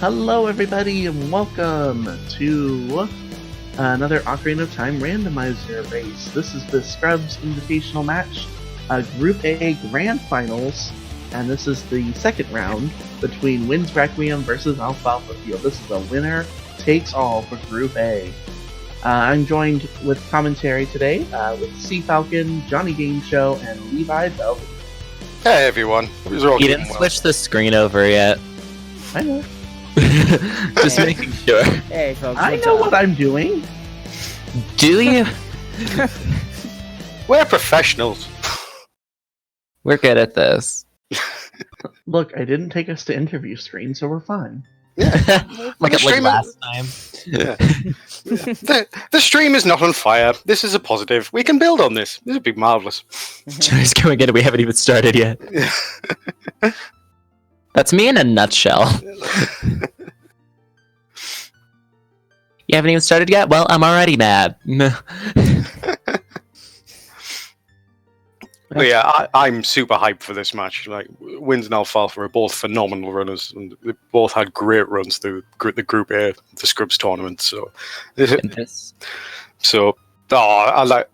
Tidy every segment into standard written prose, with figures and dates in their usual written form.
Hello everybody and welcome to another Ocarina of Time Randomizer race. This is the Scrubs Invitational match, Group A Grand Finals, and this is the second round between WindsRequiem versus Alfalfafield. This is a winner takes all for Group A. I'm joined with commentary today with Sea Falcon, Johnny Game Show, and Levi Bell. Hey everyone. You didn't switch the screen over yet. I know. Just making sure. Hey folks, I know what I'm doing. Do you? We're professionals. We're good at this. Look, I didn't take us to interview screen, so we're fine. like last time. Yeah. The stream is not on fire. This is a positive. We can build on this. This would be marvelous. Johnny's going in and we haven't even started yet. That's me in a nutshell. You haven't even started yet? Well, I'm already mad. But yeah, I'm super hyped for this match. Like, Winds and Alfalfa are both phenomenal runners, and they both had great runs through the Group A, the Scrubs tournament. So, I like.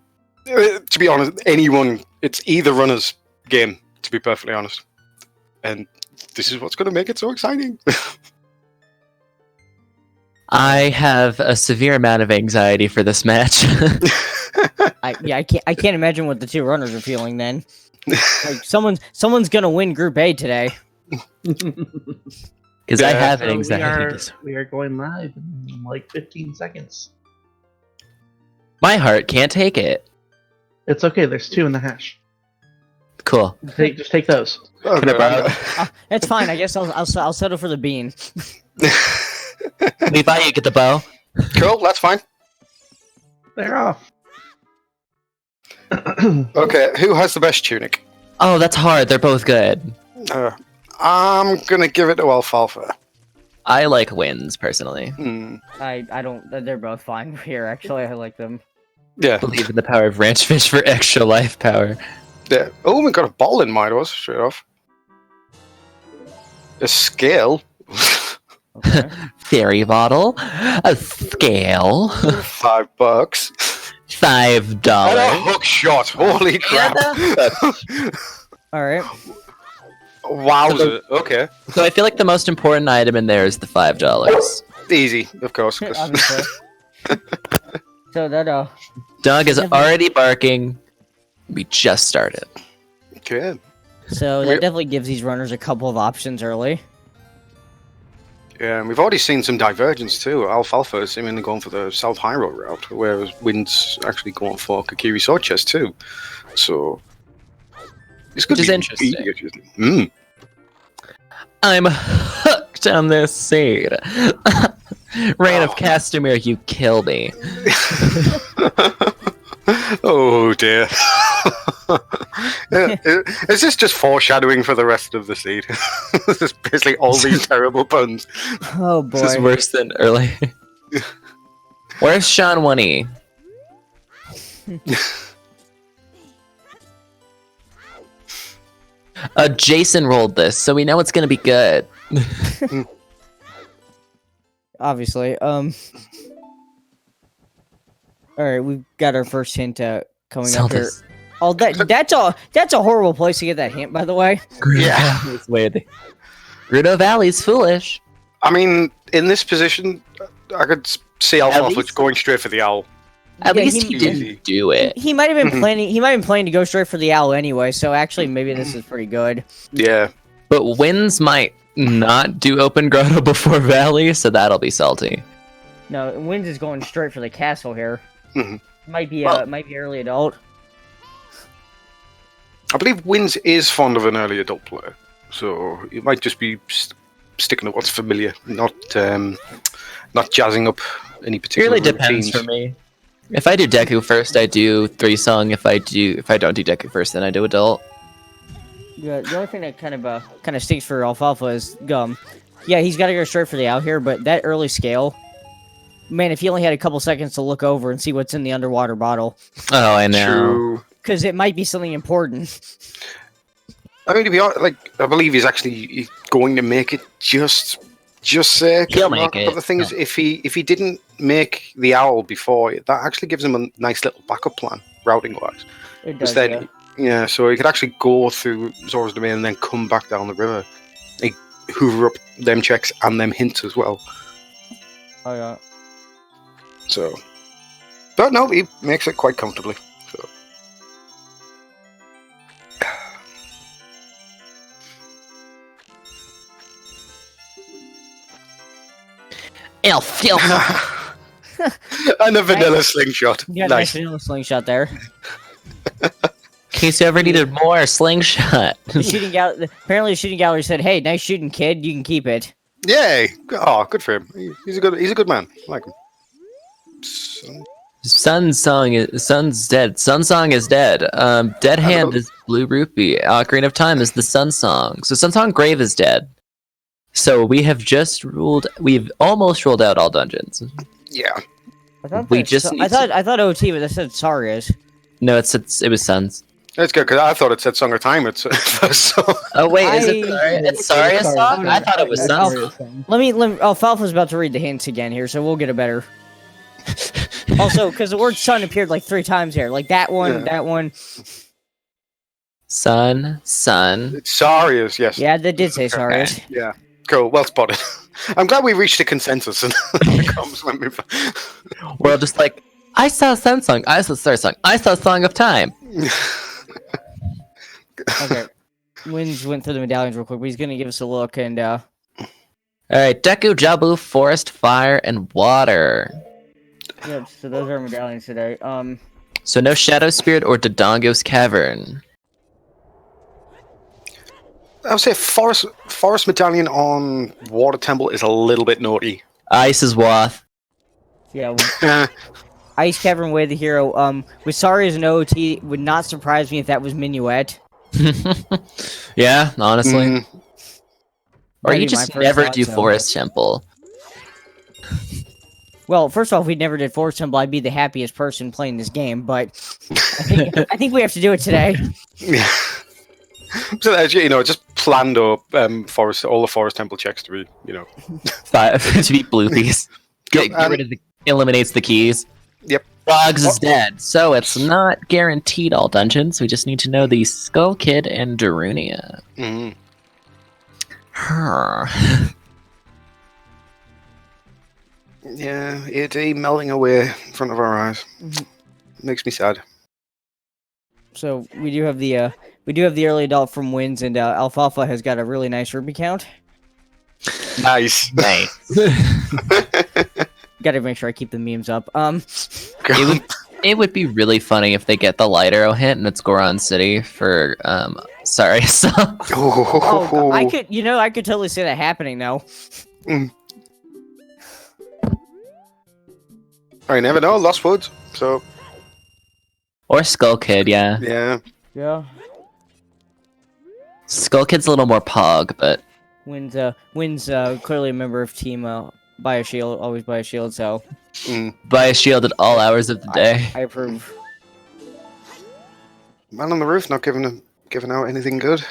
To be honest, it's either runner's game. To be perfectly honest, and this is what's going to make it so exciting. I have a severe amount of anxiety for this match. I can't imagine what the two runners are feeling then. Like someone's gonna win Group A today. Because I have an anxiety. We are going live in like 15 seconds. My heart can't take it. It's okay. There's 2 in the hash. Cool. Just take those. Okay. That's fine. I guess I'll settle for the bean. Levi, you get the bow. Cool, that's fine. They're off. Okay, who has the best tunic? Oh, that's hard. They're both good. I'm gonna give it to Alfalfa. I like Winds, personally. I don't. They're both fine here. Actually, I like them. Yeah. Believe in the power of ranch fish for extra life power. Yeah. Oh, we got a ball in mind, was straight off. A scale. Okay. Fairy bottle. A scale. $5. $5. And a hook shot. Holy crap. All right. Wowza. Okay. So I feel like the most important item in there is the $5. Easy, of course. Obviously. So that Doug is already barking. We just started. Okay. So that definitely gives these runners a couple of options early. Yeah, and we've already seen some divergence too. Alfalfa is seemingly going for the South High Road route, whereas Wind's actually going for Kakiri Sword Chest too. So this could be interesting. Mm. I'm hooked on this seed. Rain of Castamere, you kill me. Oh dear. Is this just foreshadowing for the rest of the seed? This is basically all these terrible puns. Oh boy. This is worse than early. Where's Sean 1E? Jason rolled this, so we know it's gonna be good. Obviously. All right, we've got our first hint coming up here. Oh, that's a horrible place to get that hint, by the way. Yeah. It's weird. Grudo Valley's foolish. I mean, in this position, I could see Alfalfa going straight for the owl. At Yeah, least he didn't do it. He might have been planning. He might have been planning to go straight for the owl anyway. So actually, maybe this is pretty good. Yeah. But Winds might not do open grotto before Valley, so that'll be salty. No, Winds is going straight for the castle here. Mm-hmm. Might be early adult. I believe Winds is fond of an early adult player, so it might just be sticking to what's familiar, not jazzing up any It particular really depends routines. for me. If I do Deku first, I do 3-song. If I don't do Deku first, then I do adult. Yeah, the only thing that kind of stinks for Alfalfa is yeah, he's got to go straight for the owl here, but that early scale. Man, if he only had a couple seconds to look over and see what's in the underwater bottle. Oh, I know. True. Because it might be something important. I mean, to be honest, I believe he's actually going to make it just just say He'll make it. But the thing is, if he didn't make the owl before, that actually gives him a nice little backup plan, routing wise. It does, Instead, yeah, so he could actually go through Zora's Domain and then come back down the river. Like, hoover up them checks and them hints as well. Oh, yeah. So, but no, he makes it quite comfortably. So. Alfalfa. And a vanilla slingshot. You got a Nice. nice vanilla slingshot there. In case you ever needed more, slingshot. Apparently, the shooting gallery said, "Hey, nice shooting, kid. You can keep it." Yay! Oh, good for him. He's a good man. I like him. So- Sun's dead. Sun Song is dead. Dead Hand is Blue Rupee. Ocarina of Time is the Sun Song. So Sun Song Grave is dead. So we've almost ruled out all dungeons. Yeah. I thought We that- just so- need I thought OT, but that said Saria's. No, it was Sun's. That's good, because I thought it said Song of Time. It's first song. Oh wait, is it I- It's Saria's song? I thought it was Sun's song. Let me. Alfalfa's about to read the hints again here, so we'll get a better. Also, because the word "sun" appeared like 3 times here, like that one, Yeah. that one. Sun. It's Saria's, yes. Yeah, that did say Saria's. Yeah. Cool. Well spotted. I'm glad we reached a consensus in the comms when we. We're all just like, I saw Sun Song, I saw Star Song, I saw Song of Time. Okay. Winds went through the medallions real quick, but he's gonna give us a look and Alright, Deku, Jabu, Forest, Fire, and Water. yep, so those are medallions today. So no Shadow Spirit or Dodongo's Cavern. I would say Forest Medallion on Water Temple is a little bit naughty. Ice is Wath. Yeah, Yeah. Ice Cavern Way the hero. With Saria's and OT, would not surprise me if that was Minuet. Yeah, honestly. Mm, Or That'd you be my just first never thought, do so- Forest Temple. Well, first off, we never did Forest Temple. I'd be the happiest person playing this game, but I think we have to do it today. yeah. So just planned up all the Forest Temple checks to be, 5 to be Bloopies. Get Yep, rid of eliminates the keys. Yep. Frogs is Oh. dead, so it's not guaranteed all dungeons. We just need to know the Skull Kid and Darunia. Mm. Yeah, it's melting away in front of our eyes. Makes me sad. So we do have the early adult from Winds, and Alfalfa has got a really nice Ruby count. Nice. Nice. Gotta make sure I keep the memes up. It would be really funny if they get the light arrow hint and it's Goron City for sorry, so Oh, I could totally see that happening now. I never know. Lost Woods. So or Skull Kid, yeah. yeah. Yeah. Skull Kid's a little more pog, but Winds clearly a member of Team Buy a Shield, always buy a shield. So buy a shield at all hours of the day. I approve. Man on the roof, not giving out anything good.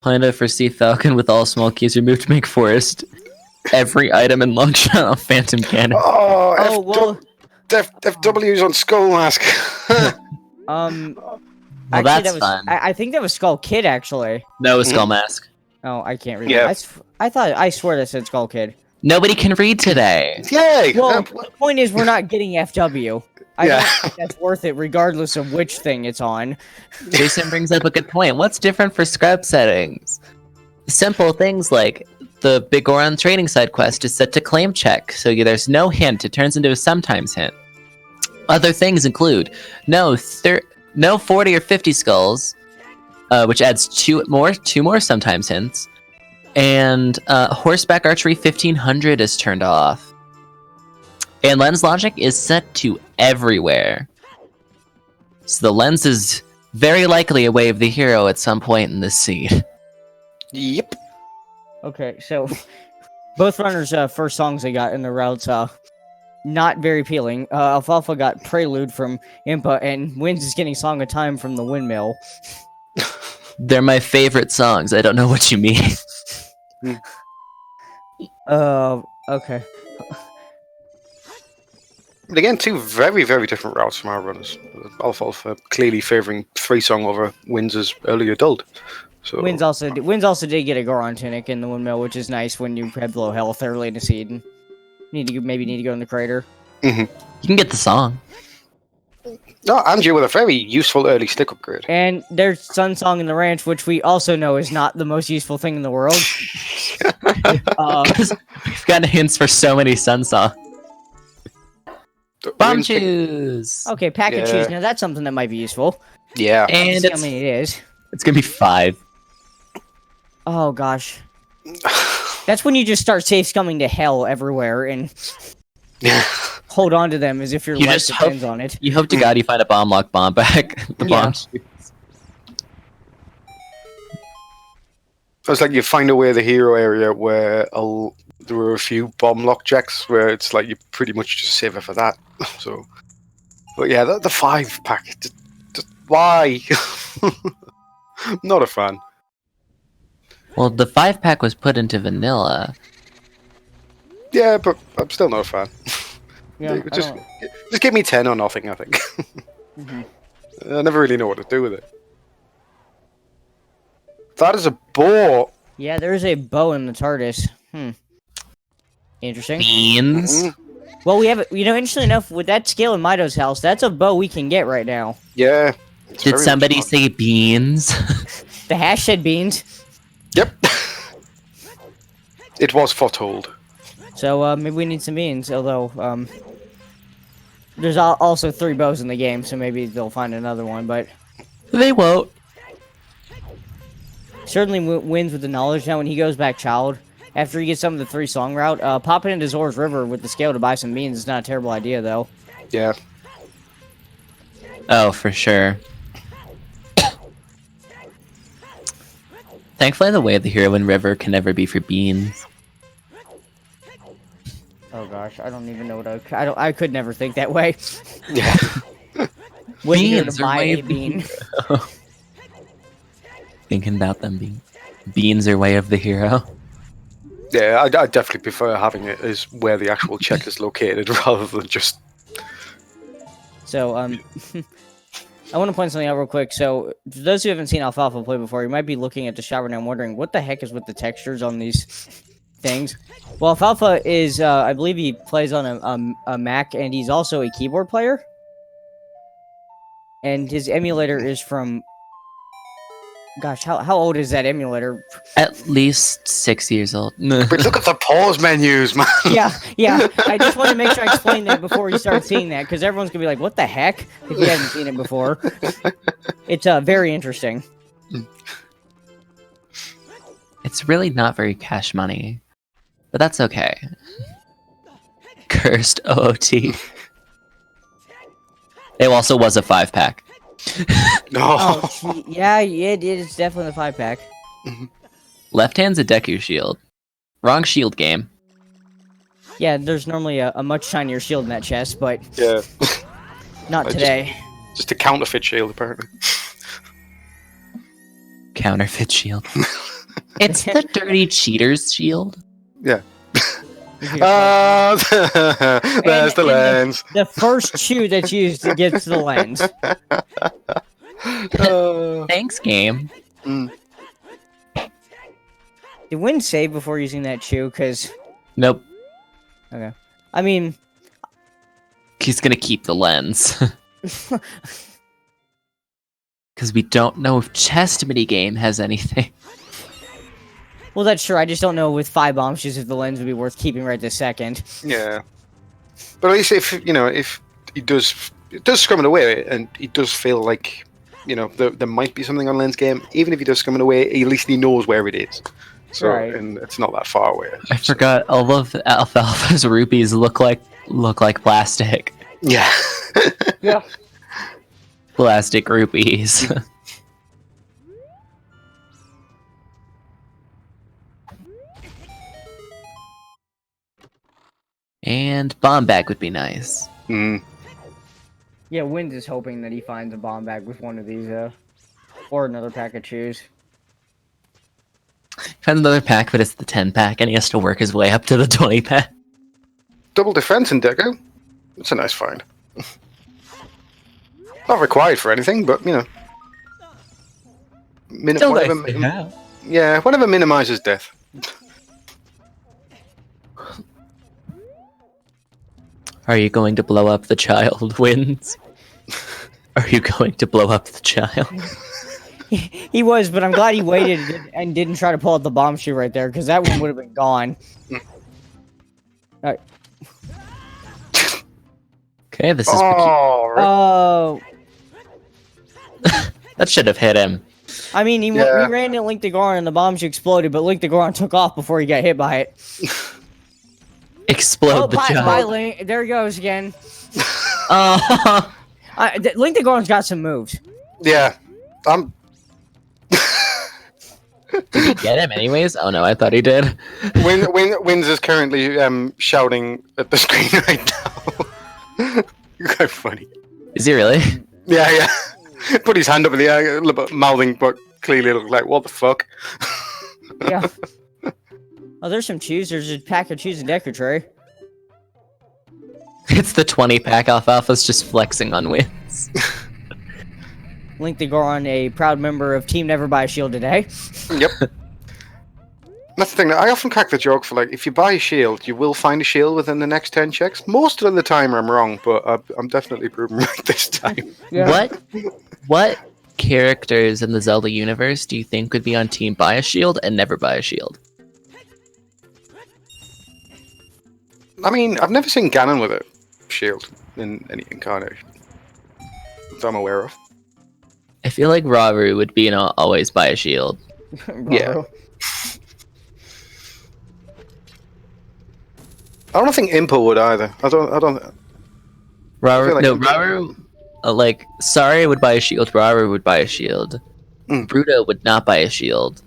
Plan for Sea Falcon with all small keys removed to make forest. Every item in long shot on Phantom Cannon. Oh, well. FW's on Skull Mask. Well, Actually, that's that was, fun. I think that was Skull Kid, actually. No, it's Skull Mask. Oh, I can't read Yeah. it. I swear that said Skull Kid. Nobody can read today. Yay! Well, the point is, we're not getting FW. I Yeah. don't think that's worth it, regardless of which thing it's on. Jason brings up a good point. What's different for scrub settings? Simple things like the Big Goron training side quest is set to claim check, so there's no hint. It turns into a sometimes hint. Other things include no 40 or 50 skulls, which adds two more sometimes hints, and horseback archery 1500 is turned off. And lens logic is set to everywhere. So the lens is very likely a way of the hero at some point in this seed. Yep. Okay, so both runners' first songs they got in the routes, not very appealing. Alfalfa got Prelude from Impa, and Winds is getting Song of Time from the Windmill. They're my favorite songs. I don't know what you mean. Okay. But again, two very, very different routes from our runners. Alfalfa clearly favouring 3-song over Winds' early adult. So Winds also did get a Goron tunic in the windmill, which is nice when you have low health early in the season. Maybe need to go in the crater. You can get the song. No, and you with a very useful early stick upgrade. And there's Sun Song in the ranch, which we also know is not the most useful thing in the world. We've gotten hints for so many Sun Song. Bomb Winds- shoes! Okay, pack and Yeah. choose. Now that's something that might be useful. Yeah. And See how it's, many it is. it's gonna be 5. Oh gosh. That's when you just start safe scumming to hell everywhere and hold on to them as if your You life just depends on it. You hope to God you find a bomb lock bomb back. The Yeah. bomb shoes. It's like you find a way the hero area where there were a few bomb lock jacks where it's like you pretty much just save it for that. So, but yeah, the 5-pack. Just why? Not a fan. Well, the 5-pack was put into vanilla. Yeah, but I'm still not a fan. Yeah, I just don't- give me 10 or nothing. I think. Mhm. I never really know what to do with it. That is a boar. Yeah, there's a bow in the TARDIS. Interesting. Beans. Mm, Well, we have, interestingly enough, with that scale in Mido's house, that's a bow we can get right now. yeah. It's Did very somebody much say beans? The hash said beans, Yep. It was foretold. so maybe we need some beans. Although there's also 3 bows in the game, so maybe they'll find another one. But They won't. certainly wins with the knowledge. Now, when he goes back child, after he gets some of the 3-song route, popping into Zora's River with the scale to buy some beans is not a terrible idea, though. Yeah. Oh, for sure. Thankfully, the way of the hero in River can never be for beans. Oh gosh, I don't even know what I could never think that way. Yeah. When you're Beans to are buy way a bean. Thinking about them being beans are way of the hero. Yeah, I definitely prefer having it as where the actual check is located rather than just. So, I want to point something out real quick. So, for those who haven't seen Alfalfa play before, you might be looking at the shot right now and wondering, what the heck is with the textures on these things? Well, Alfalfa is, I believe he plays on a Mac, and he's also a keyboard player. And his emulator is from... Gosh, how old is that emulator? At least 6 years old. But look at the pause menus, man. Yeah. I just want to make sure I explain that before you start seeing that, because everyone's going to be like, what the heck? If you haven't seen it before. It's very interesting. It's really not very cash money, but that's okay. Cursed OOT. It also was a 5-pack. No. Oh, yeah, it is definitely the 5-pack. Left hand's a Deku shield. Wrong shield game. Yeah, there's normally a much shinier shield in that chest, but Yeah. not I today. Just a counterfeit shield, apparently. Counterfeit shield. It's the dirty cheater's shield. Yeah. There's There's the and lens. the first chew that's used gets the lens. Thanks, game. Did Wind save before using that chew? Because, Nope. okay. I mean, He's gonna keep the lens. Because we don't know if chest minigame has anything. well, that's true. I just don't know with 5 bomb shoes if the lens would be worth keeping right this second. Yeah. But at least if he does scrum it away, and he does feel like, there might be something on Lens game, even if he does scrum it away, at least he knows where it is. So, Right. and it's not that far away. I forgot all of Alfalfa's rupees look like plastic. Yeah. Yeah. Plastic rupees. And bomb bag would be nice. Mm. Yeah, Wind is hoping that he finds a bomb bag with one of these, or another pack of chews. Finds another pack, but it's the 10 pack, and he has to work his way up to the 20 pack. Double defense in Deco. It's a nice find. Not required for anything, but you know. Still nice to have. Yeah, whatever minimizes death. Are you going to blow up the child, Winds? Are you going to blow up the child? He was, but I'm glad he waited and didn't try to pull out the bomb shoe right there, because that one would have been gone. Alright. Okay, this is... Oh. That should have hit him. I mean, he ran into Link the Goron and the bomb shoe exploded, but Link the Goron took off before he got hit by it. Explode the child. Bye, Link. There he goes again. Oh. Link the Goron's got some moves. Yeah. Did he get him anyways? Oh no, I thought he did. Winds is currently shouting at the screen right now. You're quite funny. Is he really? Yeah. Put his hand up in the air, a little bit mouthing, but clearly look like, what the fuck? Yeah. Oh, there's some chews. There's a pack of chews in Decker tray. It's the 20 pack. Alfalfa's just flexing on Winds. Link the Goron, a proud member of Team Never Buy a Shield today. Yep. That's the thing. I often crack the joke for, like, if you buy a shield, you will find a shield within the next 10 checks. Most of the time I'm wrong, but I'm definitely proven right this time. Yeah. What characters in the Zelda universe do you think would be on Team Buy a Shield and Never Buy a Shield? I mean, I've never seen Ganon with a shield in any incarnation that I'm aware of. I feel like Rauru would be an always buy a shield. Yeah. I don't think Impa would either. I don't. Rauru, like no, Rauru, like, Sari would buy a shield, Rauru would buy a shield. Bruto would not buy a shield.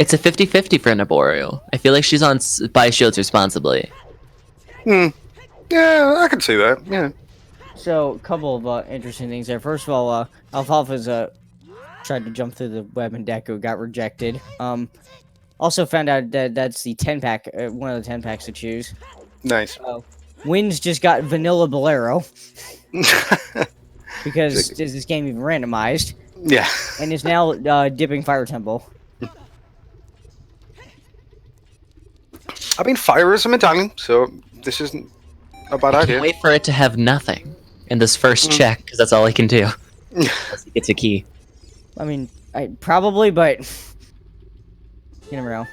It's a 50-50 for Naboru. I feel like she's on buy shields responsibly. Yeah, I can see that, yeah. So, a couple of interesting things there. First of all, Alfalfa's tried to jump through the web and Deku got rejected. Also found out that that's the 10-pack, one of the 10 packs to choose. Nice. Winds just got Vanilla Bolero. Because is this game even randomized? Yeah. And is now dipping Fire Temple. I mean, fire is a medallion, so this isn't a bad idea. Wait for it to have nothing in this first check, because that's all he can do. Unless he gets a key. I mean, probably, but you never know.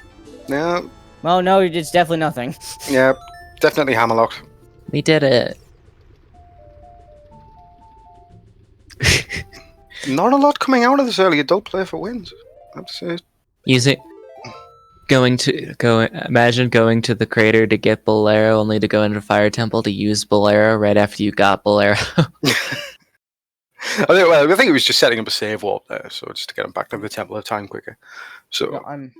Yeah. Well, no, it's definitely nothing. Yeah, definitely hammerlocked. We did it. Not a lot coming out of this early adult play for wins. I'd say. Imagine going to the crater to get Bolero, only to go into Fire Temple to use Bolero right after you got Bolero. I think it was just setting up a save warp there, so just to get him back to the Temple of Time quicker. So No, I'm.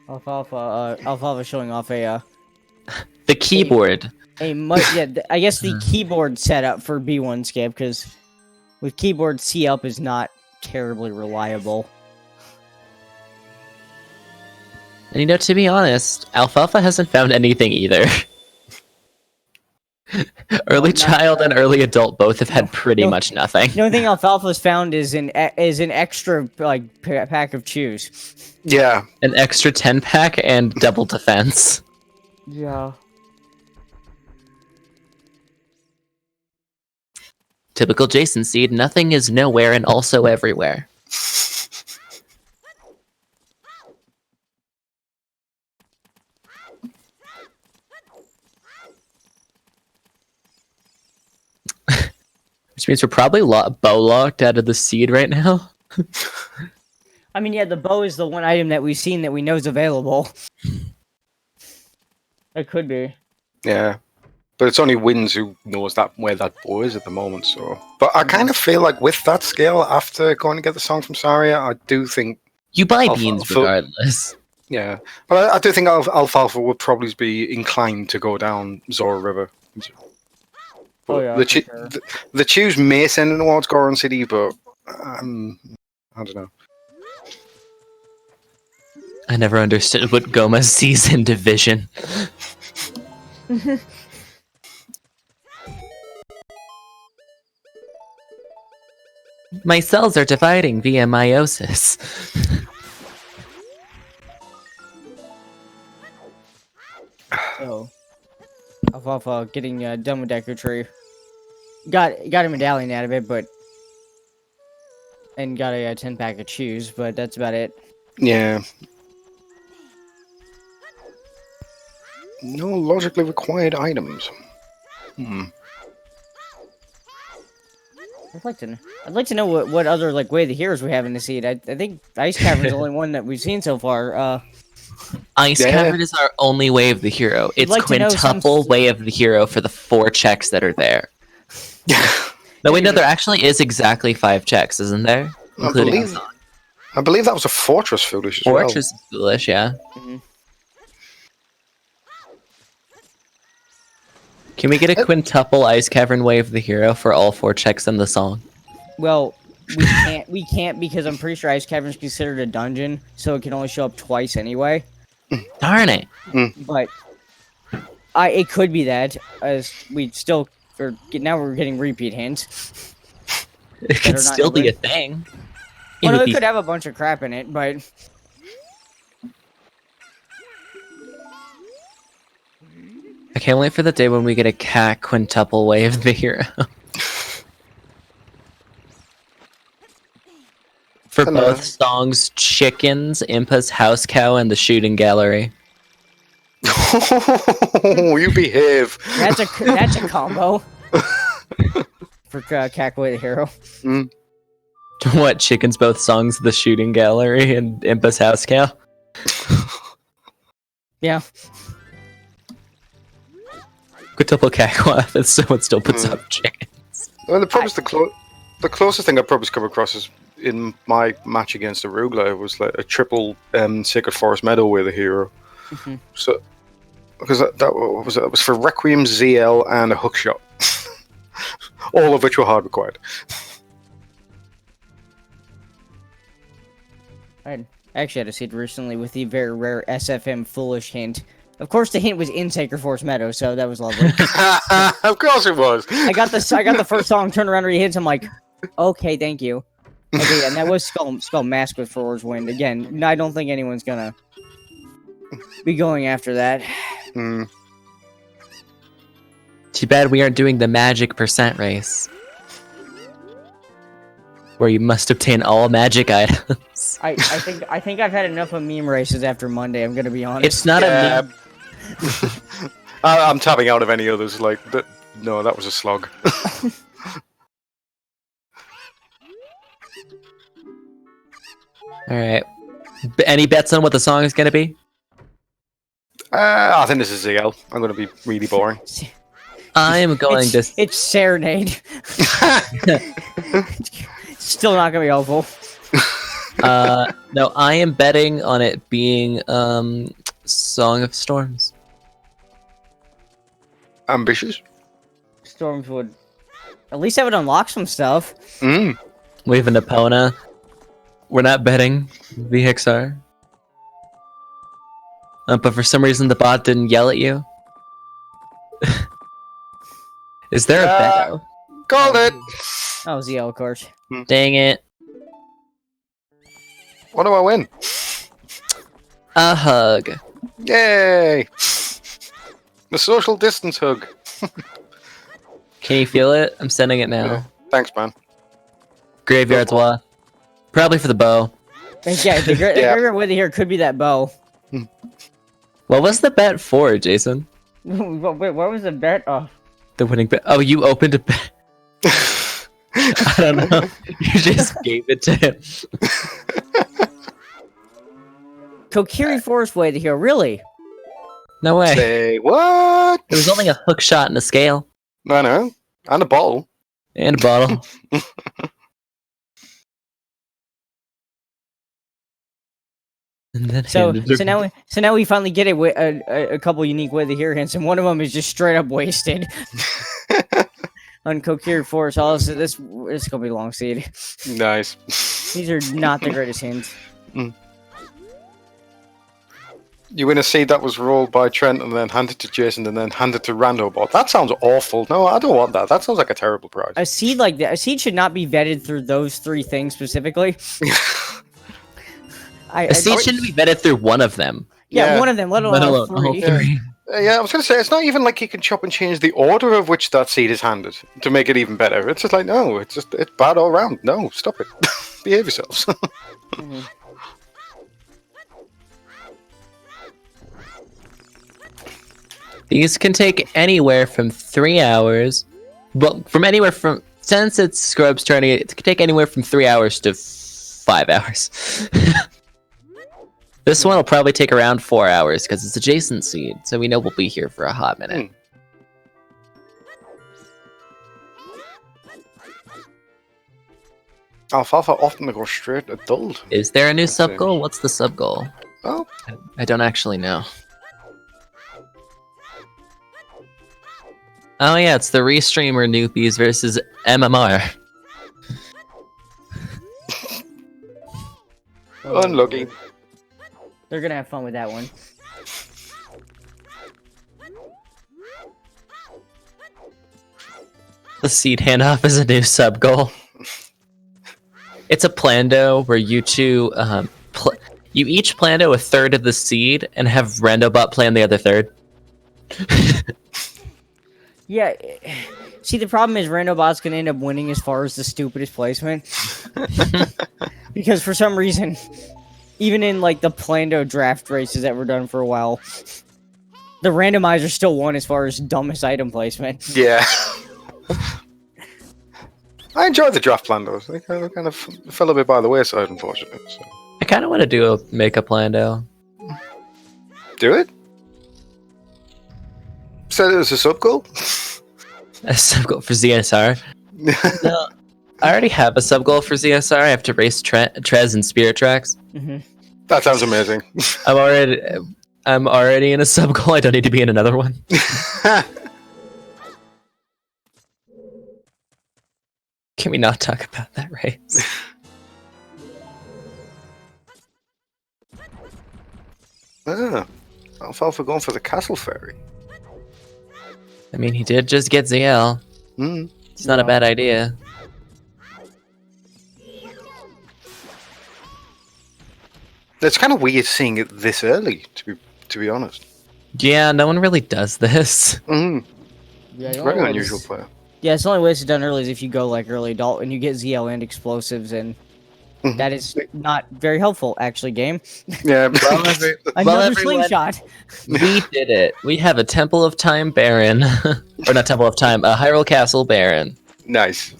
Alfalfa showing off a The keyboard. I guess the keyboard setup for B1 skip, because with keyboard C up is not terribly reliable. And to be honest, Alfalfa hasn't found anything either. Early child and early adult both have had pretty much nothing. The only thing Alfalfa's found is an extra pack of chews. yeah, An extra 10 pack and double defense. Yeah. Typical Jason seed, nothing is nowhere and also everywhere. Which means we're probably bow locked out of the seed right now. I mean, yeah, the bow is the one item that we've seen that we know is available. It could be. yeah. But it's only Winds who knows where that bow is at the moment. So, but I kind of feel like with that skill, after going to get the song from Saria, I do think You buy beans regardless. Yeah, but I do think Alfalfa would probably be inclined to go down Zora River Oh, yeah, the, for cho- sure. the choose may send towards Goron City, but I don't know. I never understood what Goma sees in Division. My cells are dividing via meiosis. So, Alfalfa getting done with Deku Tree. Got a medallion out of it, but and got a 10-pack of chews, but that's about it. Yeah. No logically required items. I'd like to know what other like way of the heroes we have in the seed. I think Ice Cavern's the only one that we've seen so far. Ice Yeah. Cavern is our only way of the hero. It's like to know some- quintuple way of the hero for the 4 checks that are there. No, wait, no, there actually is exactly 5 checks, isn't there? Including I believe that was a Fortress Foolish as Fortress is foolish, yeah. Mhm. Can we get a quintuple Ice Cavern way of the hero for all 4 checks in the song? Well, we can't because I'm pretty sure Ice Cavern's considered a dungeon, so it can only show up twice anyway. Darn it. But it could be that as we still now we're getting repeat hints. It could are not still be a open. thing. Well, no, would it be- could have a bunch of crap in it, but I can't wait for the day when we get a cat quintuple way of the hero. For Hello. both songs, Chickens, Impa's House Cow, and the Shooting Gallery. well. You behave. that's a combo for Cackway the hero. What, Chickens, both songs, the Shooting Gallery, and Impa's House Cow? Yeah. Quintuple Cacwa, if someone still puts up chickens. Well, the closest thing I've probably come across is in my match against Arugula was like a triple Sacred Forest Meadow with a hero. Mhm. So, because that was for Requiem, ZL, and a hookshot, all of which were hard required. I actually had a seed recently with the very rare SFM foolish hint. Of course, the hint was in Sacred Forest Meadow, so that was lovely. Of course it was. I got the first song, turned around, read hints. I'm like, okay, thank you. Okay, and that was Skull Mask with Forwards Wind. Again, I don't think anyone's gonna be going after that. Mm. Too bad we aren't doing the magic percent race. Where you must obtain all magic items. I think I've had enough of meme races after Monday. I'm gonna be honest. It's not Yeah. a meme. I'm tapping out of any others. Like that. No, that was a slog. Alright. Any bets on what the song is gonna be? I think this is ZL. I'm going to be really boring. I am going to... It's Serenade. Still not gonna be helpful. No, I am betting on it being Song of Storms. Ambitious. Storms would at least have it unlock some stuff. Mm. We have an Epona. We're not betting VXR. But for some reason the bot didn't yell at you. Is there a bet? Called it. Oh, ZL, of course. Dang it. What do I win? A hug. Yay! The social distance hug. Can you feel it? I'm sending it now. Yeah. Thanks, man. Graveyard's Wa. Probably for the bow. Yeah, the graveyard with here could be that bow. What was the bet for, Jason? Wait, what was the bet? Oh, The winning bet. Oh, you opened a bet. I don't know. You just gave it to him. Kokiri Forest way to here. Really? No way. Say what? It was only a hook shot and a scale. I know. And a bottle. And a bottle. And then So handed her- now we finally get it with a couple unique way to hear hints, and one of them is just straight up wasted. Uncoherent force. All this gonna be long seed. Nice. These are not the greatest hints. You win a seed that was rolled by Trent and then handed to Jason and then handed to Randobot. That sounds awful. No, I don't want that. That sounds like a terrible prize. A seed like that, a seed should not be vetted through those three things specifically. A seed shouldn't be vetted through one of them. Yeah, one of them, let alone all three. all three. Yeah, I was going to say, it's not even like you can chop and change the order of which that seed is handed to make it even better. It's just like, no, it's bad all around. No, stop it. Behave yourselves. Mhm. These can take anywhere from 3 hours. Well, since it's Scrub's turn, it can take anywhere from 3 hours to 5 hours. This one will probably take around 4 hours because it's adjacent seed, so we know we'll be here for a hot minute. Alfalfa often goes straight to dulled. Is there a new sub goal? What's the sub goal? Oh, I don't actually know. Oh yeah, it's the Restreamer newbies versus MMR. unlucky. They're gonna have fun with that one. The seed handoff is a new sub goal. It's a plando where you two, you each plando a third of the seed and have Randobot plan the other third. Yeah. See, the problem is Randobot's gonna end up winning as far as the stupidest placement. Because for some reason, even in like the Plando draft races that were done for a while, the Randomizer still won as far as dumbest item placement. Yeah. I enjoyed the draft plan though. They kind of fell a bit by the wayside, unfortunately. So. I kind of want to make a plando. Do it. Set it as a sub goal. A sub goal for ZSR. No, I already have a sub goal for ZSR. I have to race Trez and Spirit Tracks. Mm-hmm. That sounds amazing. I'm already in a sub goal. I don't need to be in another one. Can we not talk about that race? Alfalfa going for the Castle Ferry. I mean, he did just get ZL. It's not a bad idea. It's kind of weird seeing it this early, to be honest. Yeah, no one really does this. Yeah, Very unusual player. Yeah, it's the only way it's done early is if you go like early adult and you get ZL and explosives, and that is not very helpful, actually, game. Yeah, Another slingshot. We did it. We have a Temple of Time Baron. Or not Temple of Time, a Hyrule Castle Baron. Nice.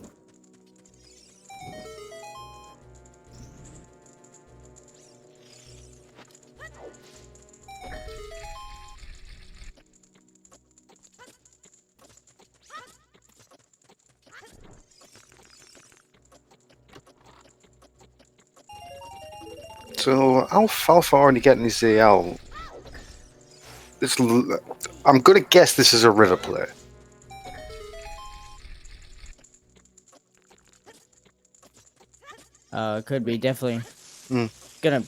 So Alfalfa already getting his ZL. I'm gonna guess this is a river play. Could be, definitely. Gonna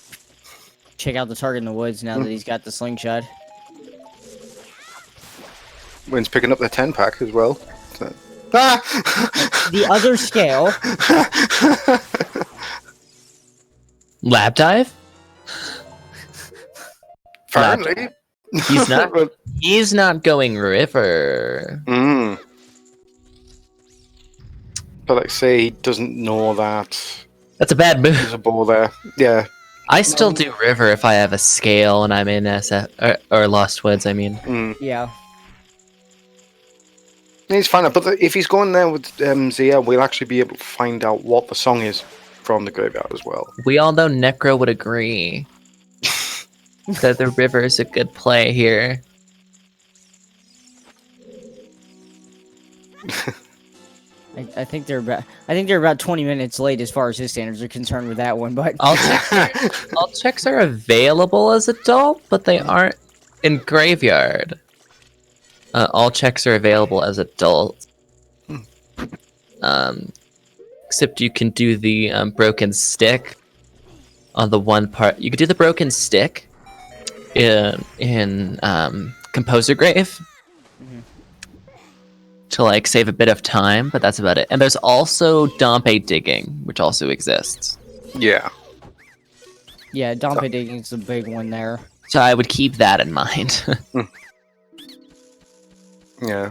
check out the target in the woods now that he's got the slingshot. Wind's picking up the 10-pack as well. So. Ah! The other scale. Lab dive? Apparently. He's not. He's not going river. But like, say he doesn't know that That's a bad move. there's a ball there. Yeah. I still do river if I have a scale and I'm in SF or Lost Woods. I mean, Yeah. He's fine, but if he's going there with ZL, we'll actually be able to find out what the song is from the graveyard as well. we all know Necro would agree that the river is a good play here. I think they're about 20 minutes late as far as his standards are concerned with that one. But All checks are available as adult, but they aren't in graveyard. All checks are available as adult. Except you can do the broken stick on the one part. You could do the broken stick in Composer Grave to like save a bit of time, but that's about it. And there's also Dompe digging, which also exists. Yeah. yeah, Dompe digging's the big one there. So I would keep that in mind. Yeah.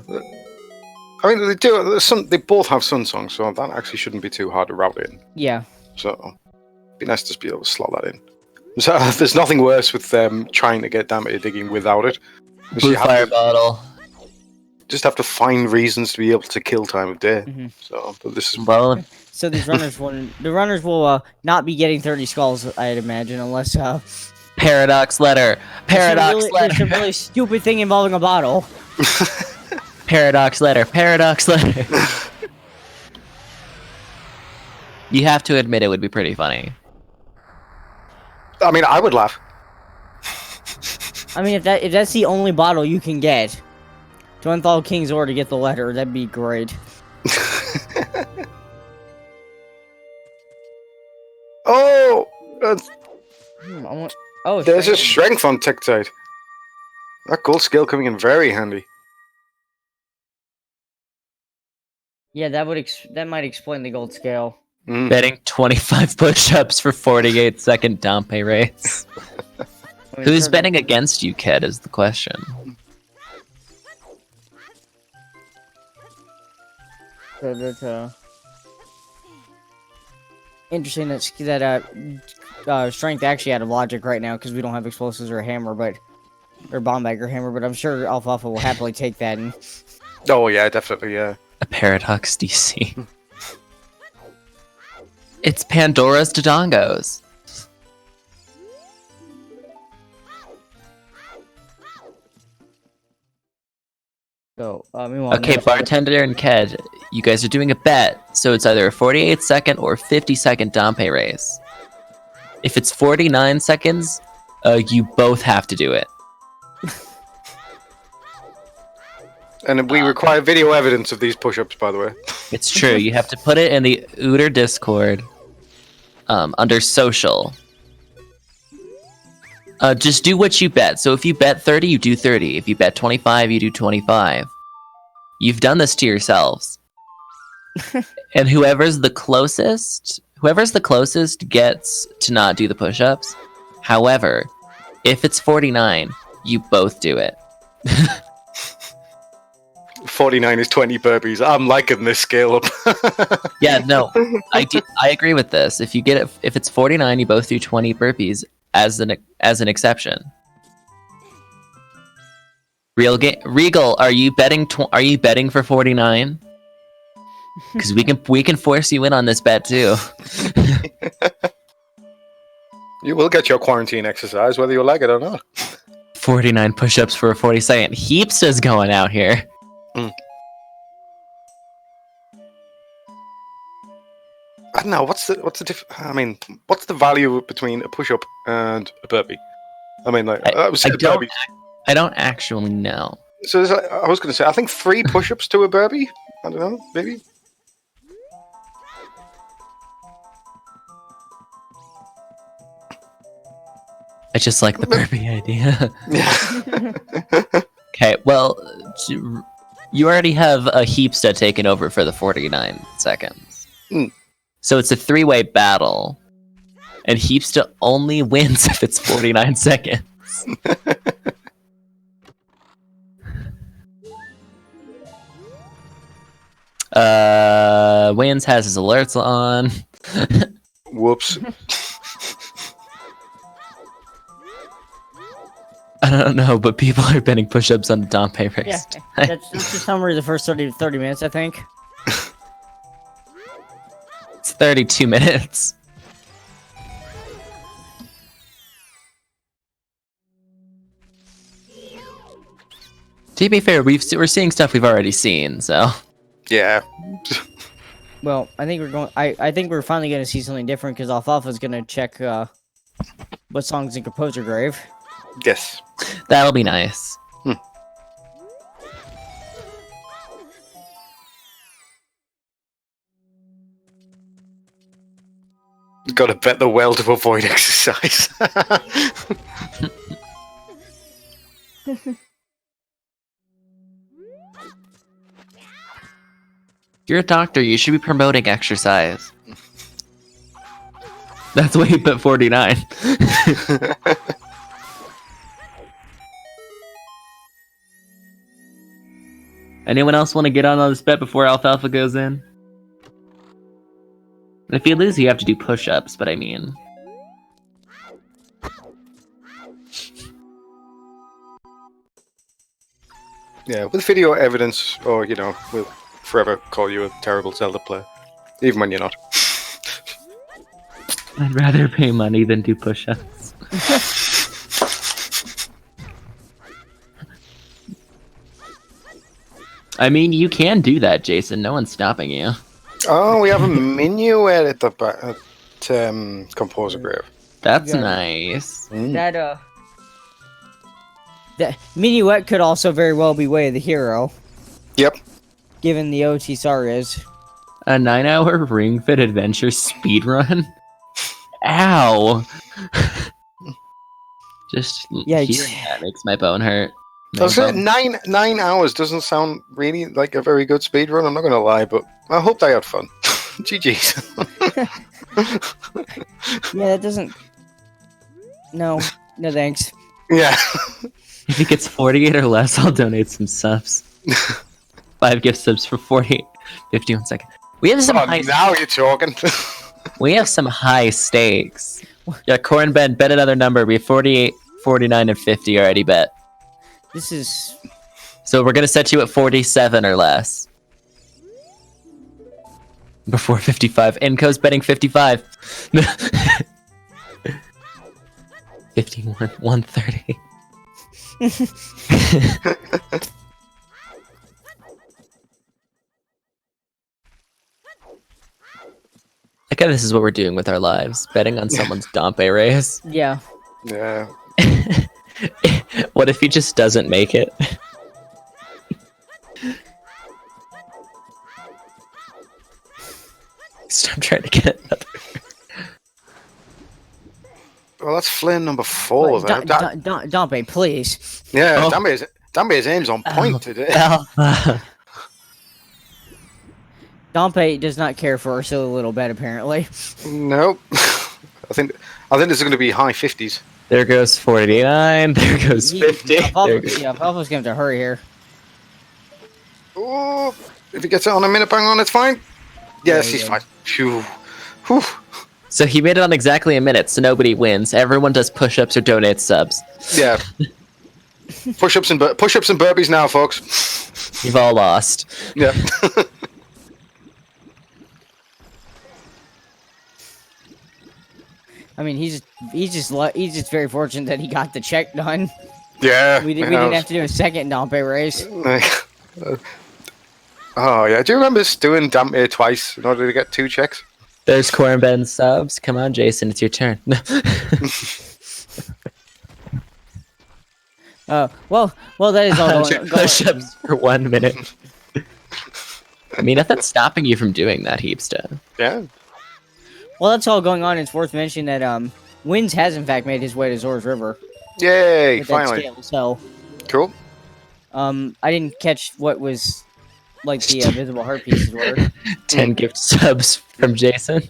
I mean, they do. They both have Sun Song, so that actually shouldn't be too hard to route in. Yeah. So, it'd be nice to just be able to slot that in. So, there's nothing worse with them trying to get Damage digging without it. Blue fire bottle. Just have to find reasons to be able to kill time of day. Mhm. So, but this is Well, So these runners will not be getting 30 skulls, I'd imagine, unless paradox letter. Paradox there's letter. some really stupid thing involving a bottle. Paradox letter. Paradox letter. You have to admit it would be pretty funny. I mean, I would laugh. I mean, if that's the only bottle you can get, to unthaw King's Ore to get the letter, that'd be great. Oh! There's a strength on Tectite. That gold skill coming in very handy. Yeah, that might explain the gold scale. Mm. Betting 25 push-ups for 48-second Dompe race. I mean, Who's sure, betting against you, Ked, is the question. That's interesting that strength actually out of logic right now because we don't have explosives or a hammer, or bomb bag or hammer. But I'm sure Alfalfa will happily take that. And Oh yeah, definitely, yeah. A paradox DC. It's Pandora's Dodongos. so, meanwhile, Okay, Bartender and Ked, you guys are doing a bet, so it's either a 48-second or 50-second Dompe race. If it's 49 seconds, you both have to do it. And we require video evidence of these push-ups, by the way. It's true, you have to put it in the OoTR Discord under social. Just do what you bet. So if you bet 30, you do 30. If you bet 25, you do 25. You've done this to yourselves. And whoever's the closest gets to not do the push-ups. However, if it's 49, you both do it. 49 is 20 burpees. I'm liking this scale up. Yeah, no, I agree with this. If it's 49, you both do 20 burpees as an exception. Regal, are you betting? Are you betting for 49? Because we can force you in on this bet too. You will get your quarantine exercise, whether you like it or not. 49 push-ups for a 40-second. Heaps is going out here. Mm. I don't know. What's the value between a push-up and a burpee? I mean, like I don't actually know. So I was going to say, I think 3 push-ups to a burpee. I don't know, maybe. I just like the burpee idea. Yeah. Okay, well, you already have a Heapsta taken over for the 49 seconds. Mm. So it's a 3-way battle. And Heapsta only wins if it's 49 seconds. Wins has his alerts on. Whoops. I don't know, but people are betting push-ups on the Dompe race. Yeah, that's the summary of the first 30 minutes, I think. It's 32 minutes. To be fair, we're seeing stuff we've already seen, so... Yeah. Well, I think we're going. I think we're finally going to see something different because Alfalfa's going to check what songs in Composer Grave. Yes. That'll be nice. Got to bet the well to avoid exercise. You're a doctor. You should be promoting exercise. That's why you put 49. Anyone else want to get on this bet before Alfalfa goes in? If you lose, you have to do push-ups, but I mean... Yeah, with video evidence, or, you know, we'll forever call you a terrible Zelda player. Even when you're not. I'd rather pay money than do push-ups. I mean, you can do that, Jason. No one's stopping you. Oh, we have a minuet at the back at Composer Grave. That's Yeah. nice. That Minuet could also very well be Way of the Hero, Yep. given the OT Sagas. A 9-hour Ring Fit Adventure speedrun? Ow! Just Yikes. hearing that makes my bone hurt. I was saying 9 hours doesn't sound really like a very good speed run. I'm not gonna lie, but I hope they had fun. GG's. Yeah, that doesn't. No, no thanks. Yeah. If it gets 48 or less, I'll donate some subs. 5 gift subs for 48, 51 seconds. We have some Oh, high. now you're talking. We have some high stakes. Yeah, Corn bet another number. We have 48, 49, and 50 already bet. This is. So we're gonna set you at 47 or less. Before 55. Enco's betting 55. 51, 130. Like how this is what we're doing with our lives. Betting on someone's Dompe race. Yeah. Yeah. What if he just doesn't make it? Stop trying to get another. Well, that's flame number 4. Though. Dompe, please. Yeah, Oh. Dambe's aim's on point today. Alpha. Dompe does not care for our silly little bet, apparently. Nope. I think this is going to be high 50s. There goes 49. There goes 50. There goes... Yeah, Alpha's going to have to hurry here. Oh, if he gets it on a minute bang on, it's fine. Yes, Yeah, he's yeah. fine. Phew. Whew. So he made it on exactly a minute, so nobody wins. Everyone does push-ups or donates subs. Yeah. Push-ups and burpees now, folks. You've all lost. Yeah. I mean, he's just very fortunate that he got the check done. Yeah. We didn't have to do a second Dompe race. Oh yeah. Do you remember us doing Dampe twice in order to get 2 checks? There's Corn Ben subs. Come on, Jason, it's your turn. Well, that is all going. Push-ups for 1 minute. I mean, nothing's stopping you from doing that, Heapsta. Yeah. Well, that's all going on. It's worth mentioning that Winds has in fact made his way to Zora's River. Yay! With that Finally. scale, so Cool. I didn't catch what was like the visible heart pieces were. 10 gift subs from Jason.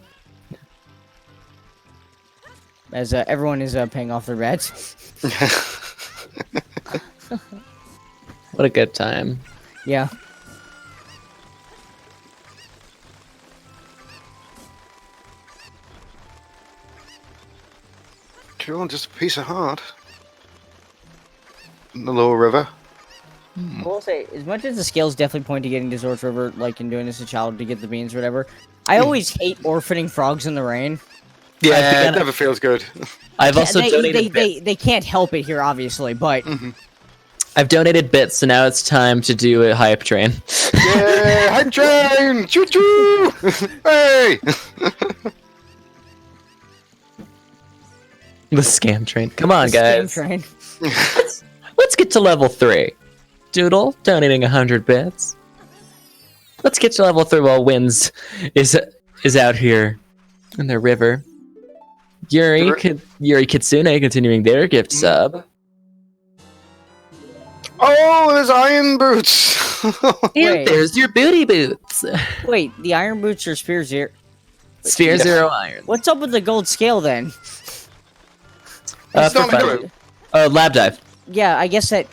As everyone is paying off their bets. What a good time. Yeah. Cool, just a piece of heart. In the lower river. I will say, as much as the scales definitely point to getting to Zora's River, like in doing this as a child to get the beans or whatever, I always hate orphaning frogs in the rain. Yeah, it never feels good. I've also donated bits. They can't help it here, obviously, but I've donated bits, so now it's time to do a hype train. Yeah, hype train! Choo choo! Hey! The scam train. Come on, The scam guys. train. Let's get to level 3. Doodle, donating 100 bits. Let's get to level 3 while Winds is out here in the river. Yuri Kitsune continuing their gift sub. Oh, there's iron boots! And Wait. there's your booty boots. Wait, the iron boots are Spear Zero. Sphere Yeah. 0 iron. What's up with the gold scale then? It's for not fun. true. Lab dive. Yeah, I guess that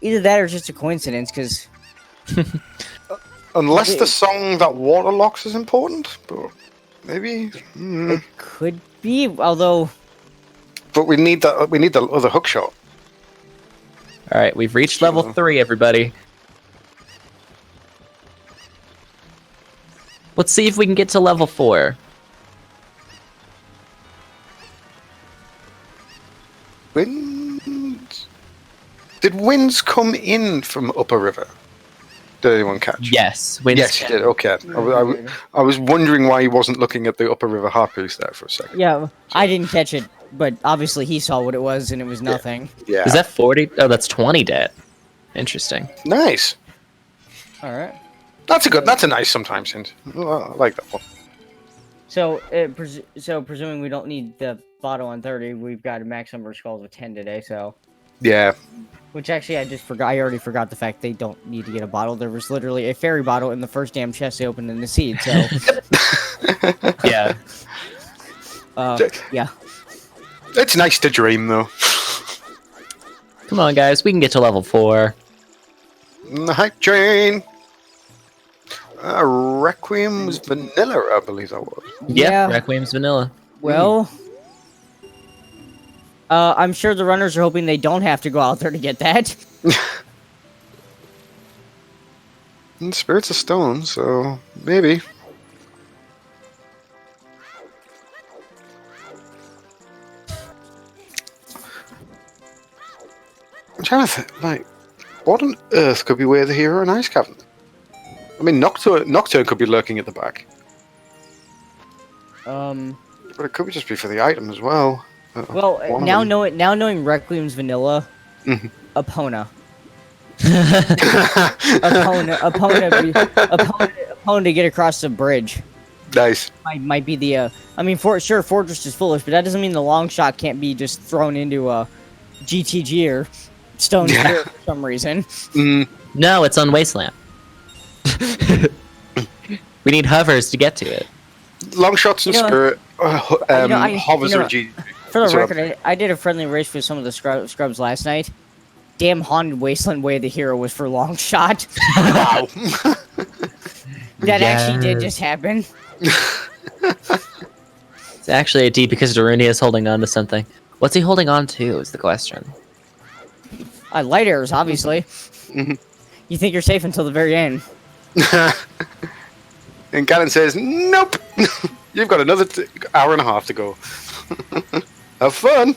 either that or just a coincidence, because Unless the song that water locks is important, but maybe. it could be. Although, But we need the other hook shot. All right, we've reached level 3, everybody. Let's see if we can get to level 4. Winds. Did winds come in from Upper River? Did anyone catch? Yes. Winds Yes, he did. Okay. I was wondering why he wasn't looking at the Upper River harpies there for a second. yeah, I didn't catch it, but obviously he saw what it was, and it was nothing. Yeah. Is that 40? Oh, that's 20 debt. Interesting. nice? All right. That's a nice sometimes hint. I like that one. So, presuming we don't need the bottle on 30, we've got a max number of skulls of 10 today. So, Yeah. which actually I just forgot. I already forgot the fact they don't need to get a bottle. There was literally a fairy bottle in the first damn chest they opened in the seed. So, Yeah. yeah. It's nice to dream though. Come on, guys. We can get to level 4. The hype train. Requiem was vanilla, I believe that was. Yeah. Yeah. Requiem's vanilla. Well, I'm sure the runners are hoping they don't have to go out there to get that. And Spirits of Stone, so maybe. I'm trying to think, like, what on earth could be where the hero and Ice Cavern? I mean, Nocturne could be lurking at the back, but it could just be for the item as well. Well, One of now them. knowing Requiem's vanilla, Mhm. Epona, Epona to get across the bridge Nice. might be the. I mean, sure, Fortress is foolish, but that doesn't mean the long shot can't be just thrown into a GTG or Stone Yeah. Spear for some reason. No, it's on Wasteland. We need hovers to get to it. Long shots and You know- Spirit. Hovers you know- are G. For the So- record, I did a friendly race with some of the scrubs last night. Damn Haunted Wasteland Way of the Hero was for long shot. Wow. That actually did Yes. just happen. It's actually a D because Darunia is holding on to something. What's he holding on to is the question. Light arrows, obviously. You think you're safe until the very end. And Ganon says, "Nope. You've got another hour and a half to go. Have fun."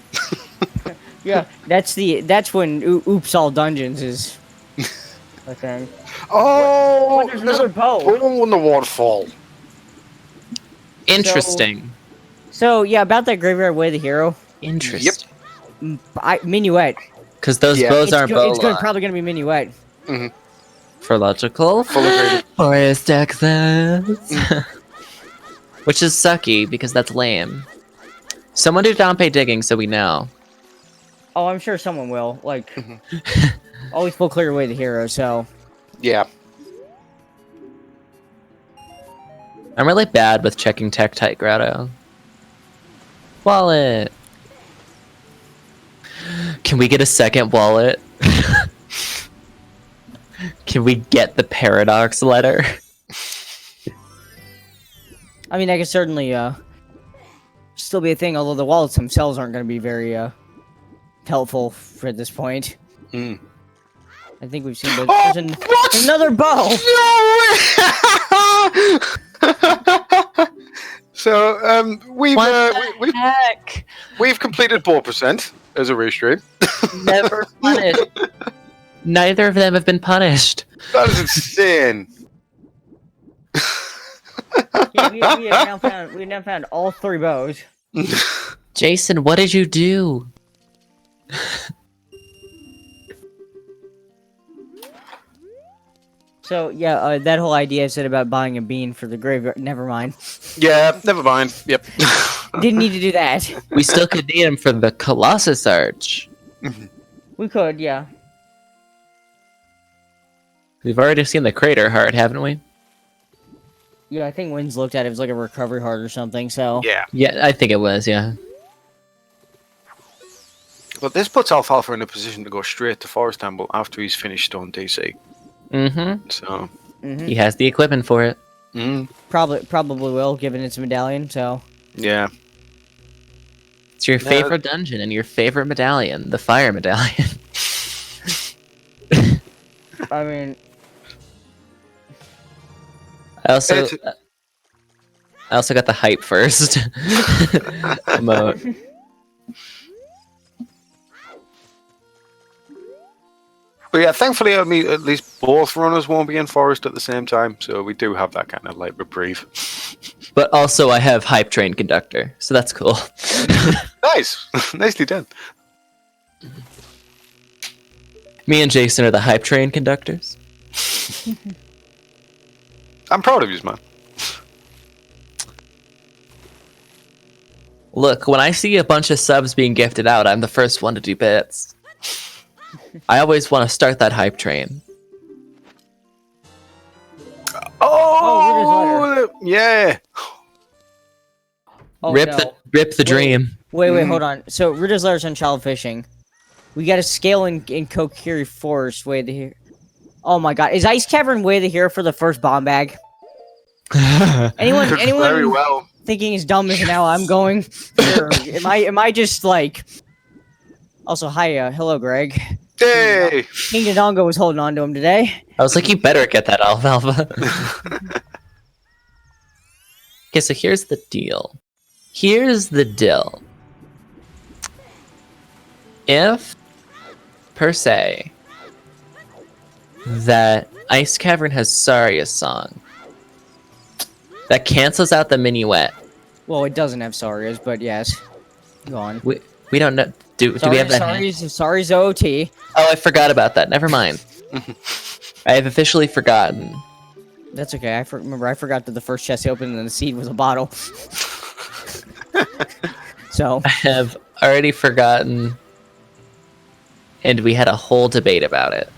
Yeah, that's when Oops All Dungeons is. I think. Oh, there's there's another a bow. bow in the waterfall. Interesting. So yeah, about that Graveyard Way of the Hero, Interesting. Minuet. Because those Yeah. bows aren't bow It's probably gonna be Minuet. For logical. Full agreement. Forest access. Which is sucky because that's lame. Someone do Dompe digging so we know. Oh, I'm sure someone will. Like, always full clear away the hero. So Yeah. I'm really bad with checking Tektite Grotto. Wallet. Can we get a second wallet? Can we get the paradox letter? I mean, that could certainly still be a thing. Although the wallets themselves aren't going to be very helpful for this point. Mm. I think we've seen the, Oh, there's what? another bow. No way! So we've Heck? we've completed 4% as a race stream. Never punished. Neither of them have been punished. That is insane. Yeah, we have now found all 3 bows. Jason, what did you do? So yeah, that whole idea I said about buying a bean for the graveyard. Never mind. Yeah, never mind. Yep. Didn't need to do that. We still could need him for the Colossus Arch. We could, yeah. We've already seen the Crater Heart, haven't we? Yeah, I think Winds looked at it. It was like a recovery heart or something. So Yeah. Yeah, I think it was, yeah. But this puts Alfalfa in a position to go straight to Forest Temple after he's finished on DC. Mm-hmm. So. He has the equipment for it. probably will, given its medallion. So Yeah. It's your favorite dungeon and your favorite medallion, the fire medallion. I mean, I also got the hype first. Emote. But yeah, thankfully, I mean, at least both runners won't be in Forest at the same time, so we do have that kind of like reprieve. But also, I have hype train conductor, so that's cool. Nice, nicely done. Me and Jason are the hype train conductors. I'm proud of you, man. Look, when I see a bunch of subs being gifted out, I'm the first one to do bits. I always want to start that hype train. Oh, yeah. oh, rip no. the dream. Wait, hold on. So Ridder's Lair's on child fishing. We got a scale in Kokiri Forest way to here. Oh my god, is Ice Cavern way to here for the first bomb bag? Anyone Very well. thinking as dumb as how I'm going? Or am I just like? Also, hi, hello, Greg. Hey. King Dodongo was holding on to him today. I was like, you better get that Alfalfa. Okay, so here's the deal. Here's the deal. If, per se, that Ice Cavern has Saria's song, that cancels out the minuet. Well, it doesn't have Saria's, but yes. Go on. We don't know. Do we have that? Saria's OT. Oh, I forgot about that. Never mind. I have officially forgotten. That's okay. I forgot that the first chest he opened and the seed was a bottle. So I have already forgotten, and we had a whole debate about it.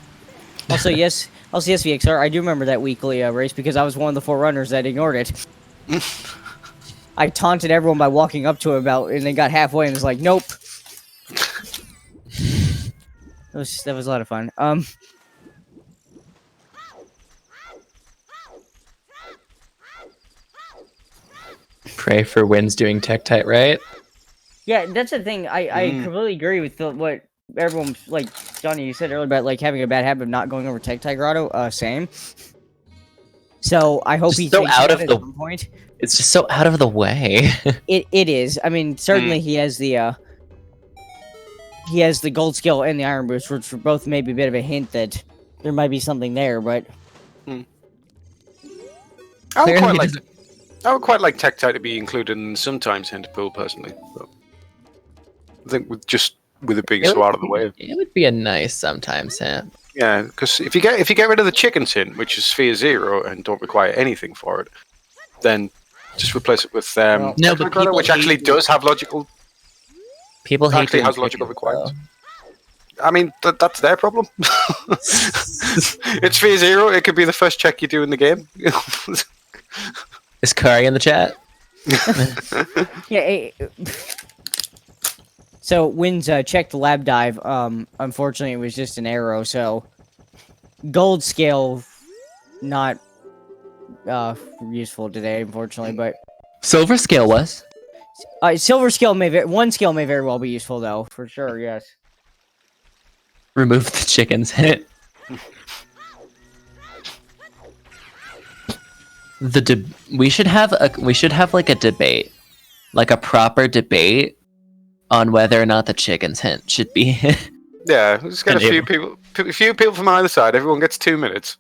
also yes, VXR. I do remember that weekly race because I was one of the 4 runners that ignored it. I taunted everyone by walking up to him and they got halfway and was like, "Nope." That was a lot of fun. Pray for Winds doing Tektite right. Yeah, that's the thing. I completely agree with what everyone, like Johnny, you said earlier about like having a bad habit of not going over Tektite Grotto. Same. So I hope he so takes out it of at the some point. It's just so out of the way. It is. I mean, certainly he has the gold skill and the iron boost, which were both maybe a bit of a hint that there might be something there. But I would quite like Tektite to be included in sometimes Hinter Pool personally. But I think with it being so out of the way. It would be a nice sometimes hint. Yeah, because if you get rid of the chicken hint, which is Sphere 0 and don't require anything for it, then just replace it with no, but people which actually does have logical. People hate actually has logical requirements. I mean, that's their problem. It's Sphere 0. It could be the first check you do in the game. Is Kari in the chat? yeah. So Winds checked the lab dive. Unfortunately, it was just an arrow. So gold scale, not useful today, unfortunately. But Silver scale was. Silver scale one scale may very well be useful though, for sure. Yes. Remove the chicken's hint. We should have like a debate, like a proper debate on whether or not the chicken's hint should be. Yeah, we'll just get a few people from either side. Everyone gets 2 minutes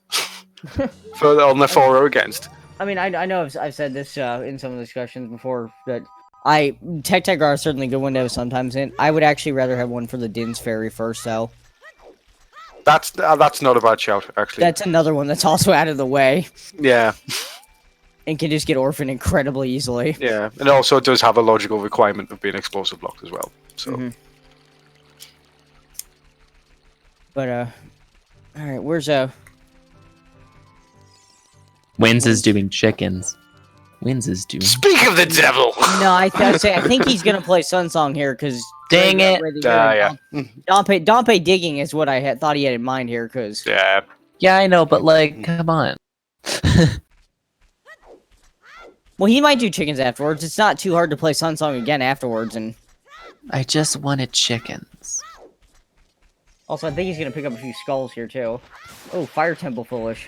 on the for or against. I mean, I know I've said this in some of the discussions before, but Tech Tiger is certainly a good one to have sometimes in. I would actually rather have one for the Din's Ferry first, though. That's not a bad shout, actually. That's another one that's also out of the way. Yeah. And can just get orphaned incredibly easily. Yeah, and also it does have a logical requirement of being explosive blocked as well. So. But all right, where's Winds is doing chickens. Winds is doing. Speak of the devil! No, I think he's gonna play Sun Song here because. Dang it! Yeah. Dompe digging is what I thought he had in mind here, because. Yeah. Yeah, I know, but like, come on. Well, he might do chickens afterwards. It's not too hard to play Sun Song again afterwards, and. I just wanted chickens. Also, I think he's gonna pick up a few skulls here too. Oh, Fire Temple Foolish.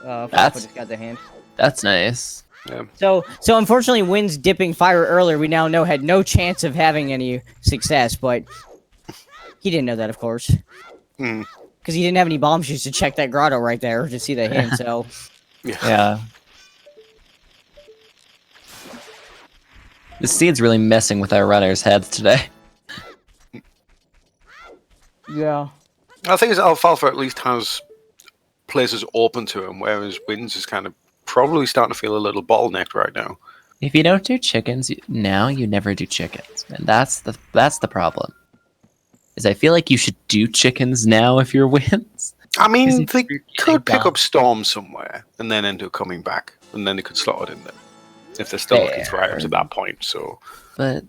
That's- just got the hand. That's nice. Yeah. So unfortunately, Winds dipping fire earlier, we now know had no chance of having any success, but he didn't know that, of course. Hmm. Because he didn't have any bomb shoes to check that grotto right there to see the hint, so. Yeah. The seed's really messing with our runners' heads today. Yeah. I think Alfalfa at least has places open to him, whereas Winds is kind of probably starting to feel a little bottlenecked right now. If you don't do chickens now, you never do chickens, and that's the problem. Is I feel like you should do chickens now if you're Winds. I mean, Because they if you're could pick down- up Storm somewhere and then end up coming back, and then they could slot it in there if they're still looking for items at that point. So, But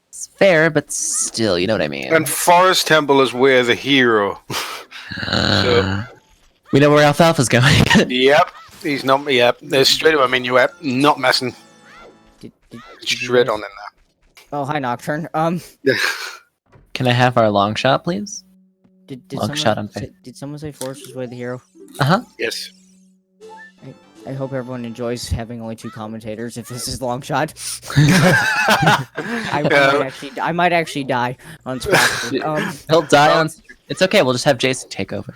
it's fair, but still, you know what I mean. and Forest Temple is where the hero. We know where Alfalfa's going. Yep, he's not. Yep, there's straight away minuet. Not messing. Did Straight on in Oh, hi, Nocturne. there. Can I have our long shot, please? Did Long shot on face. did someone say Forest was way the hero? Uh-huh. Yes. I hope everyone enjoys having only 2 commentators if this is long shot. I might actually die on spot. He'll die on... It's okay, we'll just have Jason take over.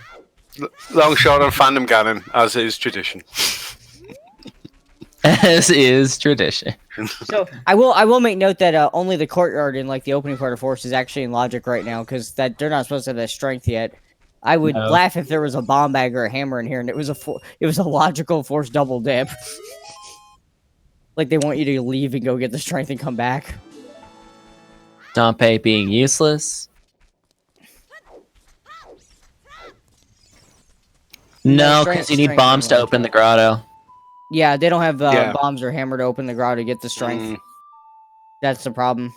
Long shot on Fandom Cannon, as is tradition. As is tradition. So I will make note that only the courtyard in like the opening part of Forest is actually in logic right now, because that they're not supposed to have that strength yet. I would No. laugh if there was a bomb bag or a hammer in here and it was a logical Force double dip. Like they want you to leave and go get the strength and come back. Dompe being useless. No, strength- because you need strength bombs to and open the grotto. Yeah, they don't have Yeah. bombs or hammer to open the grotto to get the strength. Mm. That's the problem.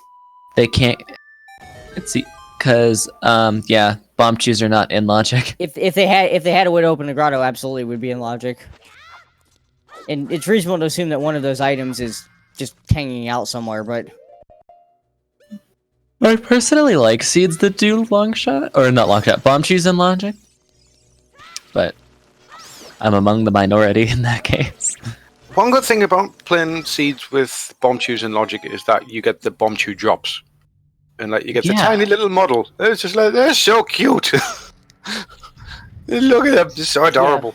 They can't... Let's see. Because, yeah, bomb chews are not in logic. If they had a way to open the grotto, absolutely it would be in logic. And it's reasonable to assume that one of those items is just hanging out somewhere, but I personally like seeds that do long shot. Or not long shot, bomb chews in logic. But I'm among the minority in that case. One good thing about playing seeds with bomb chews and logic is that you get the bomb chew drops. And like you get the Yeah. tiny little model. It's just like they're so cute. Look at them, just so adorable.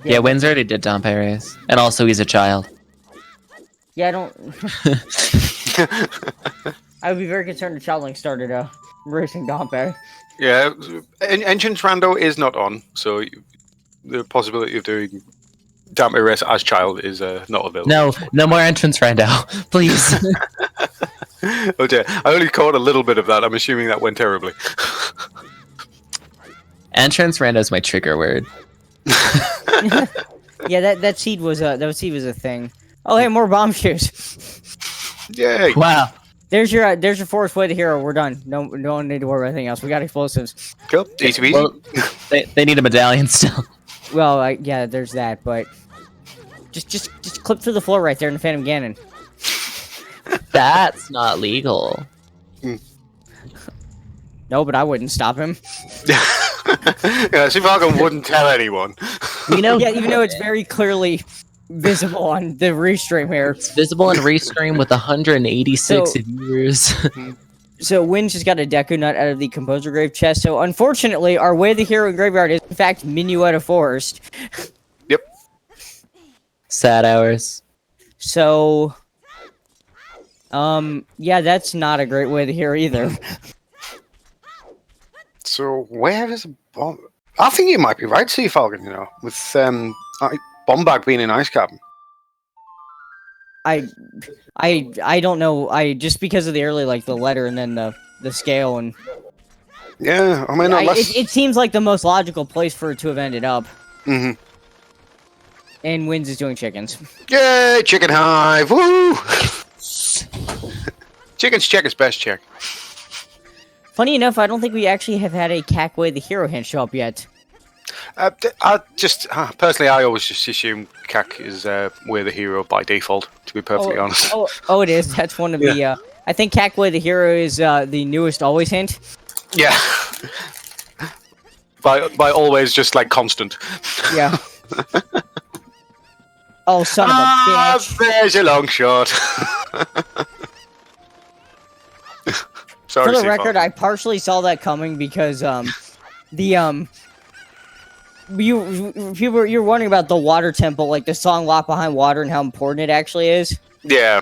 Yeah, Winds already did Dompe race. And also he's a child. yeah, I don't. I would be very concerned if Childlink started racing Dompe. Yeah, Entrance Rando is not on, so the possibility of doing Dampe race as child is not available. No more entrance right now. Please. Oh dear, I only caught a little bit of that. I'm assuming that went terribly. Entrance rando is my trigger word. Yeah, that seed was a thing. Oh, hey, more bomb shoes. Yay! Wow. There's your Forest Way to Hero. We're done. No one need to worry about anything else. We got explosives. Cool. Easy peasy. Well, they need a medallion still. Well, yeah, there's that, but just clip through the floor right there in the Phantom Ganon. That's not legal. No, but I wouldn't stop him. Yeah, Sivago wouldn't tell anyone. We know. Yeah, even though it's very clearly visible on the restream here. It's visible in Restream with 186 So- viewers. So Winds just got a Deku Nut out of the Composer Grave chest. So unfortunately, our Way of the Hero graveyard is in fact Minuet of Forest. Yep. Sad hours. So, yeah, that's not a great way to hear either. So where is Bomb? I think you might be right, Sea Falcon. You know, with Bombag being in Ice Cavern. I don't know. I just because of the early the letter and then the scale and Yeah, I mean, it seems like the most logical place for it to have ended up. Mm-hmm. And Winds is doing chickens. Yay, chicken hive! Woo! Chicken's check is best check. Funny enough, I don't think we actually have had a Cackway the Hero hint show up yet. I just personally, I always just assume Cac is we're the hero by default. To be perfectly honest. Oh, it is. That's one of the. I think Cackway the Hero is the newest always hint. Yeah. by always just like constant. Yeah. Oh, son of a bitch! There's a long shot. Sorry, For the record, I partially saw that coming because you're wondering about the water temple, like the song "Locked Behind Water" and how important it actually is. Yeah.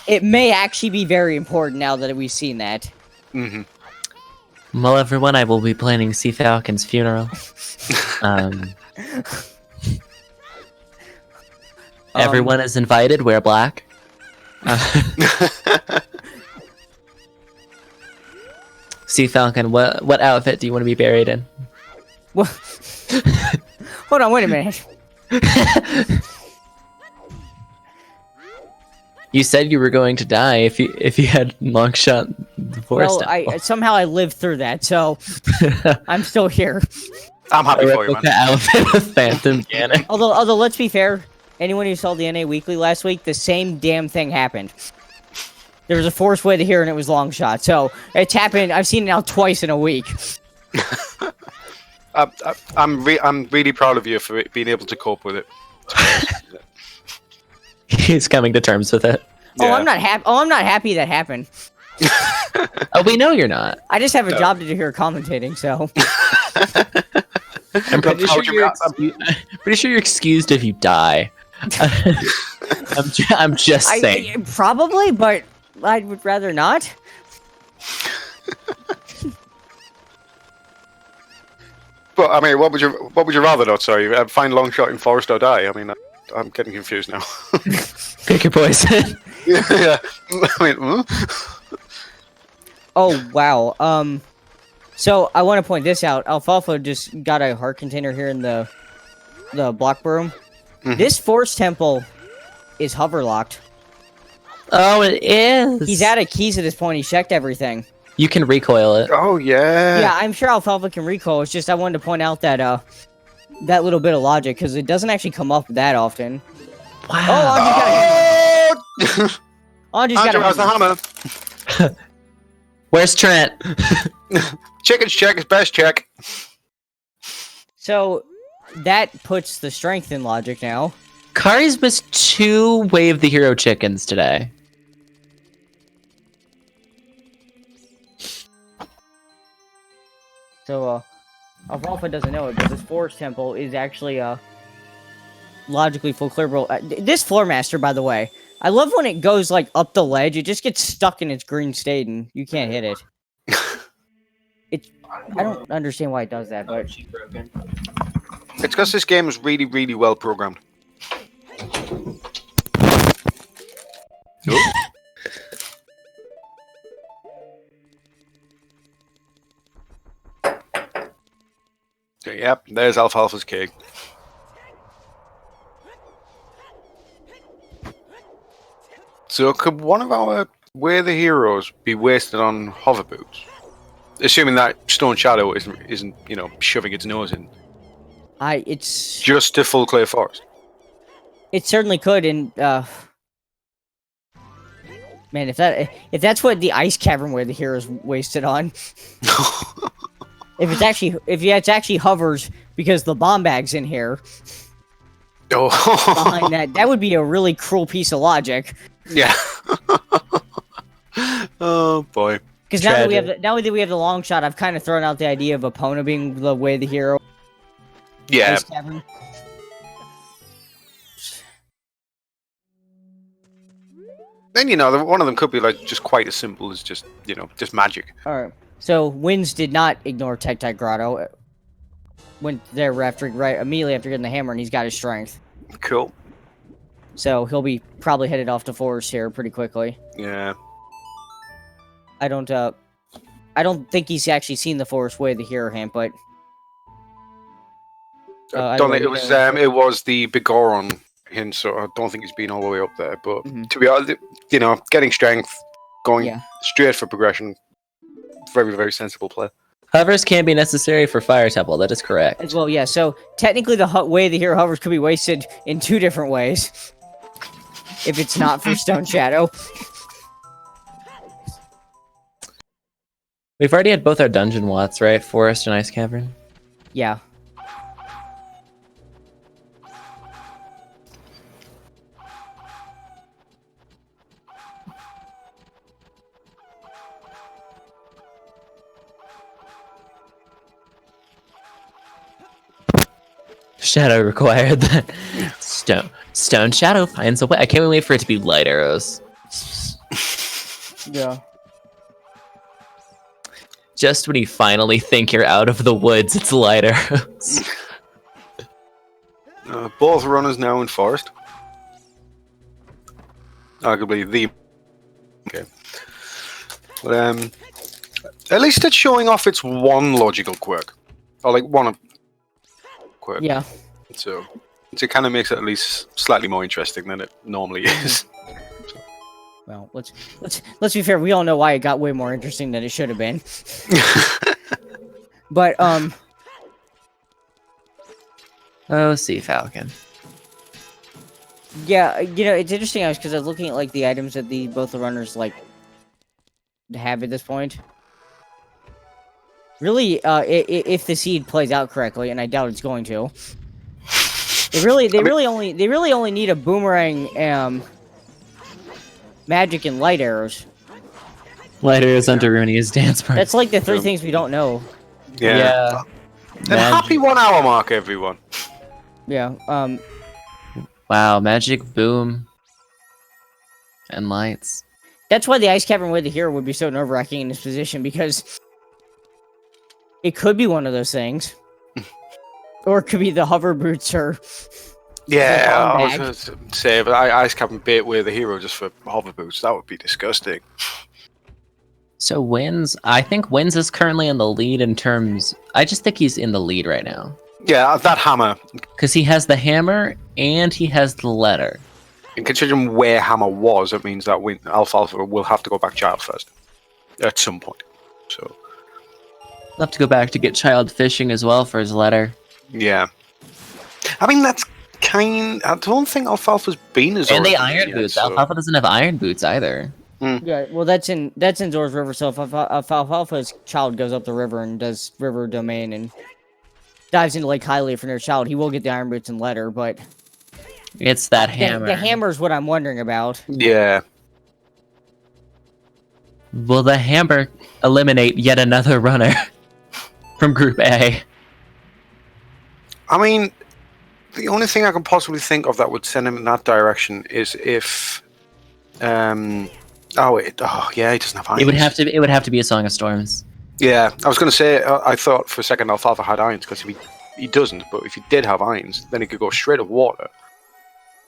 It may actually be very important now that we've seen that. Mm-hmm. Well, everyone, I will be planning Sea Falcon's funeral. Everyone is invited. Wear black. Sea Falcon, what outfit do you want to be buried in? Well, hold on, wait a minute. You said you were going to die if you had long shot the forest. Well, somehow I lived through that, so I'm still here. I'm happy for you, man. Outfit of Phantom Ganon. Although let's be fair, anyone who saw the NA Weekly last week, the same damn thing happened. There was a forced way to hear, and it was long shot. So it's happened. I've seen it now twice in a week. I'm really proud of you for being able to cope with it. He's coming to terms with it. Yeah. Oh, I'm not happy. Oh, I'm not happy that happened. Oh, we know you're not. I just have a job to do here commentating, so. I'm pretty sure you're excused if you die. I'm just saying. Probably, but I would rather not. But I mean, what would you rather not? Sorry, find long shot in forest or die? I mean, I'm getting confused now. Pick your poison. Yeah. I mean, Oh wow. So I want to point this out. Alfalfa just got a heart container here in the block room. Mm-hmm. This force temple is hover locked. Oh, it is. He's out of keys at this point. He checked everything. You can recoil it. Oh yeah. Yeah, I'm sure Alfalfa can recoil. It's just I wanted to point out that that little bit of logic because it doesn't actually come up that often. Wow. Andrew's got Andrew has the hammer. Where's Trent? Chicken's check is best check. So that puts the strength in logic now. Kari's missed 2 Wave the Hero chickens today. So Alfalfa doesn't know it, but this forest temple is actually logically full clearable. This floor master, by the way, I love when it goes like up the ledge. It just gets stuck in its green state and you can't hit it. I don't understand why it does that, but It's because this game is really, really well programmed. Ooh. So, yep, there's Alfalfa's cake. So could one of our We're the Heroes be wasted on hover boots? Assuming that Stone Shadow isn't shoving its nose in. It's just to full clear forest. It certainly could, and man, if that's what the ice cavern where the heroes wasted on. if it's actually hovers because the bomb bag's in here. Behind that would be a really cruel piece of logic. Yeah. Oh boy. Because now that we have the long shot, I've kind of thrown out the idea of Epona being the way the hero. Yeah. Ice cavern. Then one of them could be like just quite as simple as just just magic. All right. So Winds did not ignore Tectite Grotto. Went there immediately after getting the hammer, and he's got his strength. Cool. So he'll be probably headed off to forest here pretty quickly. Yeah. I don't think he's actually seen the forest way the hero hint, but I don't think it was the Bigoron hint, so I don't think he's been all the way up there. But to be honest, getting strength, going straight for progression, very, very sensible play. Hovers can be necessary for Fire Temple. That is correct. As well, yeah. So technically, the way the hero hovers could be wasted in 2 different ways. If it's not for Stone Shadow. We've already had both our dungeon watts, right? Forest and Ice Cavern. Yeah. Shadow required. Stone Shadow finds a way. I can't wait for it to be light arrows. Yeah. Just when you finally think you're out of the woods, it's light arrows. Both runners now in forest. Arguably the. Okay. But, at least it's showing off its one logical quirk, or like one quirk. Yeah. So it kind of makes it at least slightly more interesting than it normally is. Well, let's be fair. We all know why it got way more interesting than it should have been. But Oh, Sea Falcon. yeah, it's interesting because I was looking at like the items that both the runners like have at this point. Really, if the seed plays out correctly, and I doubt it's going to, they really only need a boomerang, magic and light arrows. Light arrows under Rooney's dance party. That's like the 3 things we don't know. Yeah. And happy 1 hour mark, everyone. Yeah. Wow, magic, boom, and lights. That's why the Ice Cavern with the hero would be so nerve-wracking in this position, because it could be one of those things. Or it could be the hover boots or... Yeah, I was going to say, but Ice Cavern bait with the hero just for hover boots, that would be disgusting. So I think Winds is currently in the lead in terms... I just think he's in the lead right now. Yeah, that hammer. Because he has the hammer and he has the letter. And considering where hammer was, it means that Alfalfa will have to go back child first. At some point. So... He'll have to go back to get child fishing as well for his letter. Yeah. I mean, that's I don't think Alfalfa's been as and the iron boots. So. Alfalfa doesn't have iron boots either. Yeah, well, that's in Zora's River. So if Alfalfa's child goes up the river and does river domain and dives into Lake Hylia for their child, he will get the iron boots and letter. But it's that hammer. The hammer's what I'm wondering about. Yeah. Will the hammer eliminate yet another runner from Group A? I mean, the only thing I can possibly think of that would send him in that direction is if, he doesn't have irons. It would have to be a Song of Storms. Yeah, I was going to say, I thought for a second Alfalfa had irons, because he doesn't, but if he did have irons, then he could go straight up water,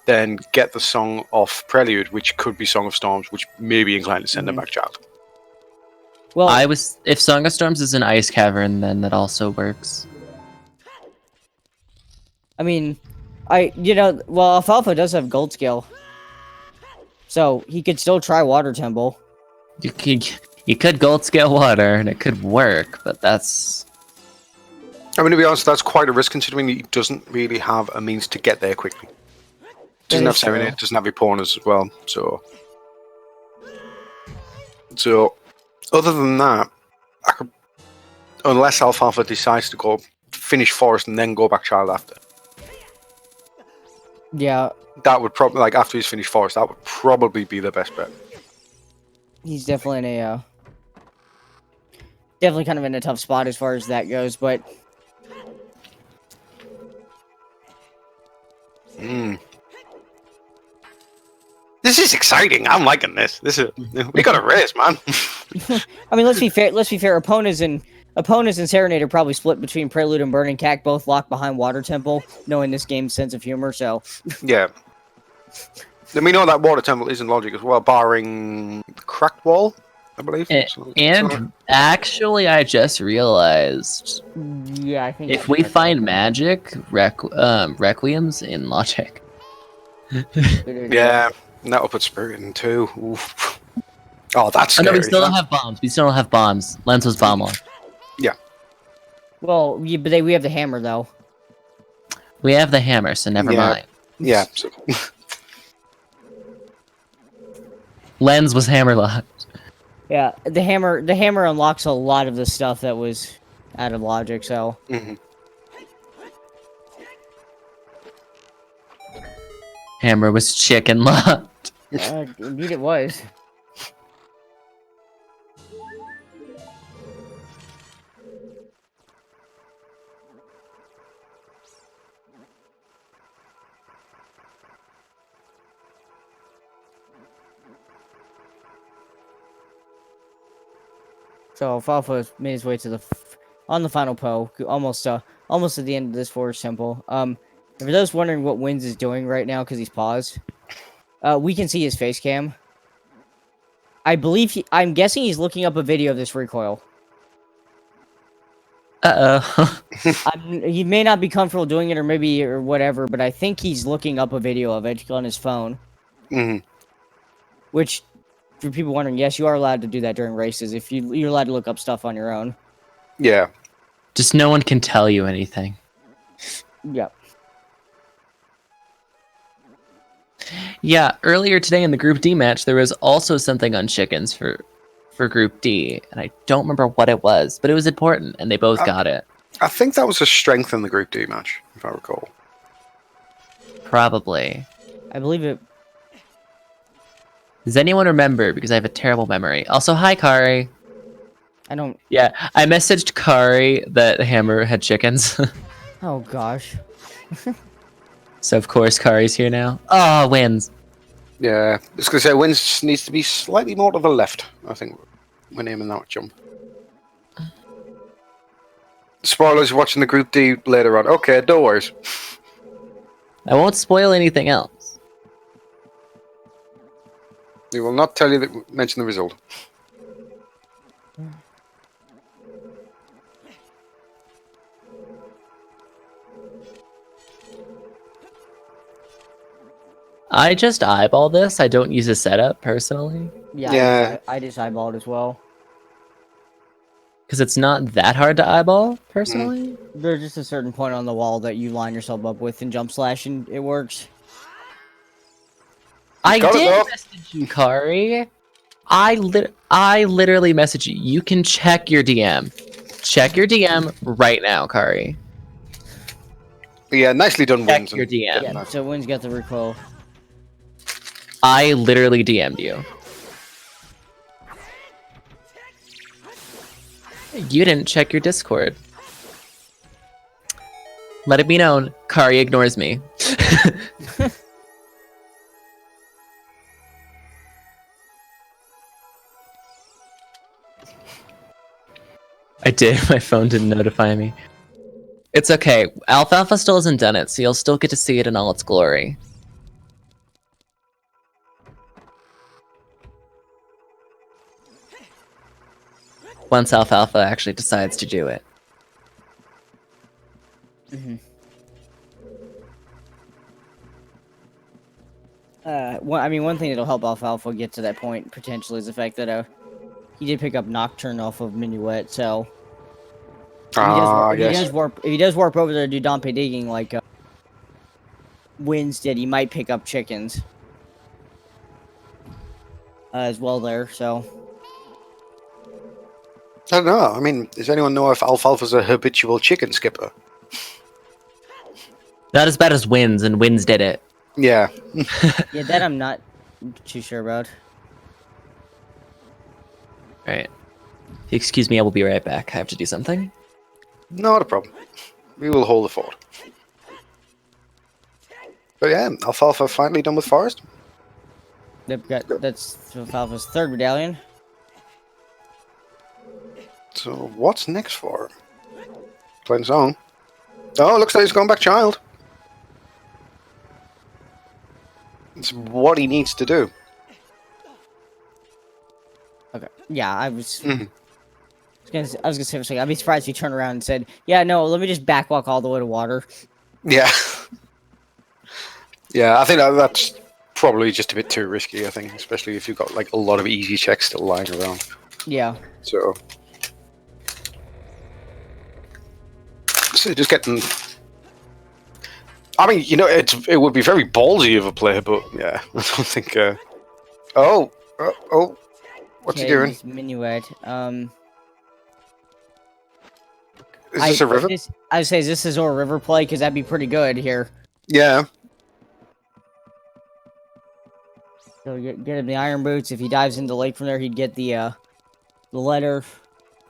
then get the song off Prelude, which could be Song of Storms, which may be inclined to send him back child. Well, if Song of Storms is an Ice Cavern, then that also works. I mean, Alfalfa does have Gold Scale, so he could still try Water Temple. You could Gold Scale Water, and it could work, but that's... I mean, to be honest, that's quite a risk, considering he doesn't really have a means to get there quickly. Doesn't have Serenade, doesn't have Eponas as well, so... Other than that, unless Alfalfa decides to go finish Forest and then go back Child after. Yeah. That would probably, after he's finished Forest, that would probably be the best bet. He's definitely in definitely kind of in a tough spot as far as that goes, but... This is is exciting. I'm liking this. We got a race, man. I mean, let's be fair. Let's be fair. Opponents and Serenade are probably split between Prelude and Burning Cack, both locked behind Water Temple, knowing this game's sense of humor. So Yeah. Then we know that Water Temple isn't logic as well, barring the Cracked Wall, I believe. And actually, I just realized yeah, I think if we find magic, Requiem's in logic. Yeah, and that'll put Spirit in too. Oof. Oh, that's Oh, scary. no, we still don't have bombs. We still don't have bombs. Lens was bomb locked. Yeah. Well, yeah, but we have the hammer though. We have the hammer, so never mind. Yeah. So. Lens was hammer locked. Yeah, the hammer unlocks a lot of the stuff that was out of logic. So. Mhm. Hammer was chicken locked. Indeed, it was. So Alfalfa made his way to on the final Poe, almost at the end of this Forest Temple. And for those wondering what Winds is doing right now because he's paused, we can see his face cam. I'm guessing he's looking up a video of this recoil. Uh-oh. He may not be comfortable doing it or whatever, but I think he's looking up a video of it on his phone. Mm-hmm. Which, for people wondering, yes, you are allowed to do that during races. If you're allowed to look up stuff on your own. Yeah. Just no one can tell you anything. Yep. Yeah, earlier today in the Group D match, there was also something on chickens for Group D, and I don't remember what it was, but it was important, and they both got it. I think that was a strength in the Group D match, if I recall. Probably. I believe it. Does anyone remember? Because I have a terrible memory. Also, hi, Kari. I don't. Yeah, I messaged Kari that Hammer had chickens. Oh gosh. So, of course, Kari's here now. Oh, wins. Yeah. I was going to say, Wins needs to be slightly more to the left, I think, when aiming that jump. Spoilers watching the Group D later on. Okay, no worries. I won't spoil anything else. We will not tell you mention the result. I just eyeball this. I don't use a setup, personally. Yeah. I just eyeballed as well. Because it's not that hard to eyeball, personally. There's just a certain point on the wall that you line yourself up with and jump slash, and it works. I Got it, did though. message you, Kari. I literally messaged you. You can check your DM. Check your DM right now, Kari. Yeah, nicely done, Check Wins. your DM. Yeah, so Win's got the recoil. I literally DM'd you. You didn't check your Discord. Let it be known, Kari ignores me. I did. My phone didn't notify me. It's okay. Alfalfa still hasn't done it, so you'll still get to see it in all its glory. Once Alfalfa actually decides to do it. Mm-hmm. One thing that'll help Alfalfa get to that point potentially is the fact that he did pick up Nocturne off of Minuet, so if he does warp over there to do Dompe digging like Winds did, he might pick up chickens as well there. So I don't know. I mean, does anyone know if Alfalfa's a habitual chicken skipper? Not as bad as Winds, and Winds did it. Yeah. yeah, that I'm not too sure about. Alright. Excuse me, I will be right back. I have to do something. Not a problem. We will hold the fort. But yeah, Alfalfa finally done with Forest. That's Alfalfa's 3rd battalion. So what's next for him? Playing song. Oh, looks like he's gone back child. It's what he needs to do. Okay. Yeah, I was. Mhm. I was gonna say something. I'd be surprised if he turned around and said, "Yeah, no, let me just backwalk all the way to water." Yeah. Yeah, I think that's probably just a bit too risky, I think, especially if you've got like a lot of easy checks still lying around. Yeah. So just getting. I mean, it would be very ballsy of a player, but yeah, I don't think. Oh, what's he doing? This minuet. Is this a river? I would say, is this his or river play? Because that'd be pretty good here. Yeah. So get him the iron boots. If he dives into the lake from there, he'd get the letter.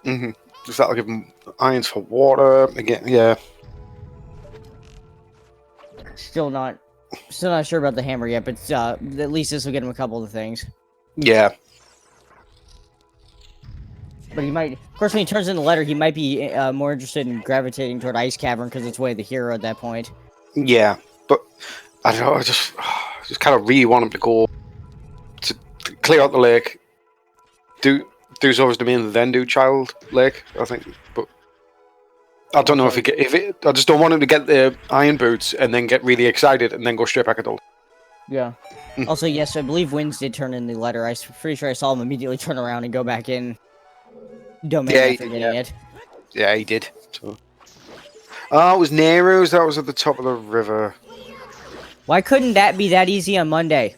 Just that'll give him irons for water again. Yeah. Still not sure about the hammer yet, but at least this will get him a couple of things. Yeah. But he might, of course, when he turns in the letter, he might be more interested in gravitating toward Ice Cavern because it's way the hero at that point. Yeah, but I don't know. I just kind of really want him to go to clear out the lake, do Zora's Domain, then do Child Lake. I think, but I don't know if I just don't want him to get the iron boots and then get really excited and then go straight back adult. Yeah. Also, yes, I believe Winds did turn in the letter. I'm pretty sure I saw him immediately turn around and go back in Domain after getting it. Yeah, he did. So. Oh, it was Nero's. That was at the top of the river. Why couldn't that be that easy on Monday?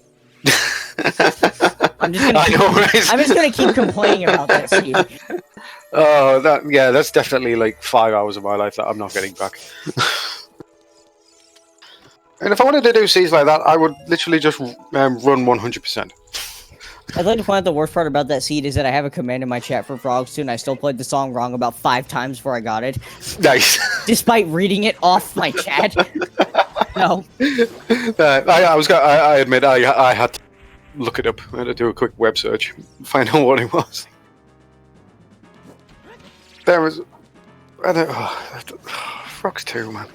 I'm just gonna keep complaining about that, Steve. Oh, that's definitely like 5 hours of my life that I'm not getting back. And if I wanted to do seeds like that, I would literally just run 100%. I'd like to point out the worst part about that seed is that I have a command in my chat for Frogs too, and I still played the song wrong about 5 times before I got it. Nice. Despite reading it off my chat. No. I admit I had to look it up. I had to do a quick web search, find out what it was. There was. Frogs 2, man.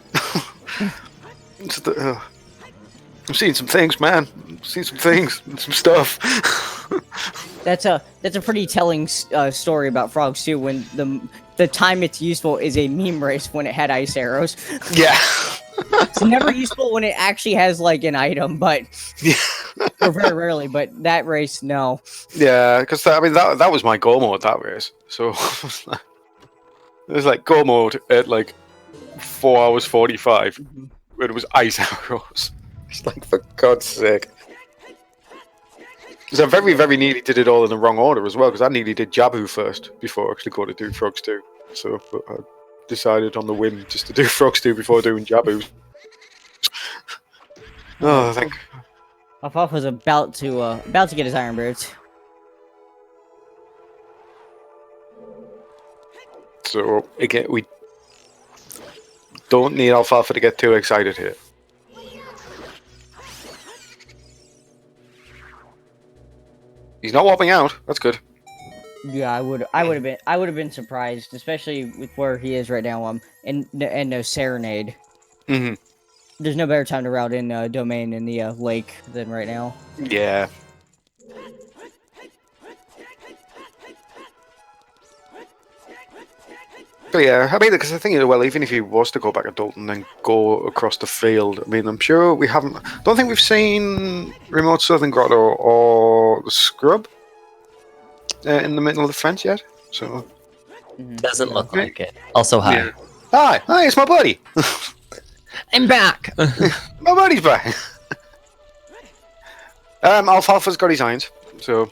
I'm seeing some things, man. I'm seeing some things, some stuff. That's a pretty telling story about Frogs too. When the time it's useful is a meme race when it had ice arrows. Yeah. It's never useful when it actually has like an item, but or very rarely. But that race, no. Yeah, because I mean that was my go mode that race. So it was like go mode at like 4 hours 45. When it was ice arrows. It's like, for God's sake. Because I very, very nearly did it all in the wrong order as well, because I nearly did Jabu first before actually going to do Frogs 2. So I decided on the whim just to do Frogs 2 before doing Jabu. Oh, I think. Alfalfa's about to get his iron boots. So, again, we don't need Alfalfa to get too excited here. He's not whopping out. That's good. Yeah, I would have been surprised, especially with where he is right now. And no Serenade. Mm-hmm. There's no better time to route in Domain in the lake than right now. Yeah. But yeah, I mean, because I think, well, even if he was to go back adult and then go across the field, I mean, I'm sure we haven't. Don't think we've seen Remote Southern Grotto or the Scrub in the middle of the fence yet. So Doesn't look like it. Also, hi. Yeah. Hi, it's my buddy. I'm back. My buddy's back. Alfalfa's got his irons, so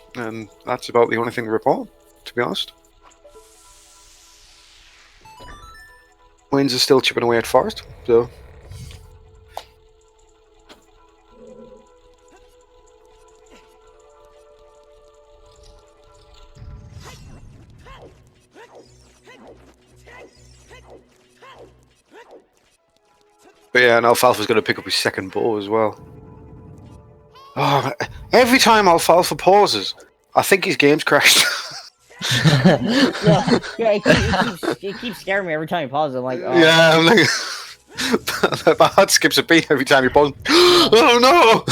that's about the only thing to report, to be honest. Winds are still chipping away at Forest, so. But yeah, and Alfalfa's going to pick up his second bow as well. Oh, Every time Alfalfa pauses, I think his game's crashed. Yeah, it keeps scaring me every time he pauses. I'm like, oh. Yeah, I'm like, my heart skips a beat every time he pauses. Oh no!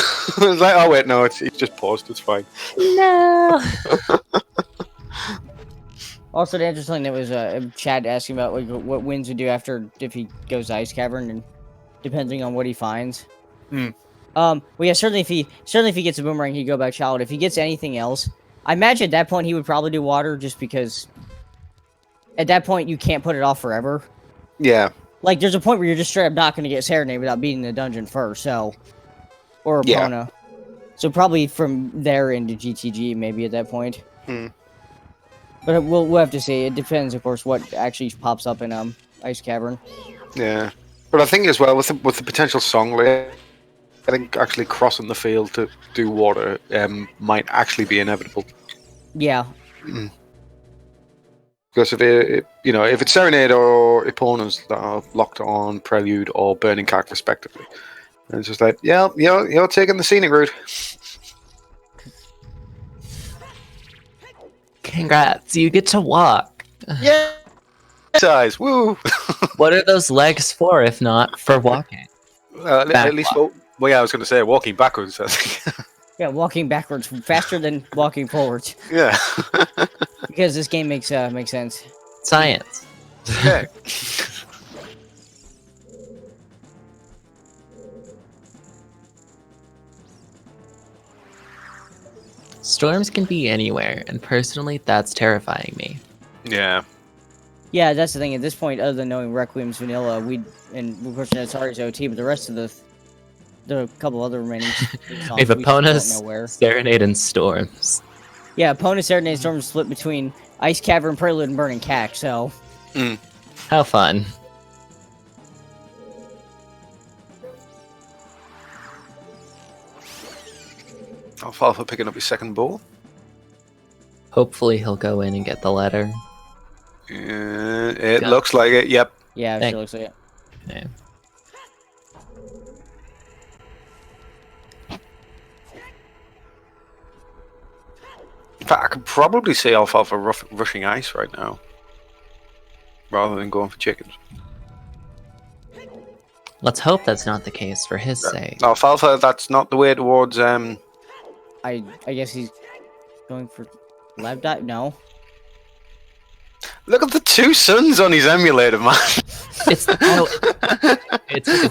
It's like, oh wait, no, it's just paused. It's fine. No. Also, the interesting thing that was Chad asking about like, what Winds would do after if he goes to Ice Cavern, and depending on what he finds. Well, yeah, certainly if he gets a boomerang, he'd go back Child. If he gets anything else, I imagine at that point he would probably do water, just because at that point you can't put it off forever. Yeah. Like, there's a point where you're just straight up not going to get Serenade without beating the dungeon first, so... Or Yeah. Epona. So probably from there into GTG, maybe at that point. But we'll have to see. It depends, of course, what actually pops up in Ice Cavern. Yeah. But I think as well, with the potential song layer, I think actually crossing the field to do water might actually be inevitable. Yeah. Because if it's Serenade or Eponas that are locked on Prelude or Burning Cack respectively, and it's just like, yeah, you're taking the scenic route. Congrats, you get to walk. Yeah. Size, woo. What are those legs for if not for walking? At least, well, yeah, I was going to say walking backwards. I think. Yeah, walking backwards faster than walking forwards. Yeah. Because this game makes sense. Science. Yeah. Storms can be anywhere, and personally, that's terrifying me. Yeah. Yeah, that's the thing. At this point, other than knowing Requiem's vanilla, and of course that's Ari's OT, but the rest of the couple other remaining songs, If we just Epona's don't know where. Serenade and Storms. Yeah, Epona's Serenade and Storms split between Ice Cavern, Prelude, and Burning Cack, so... How fun. Alfalfa picking up his second ball. Hopefully he'll go in and get the letter. It looks like it, yep. Yeah, it sure looks like it. Okay. In fact, I could probably see Alfalfa rushing ice right now, rather than going for chickens. Let's hope that's not the case for his sake. Alfalfa, that's not the way towards. I guess he's going for lab dive. No. Look at the two suns on his emulator, man. It's the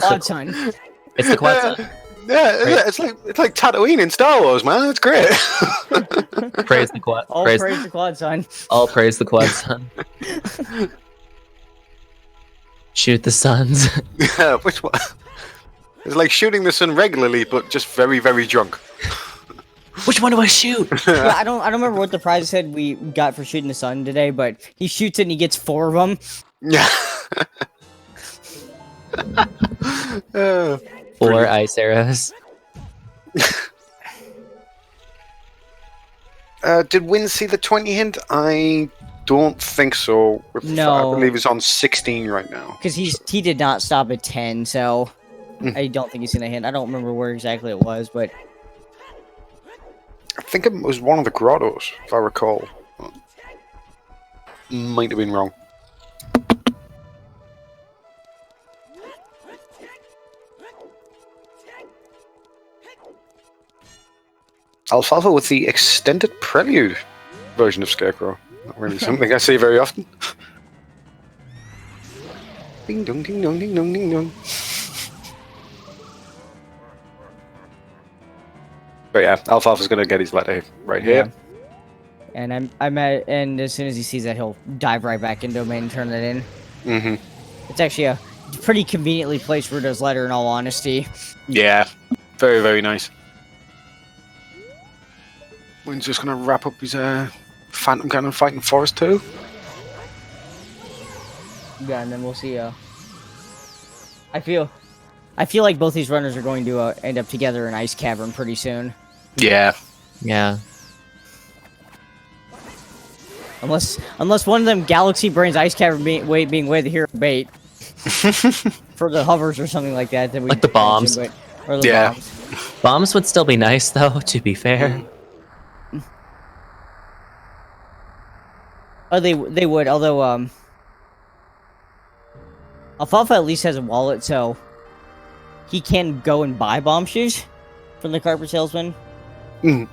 Quad Sun. It's the quad sun. Yeah, it's like Tatooine in Star Wars, man. It's great. Praise the quad. All praise the Quad Sun. All praise the quad sun. Shoot the suns. Yeah, which one? It's like shooting the sun regularly, but just very, very drunk. Which one do I shoot? Yeah, I don't remember what the prize said we got for shooting the sun today, but he shoots it and he gets 4 of them. Yeah. 4 ice arrows. Did Win see the 20 hint? I don't think so. No. I believe it's on 16 right now. Because he did not stop at 10, so I don't think he's seen a hint. I don't remember where exactly it was, but... I think it was one of the grottos, if I recall. Might have been wrong. Alfalfa with the extended prelude version of Scarecrow. Not really something I see very often. Ding dong, ding dong, ding dong, ding dong. But yeah, Alfalfa's gonna get his letter right here. And and as soon as he sees that, he'll dive right back into domain and turn it in. Mm-hmm. It's actually a pretty conveniently placed Rudo's letter, in all honesty. Yeah, very, very nice. Wind's just gonna wrap up his Phantom Cannon fighting Forest too. Yeah, and then we'll see. I feel like both these runners are going to end up together in Ice Cavern pretty soon. Yeah. Yeah. Unless one of them Galaxy Brains Ice Cavern being way the hero bait for the hovers or something like that. That we Like the bombs. or the bombs. Bombs would still be nice, though, to be fair. Oh, they would. Although Alfalfa at least has a wallet, so he can go and buy bomb shoes from the carpet salesman. Mhm.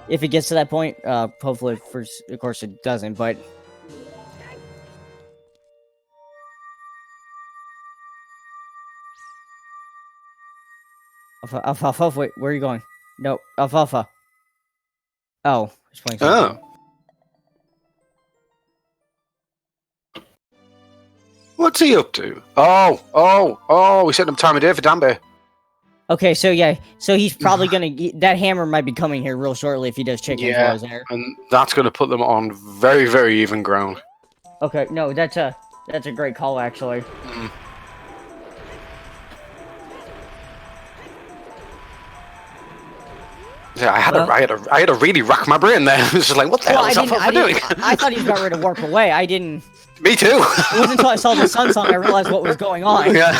If it gets to that point, hopefully, of course, it doesn't. But Alfalfa, wait, where are you going? No, Alfalfa. Oh, he's playing something. Oh. What's he up to? Oh, we set him time of day for Danby. Okay, so yeah, so he's probably gonna that hammer might be coming here real shortly if he does chickens while he's there. And that's going to put them on very, very even ground. Okay, no, that's a great call actually. Mm. Yeah, I had to really rack my brain there. It was just like, what the hell is Alfalfa doing? I thought he was about ready to warp away. I didn't. Me too. It wasn't until I saw the sun song I realized what was going on. Yeah.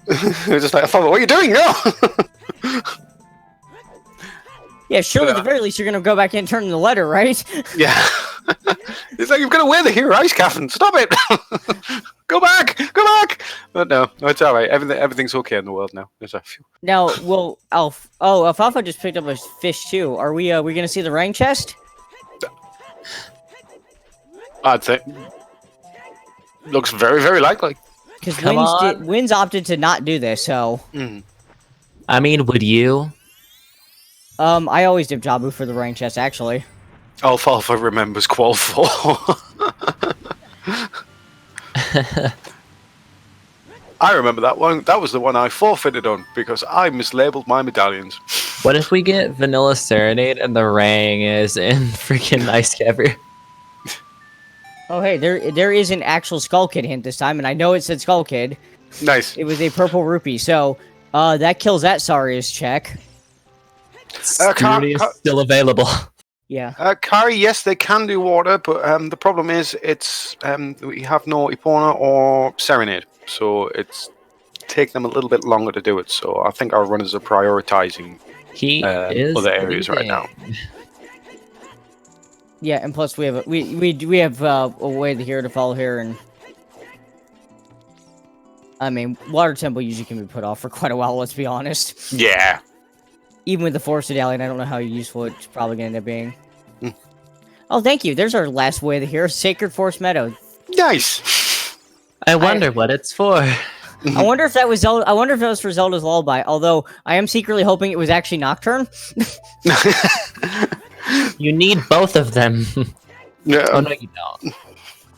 It was just like, Alfalfa, what are you doing? No. Yeah, surely at the very least you're gonna go back in and turn in the letter, right? Yeah. It's like, you've got to wear the hero ice, Cavern. Stop it. Go back. But no, it's all right. Everything's okay in the world now. There's a few. Now, well, Alfalfa just picked up a fish too. Are we gonna see the rank chest? I'd say. Looks very, very likely. Because Come Winds opted to not do this, so Mm. I mean, would you? I always dip Jabu for the rank chest actually. Alfalfa remembers Qual 4. I remember that one. That was the one I forfeited on because I mislabeled my medallions. What if we get Vanilla Serenade and the Rang is in freaking Ice Cavern? Oh hey, there is an actual Skull Kid hint this time, and I know it said Skull Kid. Nice. It was a purple rupee, so that kills that Sarius check. Security is still available. Yeah. Kari, yes, they can do water, but the problem is it's we have no Epona or Serenade, so it's take them a little bit longer to do it. So I think our runners are prioritizing He is other areas right now. Yeah, and plus we have we have a way here to follow here, and I mean, Water Temple usually can be put off for quite a while. Let's be honest. Yeah. Even with the Forest Medallion, I don't know how useful it's probably going to end up being. Mm. Oh, thank you. There's our last way here, Sacred Forest Meadow. Nice. I wonder what it's for. I wonder if that was Zelda. I wonder if that was for Zelda's Lullaby. Although I am secretly hoping it was actually Nocturne. You need both of them. Yeah. Oh, no, you don't.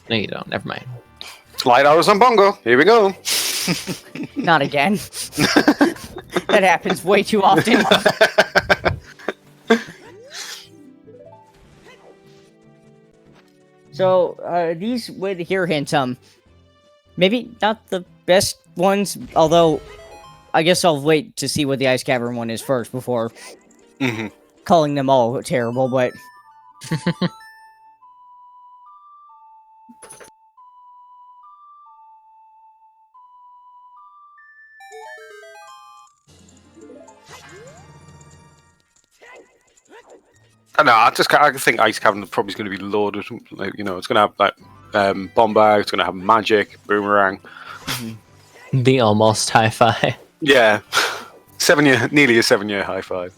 No, you don't. Never mind. Light hours on Bongo. Here we go. Not again. That happens way too often. So, these way to hear hints, maybe not the best ones, although I guess I'll wait to see what the Ice Cavern one is first before calling them all terrible, but... I know. I think Ice Cavern probably is going to be loaded. Like, you know, it's going to have like bomb bag. It's going to have magic, boomerang. The almost hi-fi. Yeah, nearly a 7-year high five.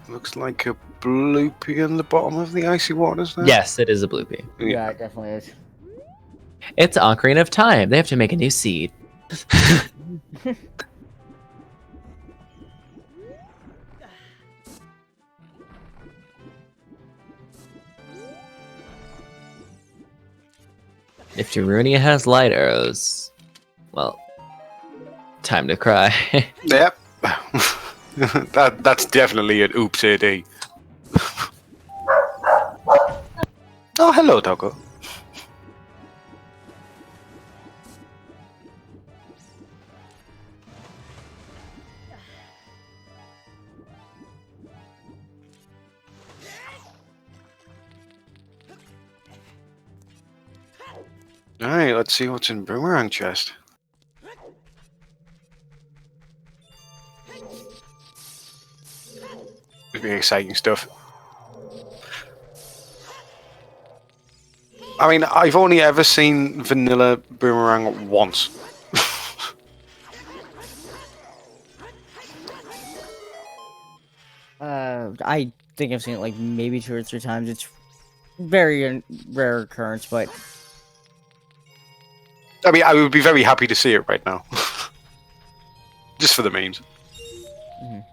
Looks like a bloopy in the bottom of the icy waters there. Yes, it is a bloopy. Yeah, it definitely is. It's Ocarina of Time. They have to make a new seed. If Darunia has light arrows, well, time to cry. Yep. That's definitely an oops AD. Oh, hello, Doggo. Alright, let's see what's in Boomerang chest. It'll be exciting stuff. I mean, I've only ever seen vanilla Boomerang once. I think I've seen it like maybe 2 or 3 times. It's very rare occurrence, but I mean, I would be very happy to see it right now. Just for the memes. Mhm.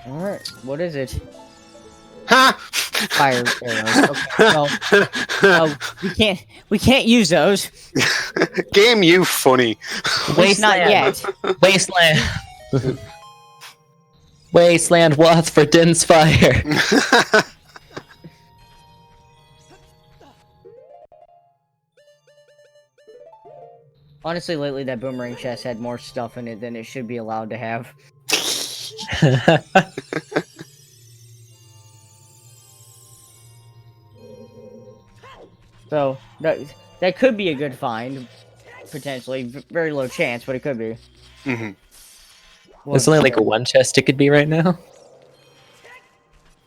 All right, what is it? Ha! Fire arrows. Okay, well, we can't use those. Game, you funny. At least not yet. Wasteland. Wasteland Wath for Din's Fire. Honestly, lately that boomerang chest had more stuff in it than it should be allowed to have. So that could be a good find, potentially. Very low chance, but it could be. Mhm. There's only like one chest it could be right now.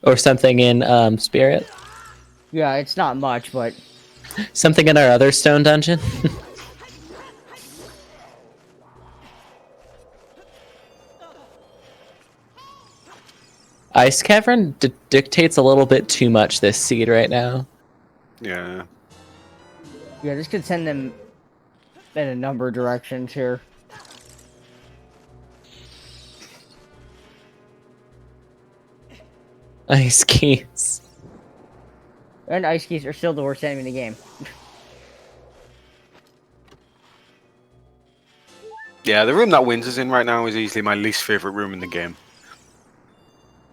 Or something in Spirit. Yeah, it's not much, but Something in our other stone dungeon. Ice Cavern dictates a little bit too much this seed right now. Yeah. yeah, this could send them in a number of directions here. Ice keys. And ice keys are still the worst enemy in the game. Yeah, the room that Winds is in right now is easily my least favorite room in the game.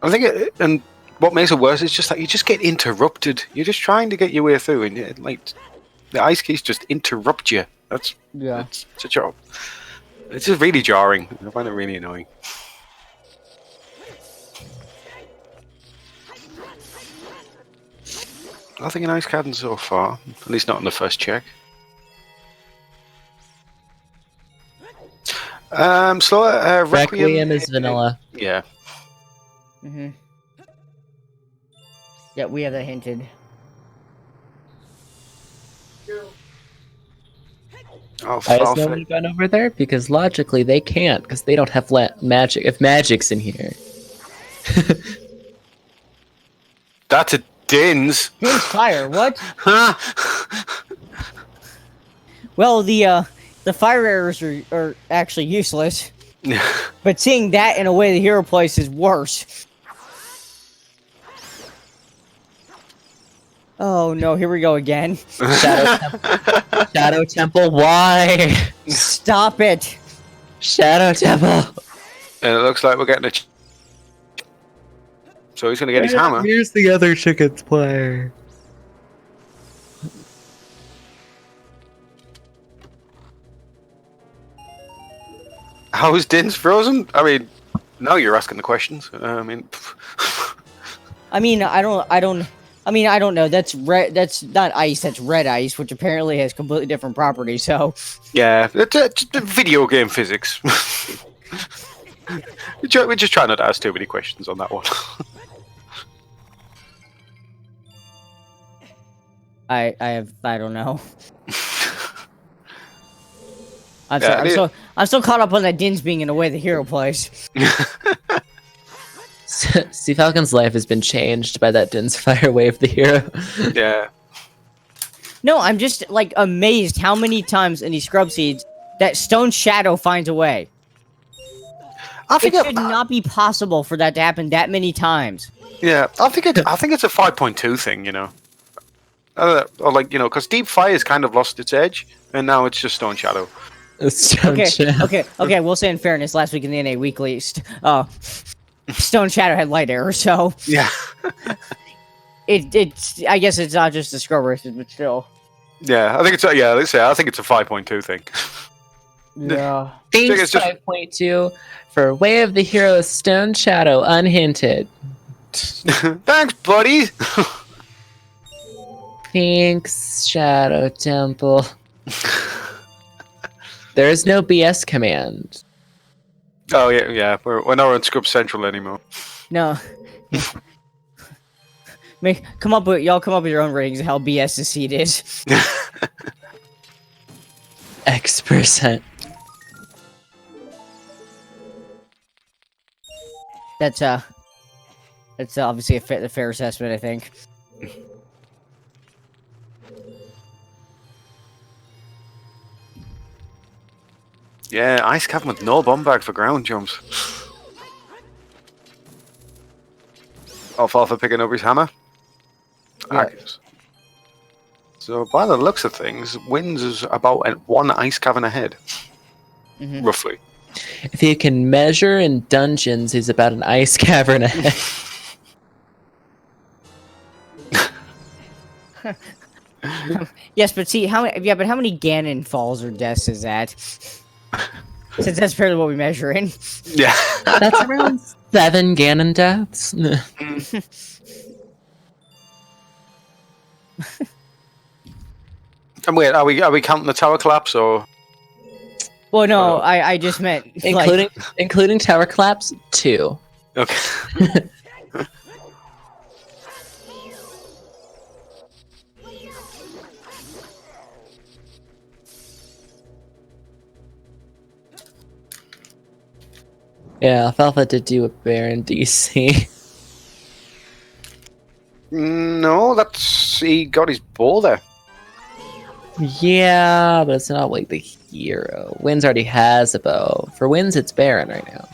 I think, and what makes it worse is just that you just get interrupted. You're just trying to get your way through, and like the ice keys just interrupt you. That's such a. It's just really jarring. I find it really annoying. Nothing in Ice Cavern so far, at least not on the first check. Requiem is vanilla. Yeah. Yeah, we have that hinted. Why has no one gone over there? Because logically they can't, because they don't have magic. If magic's in here. That's a Din's. Din's fire, what? Huh? Well, the fire arrows are actually useless. But seeing that in a way the hero plays is worse. Oh no, here we go again. Shadow Temple, why? Stop it! Shadow Temple! And it looks like we're getting a... So he's gonna get his hammer. Here's the other chickens player. How is Din's frozen? I mean, now you're asking the questions. I mean... I don't know. That's red. That's not ice. That's red ice, which apparently has completely different properties. So Yeah, it's video game physics. We're just trying not to ask too many questions on that one. I don't know. I'm still caught up on that Din's being in a way the hero plays. Sea Falcon's life has been changed by that Din's Fire Wave the hero. Yeah. No, I'm just like amazed how many times in these scrub seeds that Stone Shadow finds a way. I think it should not be possible for that to happen that many times. Yeah, I think it's a 5.2 thing, you know. Or like, you know, because Deep Fire's kind of lost its edge, and now it's just Stone Shadow. Okay. We'll say in fairness, last week in the NA Weekly, Stone Shadow had light error, so yeah. it's I guess it's not just the scrub races, but still. Yeah, I think it's I think it's a 5.2 thing. Yeah. Thanks, it's just- 5.2, for Way of the Hero Stone Shadow unhinted. Thanks, buddy. Thanks, Shadow Temple. There is no BS command. Oh yeah. We're not on Scrub Central anymore. No. Come up with your own ratings of how BS the seed is. X%. That's obviously a fair assessment, I think. Yeah, Ice Cavern with no bomb bag for ground jumps. Alfalfa picking up his hammer. Yeah. Argus. So by the looks of things, Winds is about one Ice Cavern ahead, roughly. If you can measure in dungeons, he's about an ice cavern ahead. Yes, but see how many? Yeah, but how many Ganon falls or deaths is that? Since that's apparently what we measure in. Yeah. That's around 7 Ganon deaths. And wait, are we counting the tower collapse or? Well, no, I just meant including tower collapse, 2. Okay. Yeah, Alfalfa did do a bear in DC. No, he got his ball there. Yeah, but it's not like the hero. Winds already has a bow. For Winds, it's Baron right now.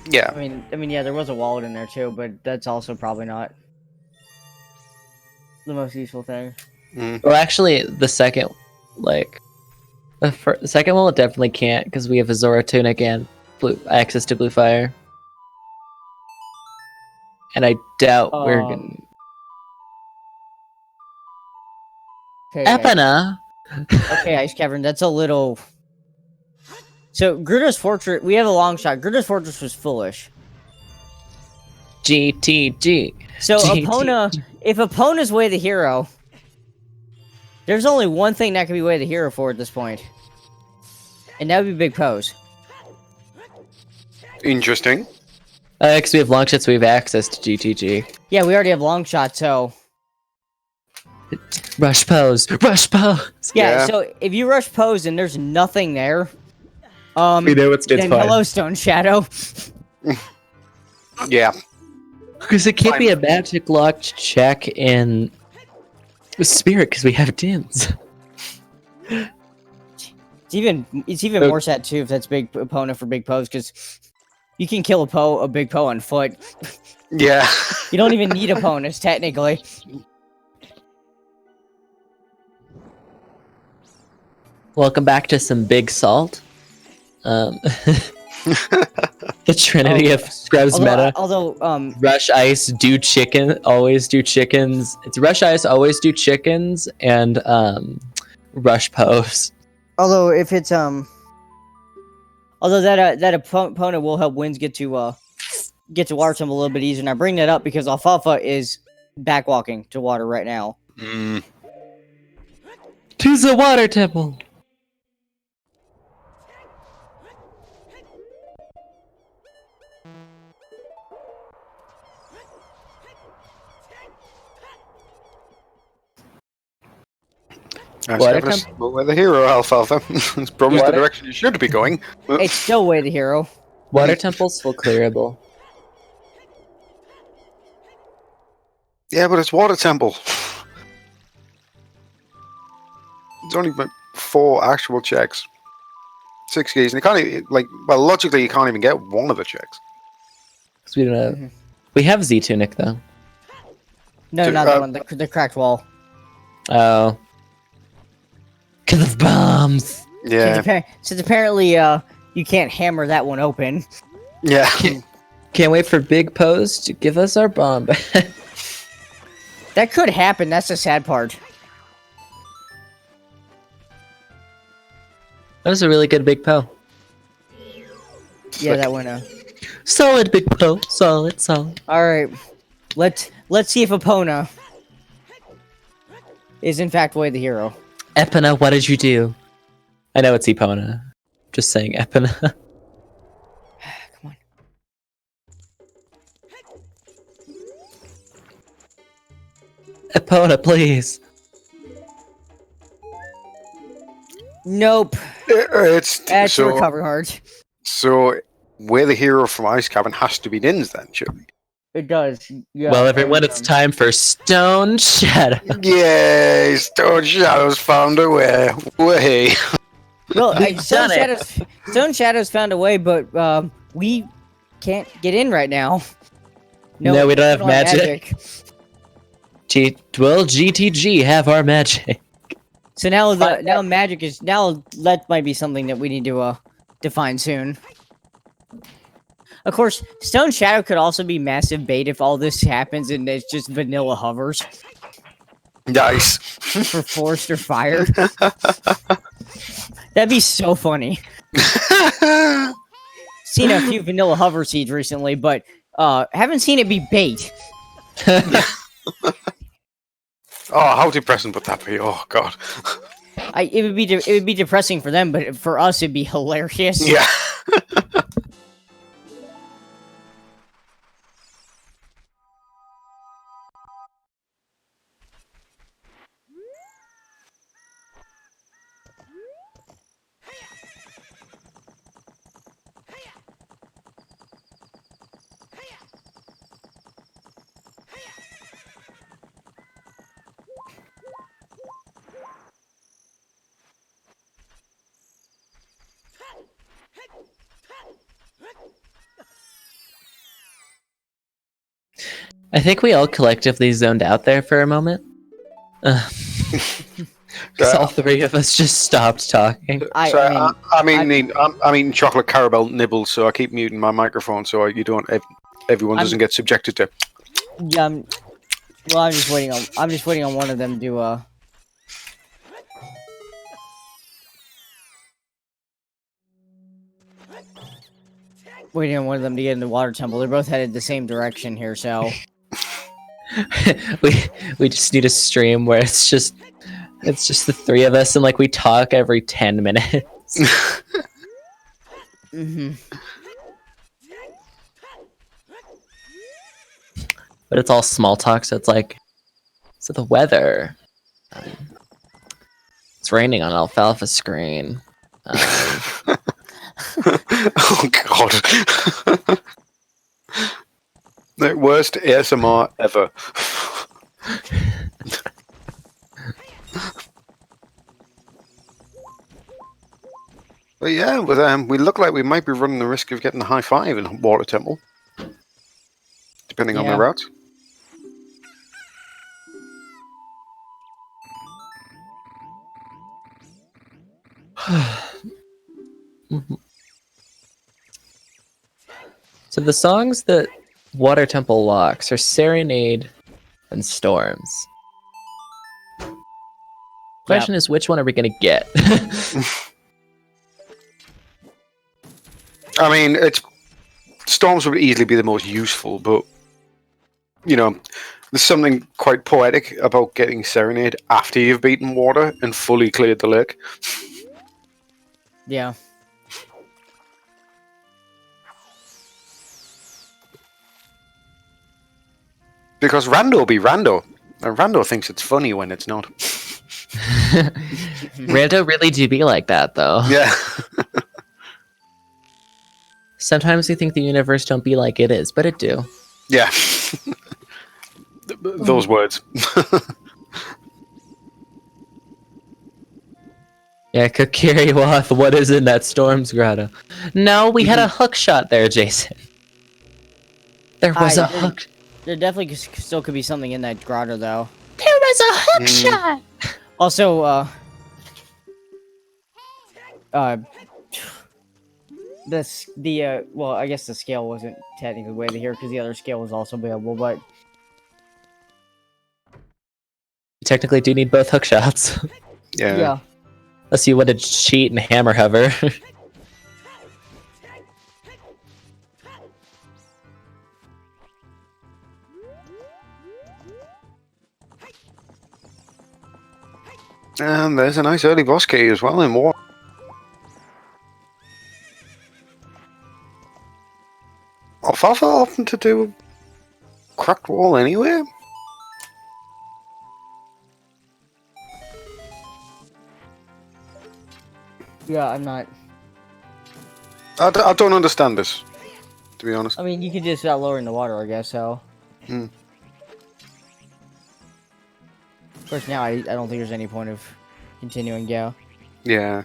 Yeah. I mean, yeah, there was a wallet in there too, but that's also probably not the most useful thing. Well, actually, the second, the second one definitely can't because we have Azora Tunic and access to Blue Fire. And I doubt we're gonna. Okay, Epona! okay, Ice Cavern, that's a little. So Gruda's Fortress, we have a long shot. Gruda's Fortress was foolish. GTG. So GT. if Epona's Way the Hero, there's only one thing that can be Way the Hero for at this point, and that would be Big Pose. Interesting. Because we have long shots, we have access to GTG. Yeah, we already have long shot, so Rush pose! Rush pose! yeah. Yeah. So if you rush Pose and there's nothing there, We know it's then hello Stone Shadow. Yeah. Because it can't be a magic locked check in Spirit because we have Dins. It's even more sad too if that's big opponent for Big Pose because you can kill a Big Poe on foot. Yeah. You don't even need opponents technically. Welcome back to some Big Salt. The Trinity of Scrubs meta. Although Rush Ice, do chicken, always do chickens. It's Rush Ice, always do chickens, and Rush Pose. although if it's although that opponent will help Winds get to Water Temple a little bit easier. And I bring that up because Alfalfa is backwalking to water right now. Mm. To the Water Temple. We're the hero, Alfalfa. It's probably the direction you should be going. It's still Way the Hero. Water Temple's full clearable. Yeah, but it's Water Temple. It's only been 4 actual checks. 6 keys, and you can't even, logically, you can't even get one of the checks. 'Cause we don't have. We have Z Tunic though. No, So, not that one. The cracked wall. Oh. Because of bombs. Yeah. Since apparently you can't hammer that one open. Yeah. Can't wait for Big Pose to give us our bomb back. That could happen. That's the sad part. That was a really good big Poe. Yeah, that went. Solid big Poe. Solid. All right, let's see if Epona is in fact Way the hero. Epona, what did you do? I know it's Epona. Just saying Epona. Come on. Epona, please. Nope. It's That's so. recover hard. So, where the hero from Ice Cavern has to be Nins then, surely. It does. Yeah. Well, everyone, it's time for Stone Shadow. Yay! Stone Shadows found a way. Way. Well, We've done it. Stone Shadows found a way, but we can't get in right now. No, we don't have magic. Well, GTG have our magic. So now now magic is that might be something that we need to define soon. Of course, Stone Shadow could also be massive bait if all this happens and it's just vanilla hovers Nice. for forest or fire. That'd be so funny. Seen a few vanilla hover seeds recently, but haven't seen it be bait. Oh, how depressing would that be? Oh God. It would be depressing for them, but for us it'd be hilarious. Yeah. I think we all collectively zoned out there for a moment. Because all three of us just stopped talking. I'm eating chocolate caramel nibbles, so I keep muting my microphone so everyone doesn't get subjected to. Yeah. Well, I'm just waiting on one of them to waiting on one of them to get in the water temple. They're both headed the same direction here, so we just need a stream where it's just the three of us and like we talk every 10 minutes. mm-hmm. But it's all small talk, so it's like, so the weather. It's raining on Alfalfa screen. Oh God. The worst ASMR ever. But yeah, we look like we might be running the risk of getting a high five in Water Temple. Depending on the route. So the songs that Water Temple locks are Serenade and Storms. Question is, which one are we gonna get? I mean, Storms would easily be the most useful, but there's something quite poetic about getting Serenade after you've beaten water and fully cleared the lake. Yeah. Because Rando be Rando. And Rando thinks it's funny when it's not. Rando really do be like that, though. Yeah. Sometimes we think the universe don't be like it is, but it do. Yeah. Those words. Yeah, Kakiriwath, what is in that Storm's grotto? No, we had a hook shot there, Jason. There was a hook. There definitely still could be something in that grotto, though. There was a hook shot! Also, well, I guess the scale wasn't technically way to here because the other scale was also available, but You technically do need both hook shots. Yeah. Unless you want to cheat and hammer hover. And there's a nice early boss key as well in war. Alfalfa often to do a cracked wall anywhere? Yeah, I'm not. I don't understand this, to be honest. I mean, you could just start lowering the water, I guess, so. Hmm. Of course, now I don't think there's any point of continuing, yeah. Yeah.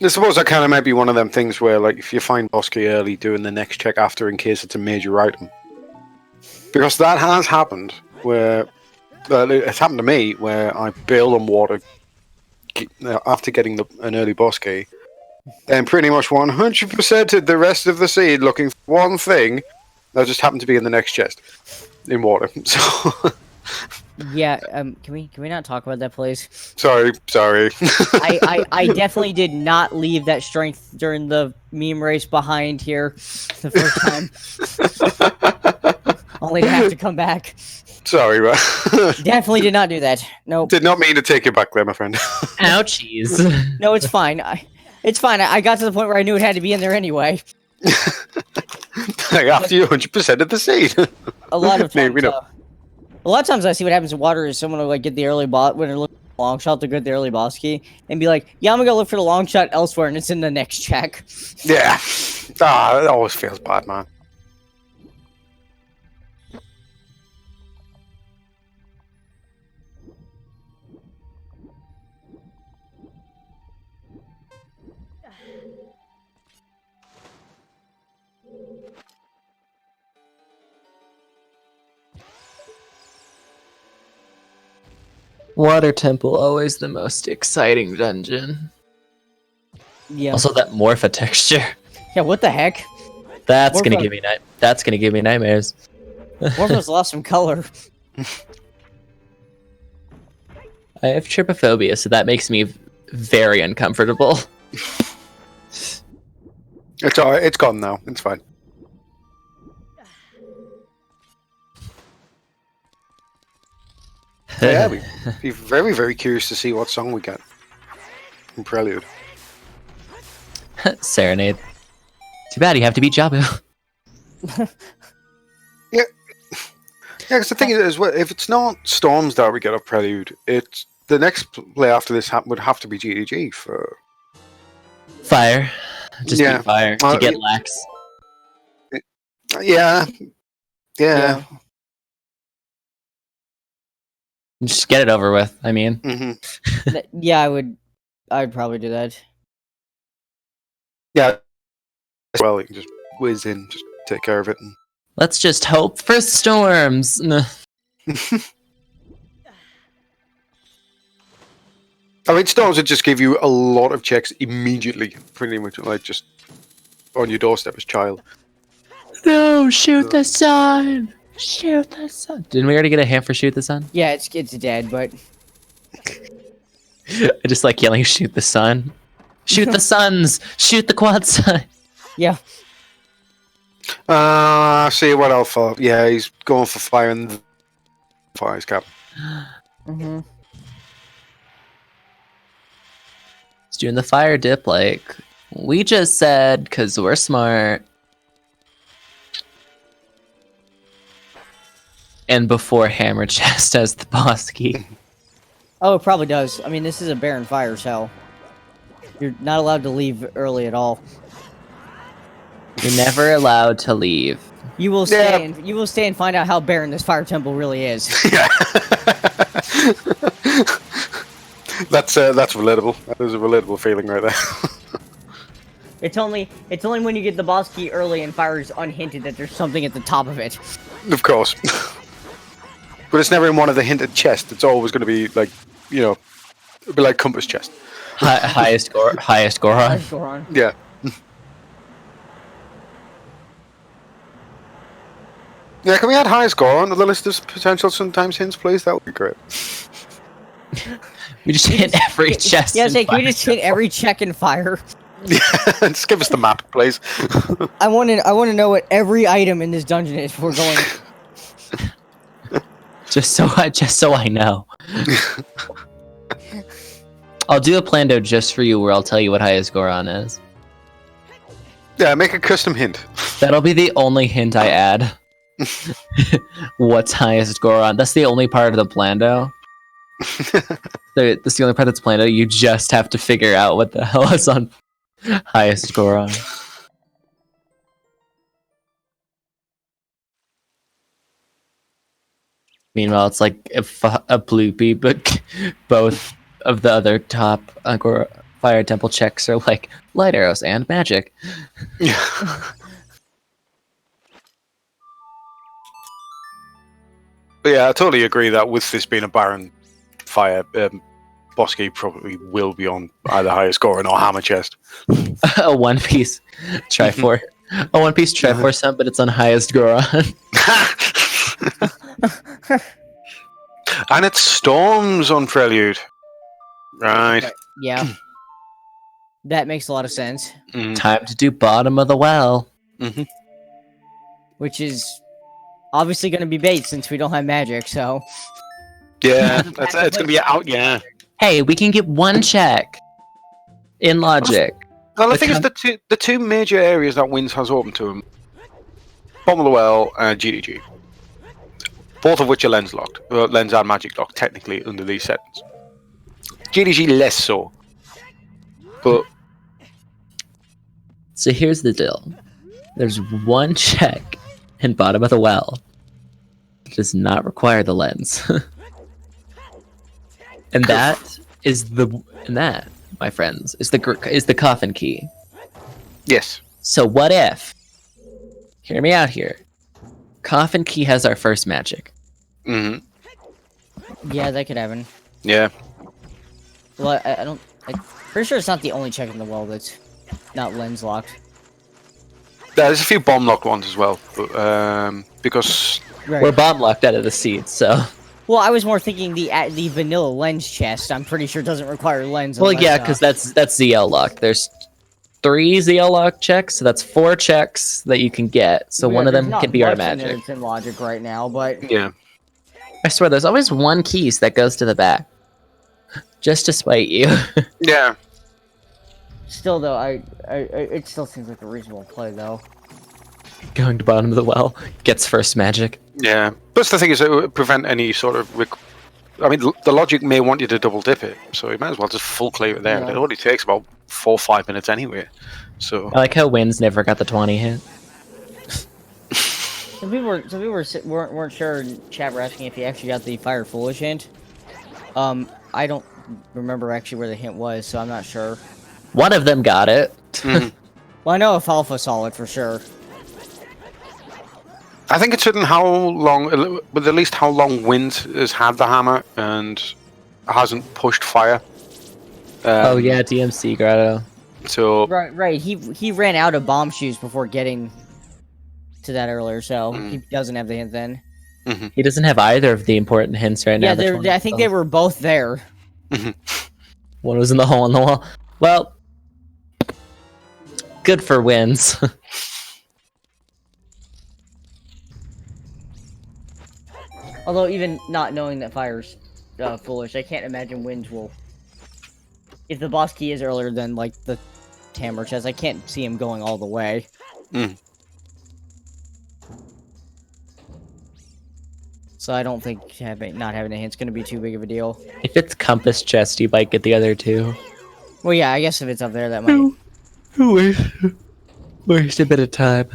I suppose that kind of might be one of them things where, like, if you find boss key early, doing the next check after in case it's a major item. Because that has happened, where... it's happened to me, where I bailed on water after getting an early boss key, and pretty much 100%ed the rest of the seed looking for one thing that just happened to be in the next chest in water. So... Yeah, can we not talk about that, please? Sorry. I definitely did not leave that strength during the meme race behind here the first time. Only to have to come back. Sorry, man. Definitely did not do that. Nope. Did not mean to take you back there, my friend. Ouchies. No, it's fine. It's fine. I got to the point where I knew it had to be in there anyway. Like after you 100% of the seed. A lot of times. Maybe not. A lot of times I see what happens in water is someone will like get the early boss when they're looking for the long shot to get the early boss key and be like, yeah, I'm gonna go look for the long shot elsewhere, and it's in the next check. Yeah. It always feels bad, man. Water Temple, always the most exciting dungeon. Yeah. Also, that Morpha texture. Yeah. What the heck? That's Morpha- gonna give me That's gonna give me nightmares. Morpho's lost some color. I have trypophobia, so that makes me very uncomfortable. It's alright. It's gone now. It's fine. Yeah, we'd be very, very curious to see what song we get from Prelude. Serenade. Too bad you have to beat Jabu. Yeah, because the thing is, well, if it's not Storms that we get up Prelude, it's the next play after this would have to be GDG for Fire. Just Yeah. beat Fire to get lax. Yeah. Just get it over with. I mean, Hmm. Yeah, I'd probably do that. Yeah. Well, you can just whiz in, just take care of it. And... let's just hope for storms. I mean, Storms would just give you a lot of checks immediately, pretty much like just on your doorstep as child. No, shoot the sun. Shoot the sun. Didn't we already get a hand for shoot the sun? Yeah, it's dead, but I just like yelling, shoot the sun. Shoot the suns. Shoot the quad sun. yeah. See what Alpha. Yeah, he's going for fire and fire his cap. Mm-hmm. He's doing the fire dip like we just said, because we're smart. And before Hammer Chest as the boss key. Oh, it probably does. I mean, this is a barren fire cell. You're not allowed to leave early at all. You're never allowed to leave. You will stay and you will stay and find out how barren this fire temple really is. Yeah. That's relatable. That is a relatable feeling right there. It's only when you get the boss key early and fire is unhinted that there's something at the top of it. Of course. But it's never in one of the hinted chests. It's always going to be like, it'll be like Compass chest. Highest Goron. Goron. Yeah. Yeah, can we add high score on the list of potential sometimes hints, please? That would be great. We just hit every chest. Yeah, and say, can we fire just hit every check and fire? Just give us the map, please. I want to know what every item in this dungeon is before going. just so I know. I'll do a plando just for you, where I'll tell you what highest Goron is. Yeah, make a custom hint. That'll be the only hint I add. What's highest Goron? That's the only part of the plando. That's the only part that's plando. You just have to figure out what the hell is on highest Goron. Meanwhile, it's like a bloopy, but both of the other top fire temple checks are like light arrows and magic. But yeah, I totally agree that with this being a barren fire, Bosky probably will be on either highest Goron or hammer chest. A one-piece Triforce. A one-piece Triforce hunt, but it's on highest Goron. And it's storms on Prelude. Right. Yeah. That makes a lot of sense. Time to do bottom of the well. Mm-hmm. Which is obviously going to be bait since we don't have magic, so... Yeah, it's going to be out, yeah. Hey, we can get one check in logic. Well, the thing is, the two major areas that Winds has open to them, bottom of the well and GDG. Both of which are lens locked. Lens and magic locked, technically, under these settings. GDG less so. But... So here's the deal. There's one check in bottom of the well. It does not require the lens. And that, my friends, is the coffin key. Yes. So what if... Hear me out here. Coffin key has our first magic. Mm-hmm. Yeah, that could happen. Yeah. Well, I'm pretty sure it's not the only check in the well that's not lens locked. There's a few bomb locked ones as well, but because Right. We're bomb locked out of the seat, so... Well, I was more thinking the vanilla lens chest. I'm pretty sure doesn't require lens. Well, unless, yeah, because that's ZL lock. There's 3 ZL lock checks, so that's 4 checks that you can get. So one of them can be our magic. It's in logic right now, but yeah. I swear, there's always one keys that goes to the back, just to spite you. Yeah. still though, it still seems like a reasonable play though. Going to bottom of the well gets first magic. Yeah. But the thing is, it would prevent any sort of... I mean, the logic may want you to double dip it, so you might as well just full clear it there. Yeah. It only takes about 4 or 5 minutes anyway. So... I like how Winds never got the 20 hit. Some people weren't sure. Chat were asking if he actually got the Fire Foolish hint. I don't remember actually where the hint was, so I'm not sure. One of them got it. Mhm. Well, I know if Alpha saw it for sure. I think it's certain how long, but at least how long Wind has had the hammer and hasn't pushed fire. Oh yeah, DMC Grotto. So Right. He ran out of bomb shoes before getting to that earlier, so he doesn't have the hint then. He doesn't have either of the important hints right now. Yeah, I think they were both there. One was in the hole in the wall. Well, good for Winds. Although even not knowing that Fire's foolish, I can't imagine Winds will. If the boss key is earlier than like the Tammer chest, I can't see him going all the way. So I don't think not having a hint's gonna be too big of a deal. If it's Compass chest, you might get the other 2. Well, yeah, I guess if it's up there, that might. Waste a bit of time.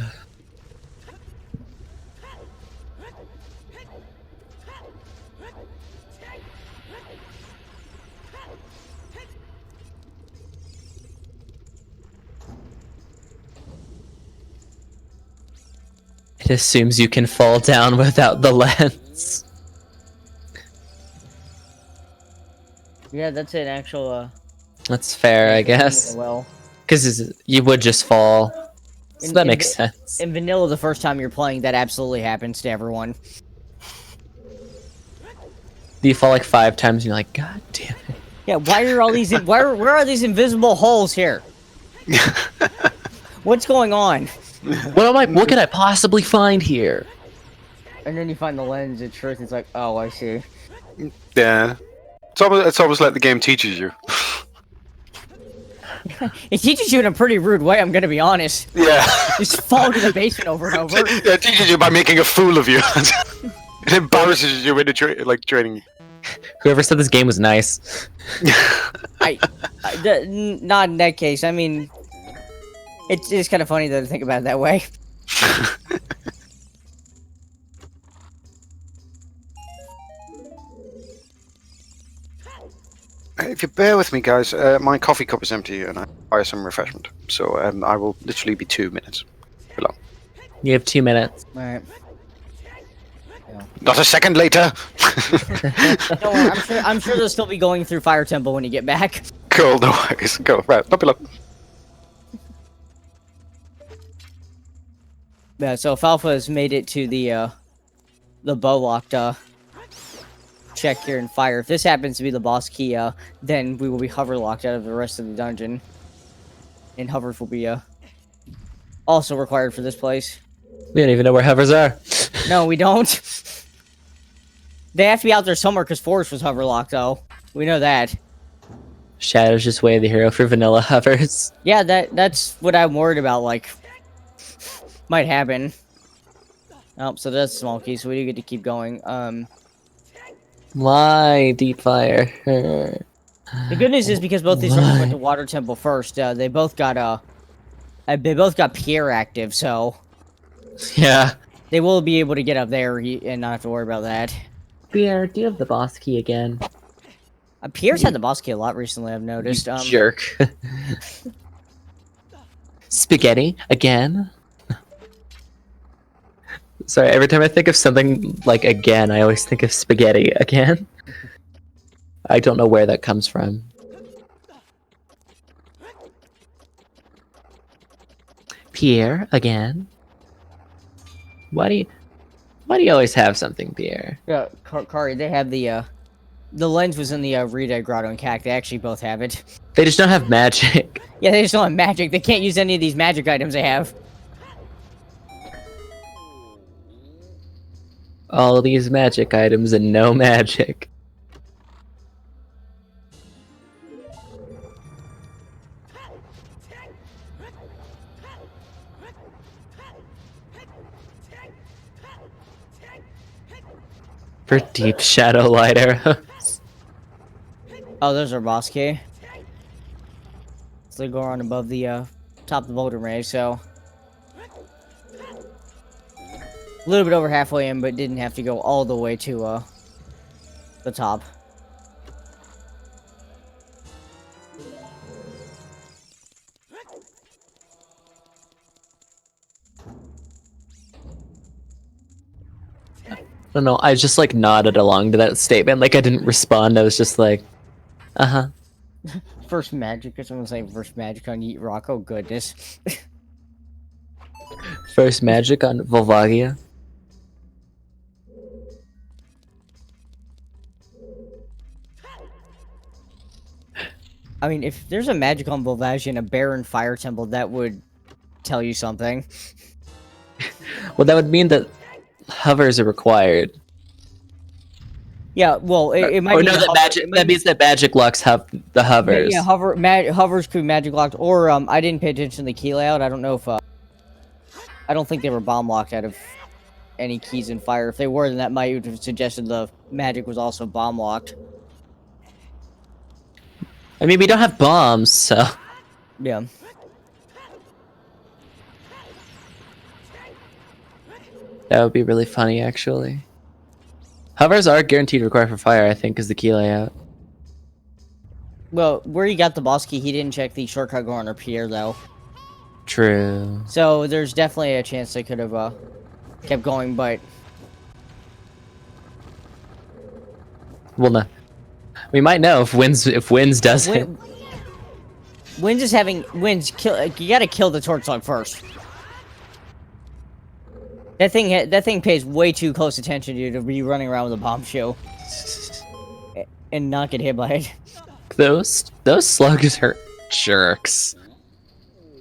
It assumes you can fall down without the lens. Yeah, that's an actual. That's fair, I guess. Well, Because you would just fall. So that makes sense. In vanilla, the first time you're playing, that absolutely happens to everyone. You fall like 5 times and you're like, God damn it. Yeah, why are all these? Where are these invisible holes here? What's going on? What can I possibly find here? And then you find the lens of truth. It's like, oh, I see. Yeah. It's almost like the game teaches you. It teaches you in a pretty rude way. I'm gonna be honest. Yeah. Just fall to the basement over and over. Yeah, it teaches you by making a fool of you. It embarrasses you into training you. Whoever said this game was nice. Not in that case. I mean, it's kind of funny to think about it that way. If you bear with me, guys, my coffee cup is empty and I buy some refreshment. So I will literally be 2 minutes below. You have 2 minutes. All right. Not a second later. Don't worry, I'm sure they'll still be going through Fire Temple when you get back. Cool, no worries. Go, right, not below. Yeah, so Alfalfa has made it to the bow locked check here in fire. If this happens to be the boss key, then we will be hover locked out of the rest of the dungeon. And hovers will be also required for this place. We don't even know where hovers are. No, we don't. They have to be out there somewhere because Forest was hover locked though. We know that. Shadow's just way the hero for vanilla hovers. Yeah, that's what I'm worried about, like, might happen. Oh, so that's a small key, so we do get to keep going. Why deep fire? The good news is because both these runners went to Water Temple first, they both got Pierre active, so Yeah. they will be able to get up there and not have to worry about that. Pierre, do you have the boss key again? Pierre's had the boss key a lot recently, I've noticed. Jerk. Spaghetti again? Sorry, every time I think of something like again, I always think of spaghetti again. I don't know where that comes from. Pierre again? Why do you always have something, Pierre? Yeah, Kari, they have the lens was in the Rita Grotto and Cac. They actually both have it. They just don't have magic. Yeah, they just don't have magic. They can't use any of these magic items they have. All these magic items and no magic. For deep shadow light arrows. Oh, there's our boss key. So they go on above the top of the boulder range, so a little bit over halfway in, but didn't have to go all the way to the top. I don't know, I just like nodded along to that statement, like I didn't respond, I was just like, uh-huh. First magic, or someone saying first magic on Yeet Rock, oh goodness. First magic on Volvagia. I mean, if there's a magic on Volvagia and a barren fire temple, that would tell you something. Well, that would mean that hovers are required. Yeah, well, it might or be no, that means that magic locks have the hovers. Yeah, hovers could be magic locked, or I didn't pay attention to the key layout. I don't know if I don't think they were bomb locked out of any keys in fire. If they were, then that might have suggested the magic was also bomb locked. I mean, we don't have bombs, so Yeah. that would be really funny, actually. Hovers are guaranteed required for fire, I think, is the key layout. Well, where you got the boss key, he didn't check the shortcut going or Pierre, though. True. So there's definitely a chance they could have kept going, but Well, no. We might know if Winds does it. Winds is having kill. You gotta kill the torch slug first. That thing pays way too close attention to you to be running around with a bomb show. and not get hit by it. Those slugs are jerks.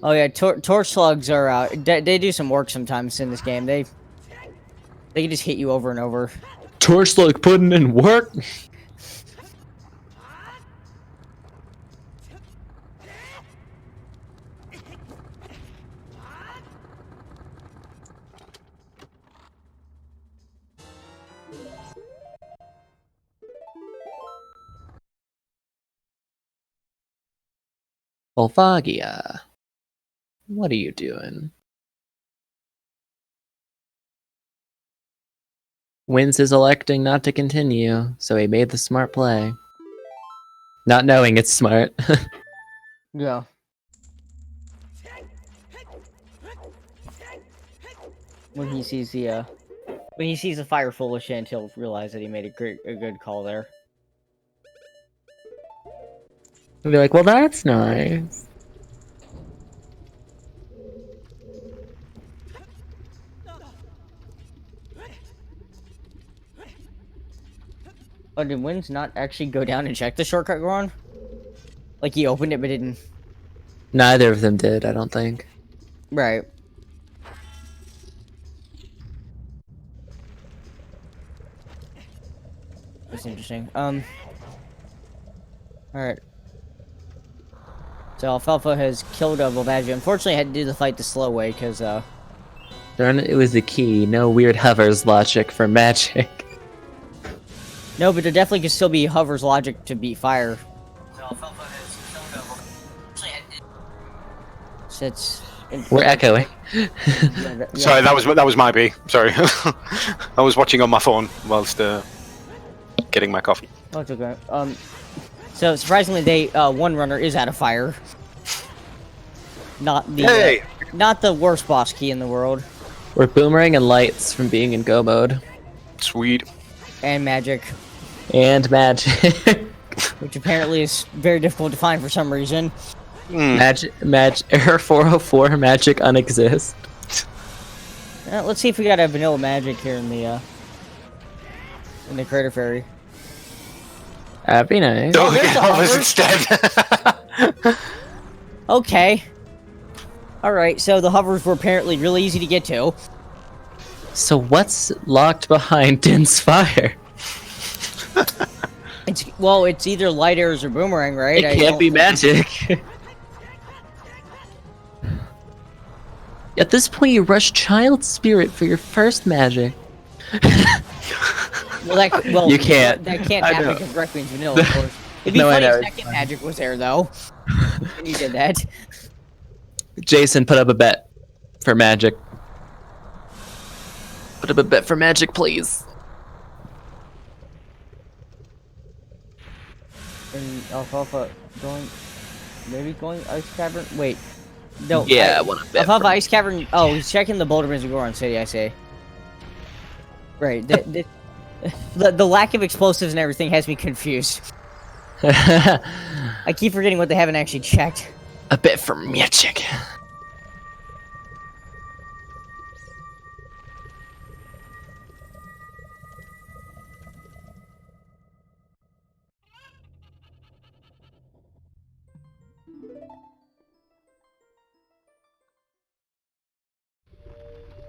Oh yeah, torch slugs are they do some work sometimes in this game. They can just hit you over and over. Torch slug putting in work. Alfagia, what are you doing? Winds is electing not to continue, so he made the smart play. Not knowing it's smart. Yeah. When he sees the fire full of shit, he'll realize that he made a good call there. He'll be like, well, that's nice. Oh, did Winds not actually go down and check the shortcut, Goron? Like he opened it but didn't. Neither of them did, I don't think. Right. That's interesting. Alright. So Alfalfa has killed Volvagia. Unfortunately, I had to do the fight the slow way, because, Darn it, it was the key. No weird hovers logic for magic. No, but there definitely can still be hovers logic to beat fire. So it's... We're echoing. Sorry, that was my B. Sorry, I was watching on my phone whilst getting my coffee. Oh, it's okay. So surprisingly, one runner is out of fire. Not the not the worst boss key in the world. We're boomerang and lights from being in go mode. Sweet. And magic, And magic. which apparently is very difficult to find for some reason. Error 404, magic unexist. Let's see if we got a vanilla magic here in the Crater Fairy. That'd be nice. Oh, there's get the hovers instead. Okay. Alright, so the hovers were apparently really easy to get to. So what's locked behind Din's fire? It's either light arrows or boomerang, right? It can't be magic. At this point, you rush Child Spirit for your first magic. Well, You can't. That can't I happen know. because Requiem's vanilla, of course. It'd be No, I funny know, if it's second fine. magic was there, though. And you did that. Jason, put up a bet for magic. Put up a bet for magic, please. And Alfalfa going Ice Cavern? Wait. No. Yeah, I want to bet. Alfalfa Ice Cavern. Oh, he's checking the Bouldermans of Goron City, I say. Right. The lack of explosives and everything has me confused. I keep forgetting what they haven't actually checked. A bet for magic.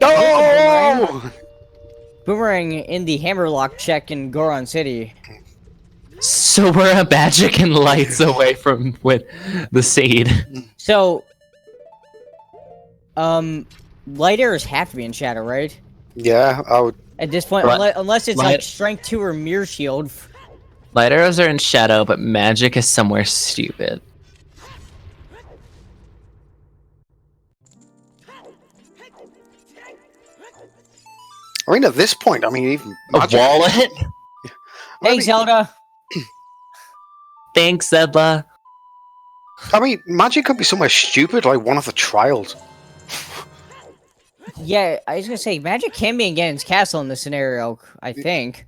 Oh! Boomerang in the Hammerlock check in Goron City. So we're a magic and lights away from with the seed. So, light arrows have to be in shadow, right? Yeah, I would. At this point, unless it's like Strength 2 or Mirror Shield. Light arrows are in shadow, but magic is somewhere stupid. I mean, at this point, I mean, even A magic. wallet? Hey, Zelda! Thanks, Zelda. I mean, magic could be somewhere stupid, like one of the trials. Yeah, I was gonna say, magic can be in Ganon's castle in this scenario, I think.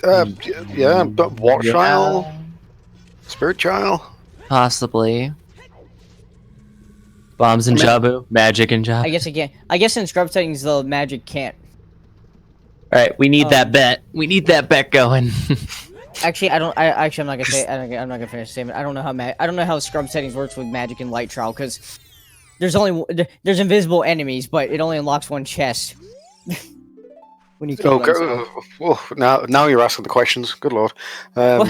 Yeah, but what trial? Spirit trial? Possibly. Bombs and Jabu. Magic and Jabu. I guess again. I guess in scrub settings, the magic can't. Alright, we need that bet. We need that bet going. Actually, I don't. Actually, I'm not gonna say. I'm not gonna finish the statement. I don't know how. I don't know how scrub settings works with magic and light trial because there's invisible enemies, but it only unlocks one chest when you kill them. Oh, now you're asking the questions. Good lord. Well,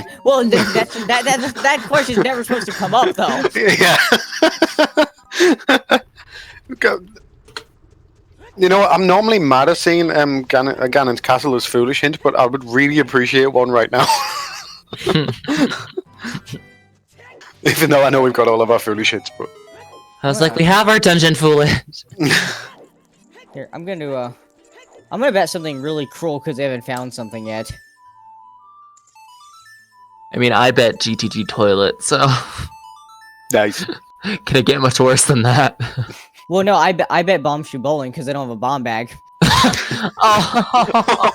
that question's never supposed to come up though. Yeah. You know, I'm normally mad at seeing Ganon's castle as foolish hint, but I would really appreciate one right now. Even though I know we've got all of our foolish hints, but I was like, we have our dungeon foolish. Here, I'm gonna bet something really cruel because they haven't found something yet. I mean, I bet GTG toilet, so nice. Can it get much worse than that? Well, no, I bet bomb shoe bowling because they don't have a bomb bag. Oh.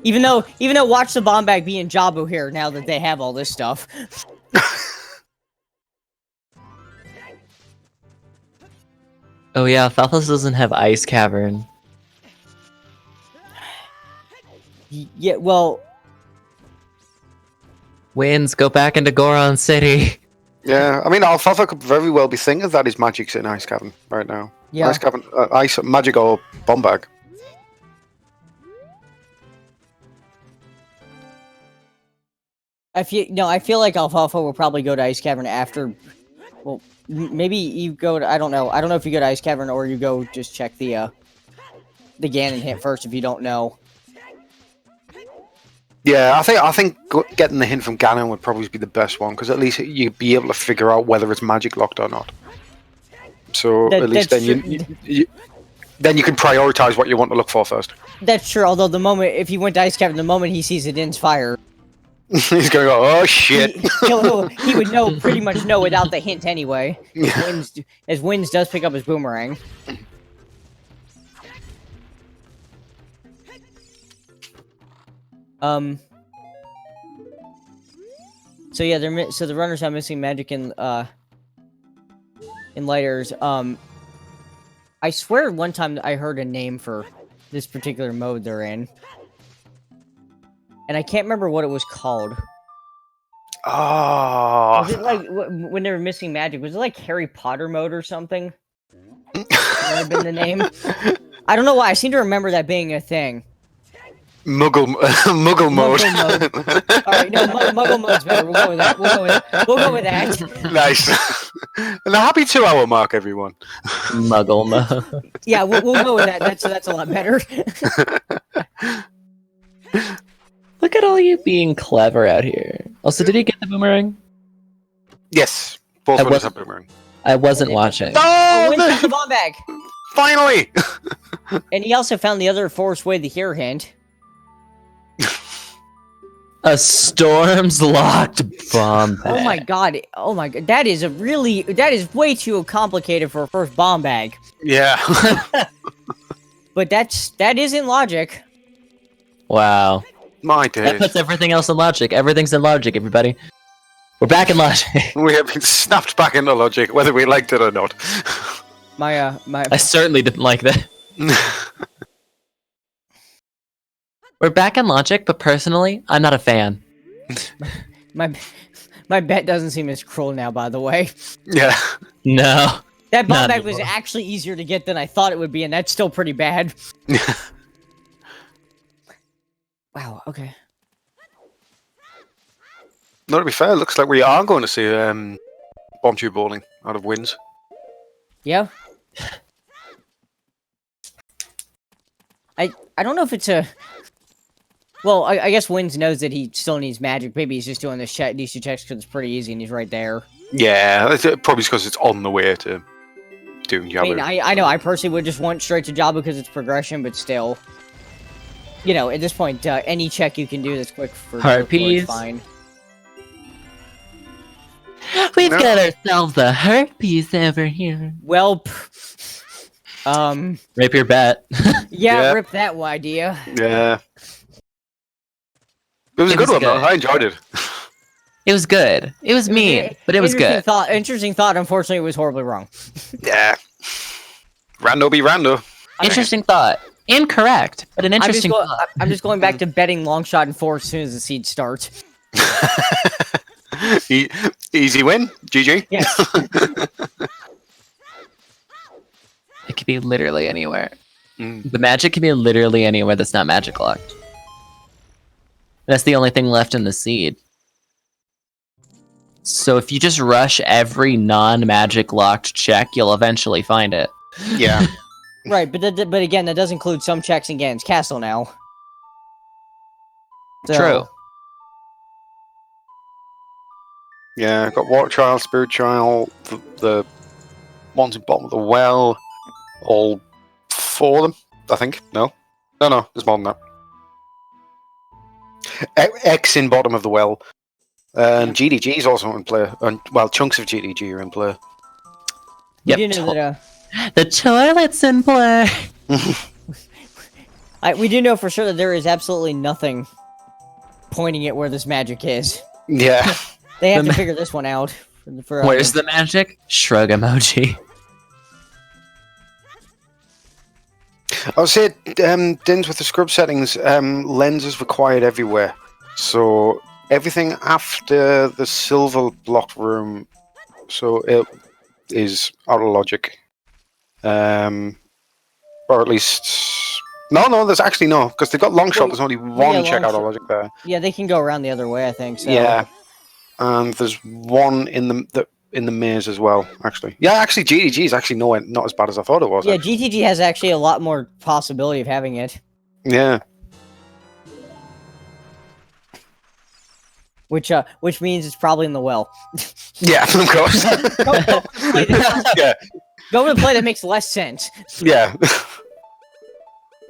Even though watch the bomb bag be in Jabu here now that they have all this stuff. Oh yeah, Falthus doesn't have Ice Cavern. Yeah, well, Winds, go back into Goron City. Yeah, I mean, Alfalfa could very well be thinking that his magic's in Ice Cavern right now. Yeah. Ice Cavern, ice magic or bomb bag. I feel like Alfalfa will probably go to Ice Cavern after. Well, maybe you go to. I don't know if you go to Ice Cavern or you go just check the Ganon hint first if you don't know. Yeah, I think getting the hint from Ganon would probably be the best one because at least you'd be able to figure out whether it's magic locked or not. So at least then you can prioritize what you want to look for first. That's true. Although if he went to Ice Cavern, the moment he sees it ends fire. He's going to go, oh shit. He would pretty much know without the hint anyway. As Winds does pick up his boomerang. So yeah, the runners are missing magic in lighters. I swear one time I heard a name for this particular mode they're in. And I can't remember what it was called. Oh. Was it like when they were missing magic? Was it like Harry Potter mode or something? That would have been the name. I don't know why. I seem to remember that being a thing. Muggle mode. Alright, no, Muggle mode's better. We'll go with that. We'll go with that. Nice. And a happy 2-hour mark, everyone. Muggle mode. Yeah, we'll go with that. That's a lot better. Look at all you being clever out here. Also, did he get the boomerang? Yes. Both runners have boomerang. I wasn't watching. Oh, Winds found the bomb bag! Finally! And he also found the other Forest Way the Here hint. A storm's locked bomb bag. Oh my god, that is way too complicated for a first bomb bag. Yeah. But that is in logic. Wow. My days. That puts everything else in logic. Everything's in logic, everybody. We're back in logic. We have been snapped back into logic, whether we liked it or not. I certainly didn't like that. We're back in logic, but personally, I'm not a fan. My bet doesn't seem as cruel now, by the way. Yeah. No. That bomb bag was actually easier to get than I thought it would be, and that's still pretty bad. Wow, okay. Not to be fair, it looks like we are going to see bomb tube bowling out of Winds. Yeah. I don't know if it's a... Well, I guess Winds knows that he still needs magic. Maybe he's just doing these two checks because it's pretty easy and he's right there. Yeah, probably because it's on the way to doing Jabu. I mean, I know, I personally would just want straight to Jabu because it's progression, but still... You know, at this point, any check you can do that's quick for Harpies. Fine. We've got ourselves a harpies over here. Well, Rip your bet. yeah, rip that idea. Yeah. It was a good one, though. I enjoyed it. It was good. It was mean, but it was good. Interesting thought. Unfortunately, it was horribly wrong. Yeah. Rando be rando. Interesting thought. Incorrect, but an interesting thought. I'm just going back to betting long shot and 4 as soon as the seed starts. Easy win. GG. Yes. It could be literally anywhere. Mm. The magic can be literally anywhere that's not magic locked. That's the only thing left in the seed. So if you just rush every non-magic locked check, you'll eventually find it. Yeah. Right, but again, that does include some checks in Ganon's castle now. So- True. Yeah, got Water Child, Spirit Child, the ones in bottom of the well, all 4 of them, I think. No, there's more than that. X in bottom of the well, and GDG is also in play, and well, chunks of GDG are in play. You Yep. do know that, The toilet's in play. we do know for sure that there is absolutely nothing pointing at where this magic is. Yeah. They have to figure this one out. Where's the magic? Shrug emoji. I would say, Dins, with the scrub settings, lens is required everywhere. So everything after the silver block room, so it is out of logic. Or at least... No, there's actually no, because they've got long shot, there's only one check out of logic there. Yeah, they can go around the other way, I think. So. Yeah. And there's one in the maze as well, actually. Yeah, actually, GDG is actually not as bad as I thought it was. Yeah, actually. GTG has actually a lot more possibility of having it. Yeah. Which means it's probably in the well. Yeah, of course. Yeah. Go with a play that makes less sense. Yeah.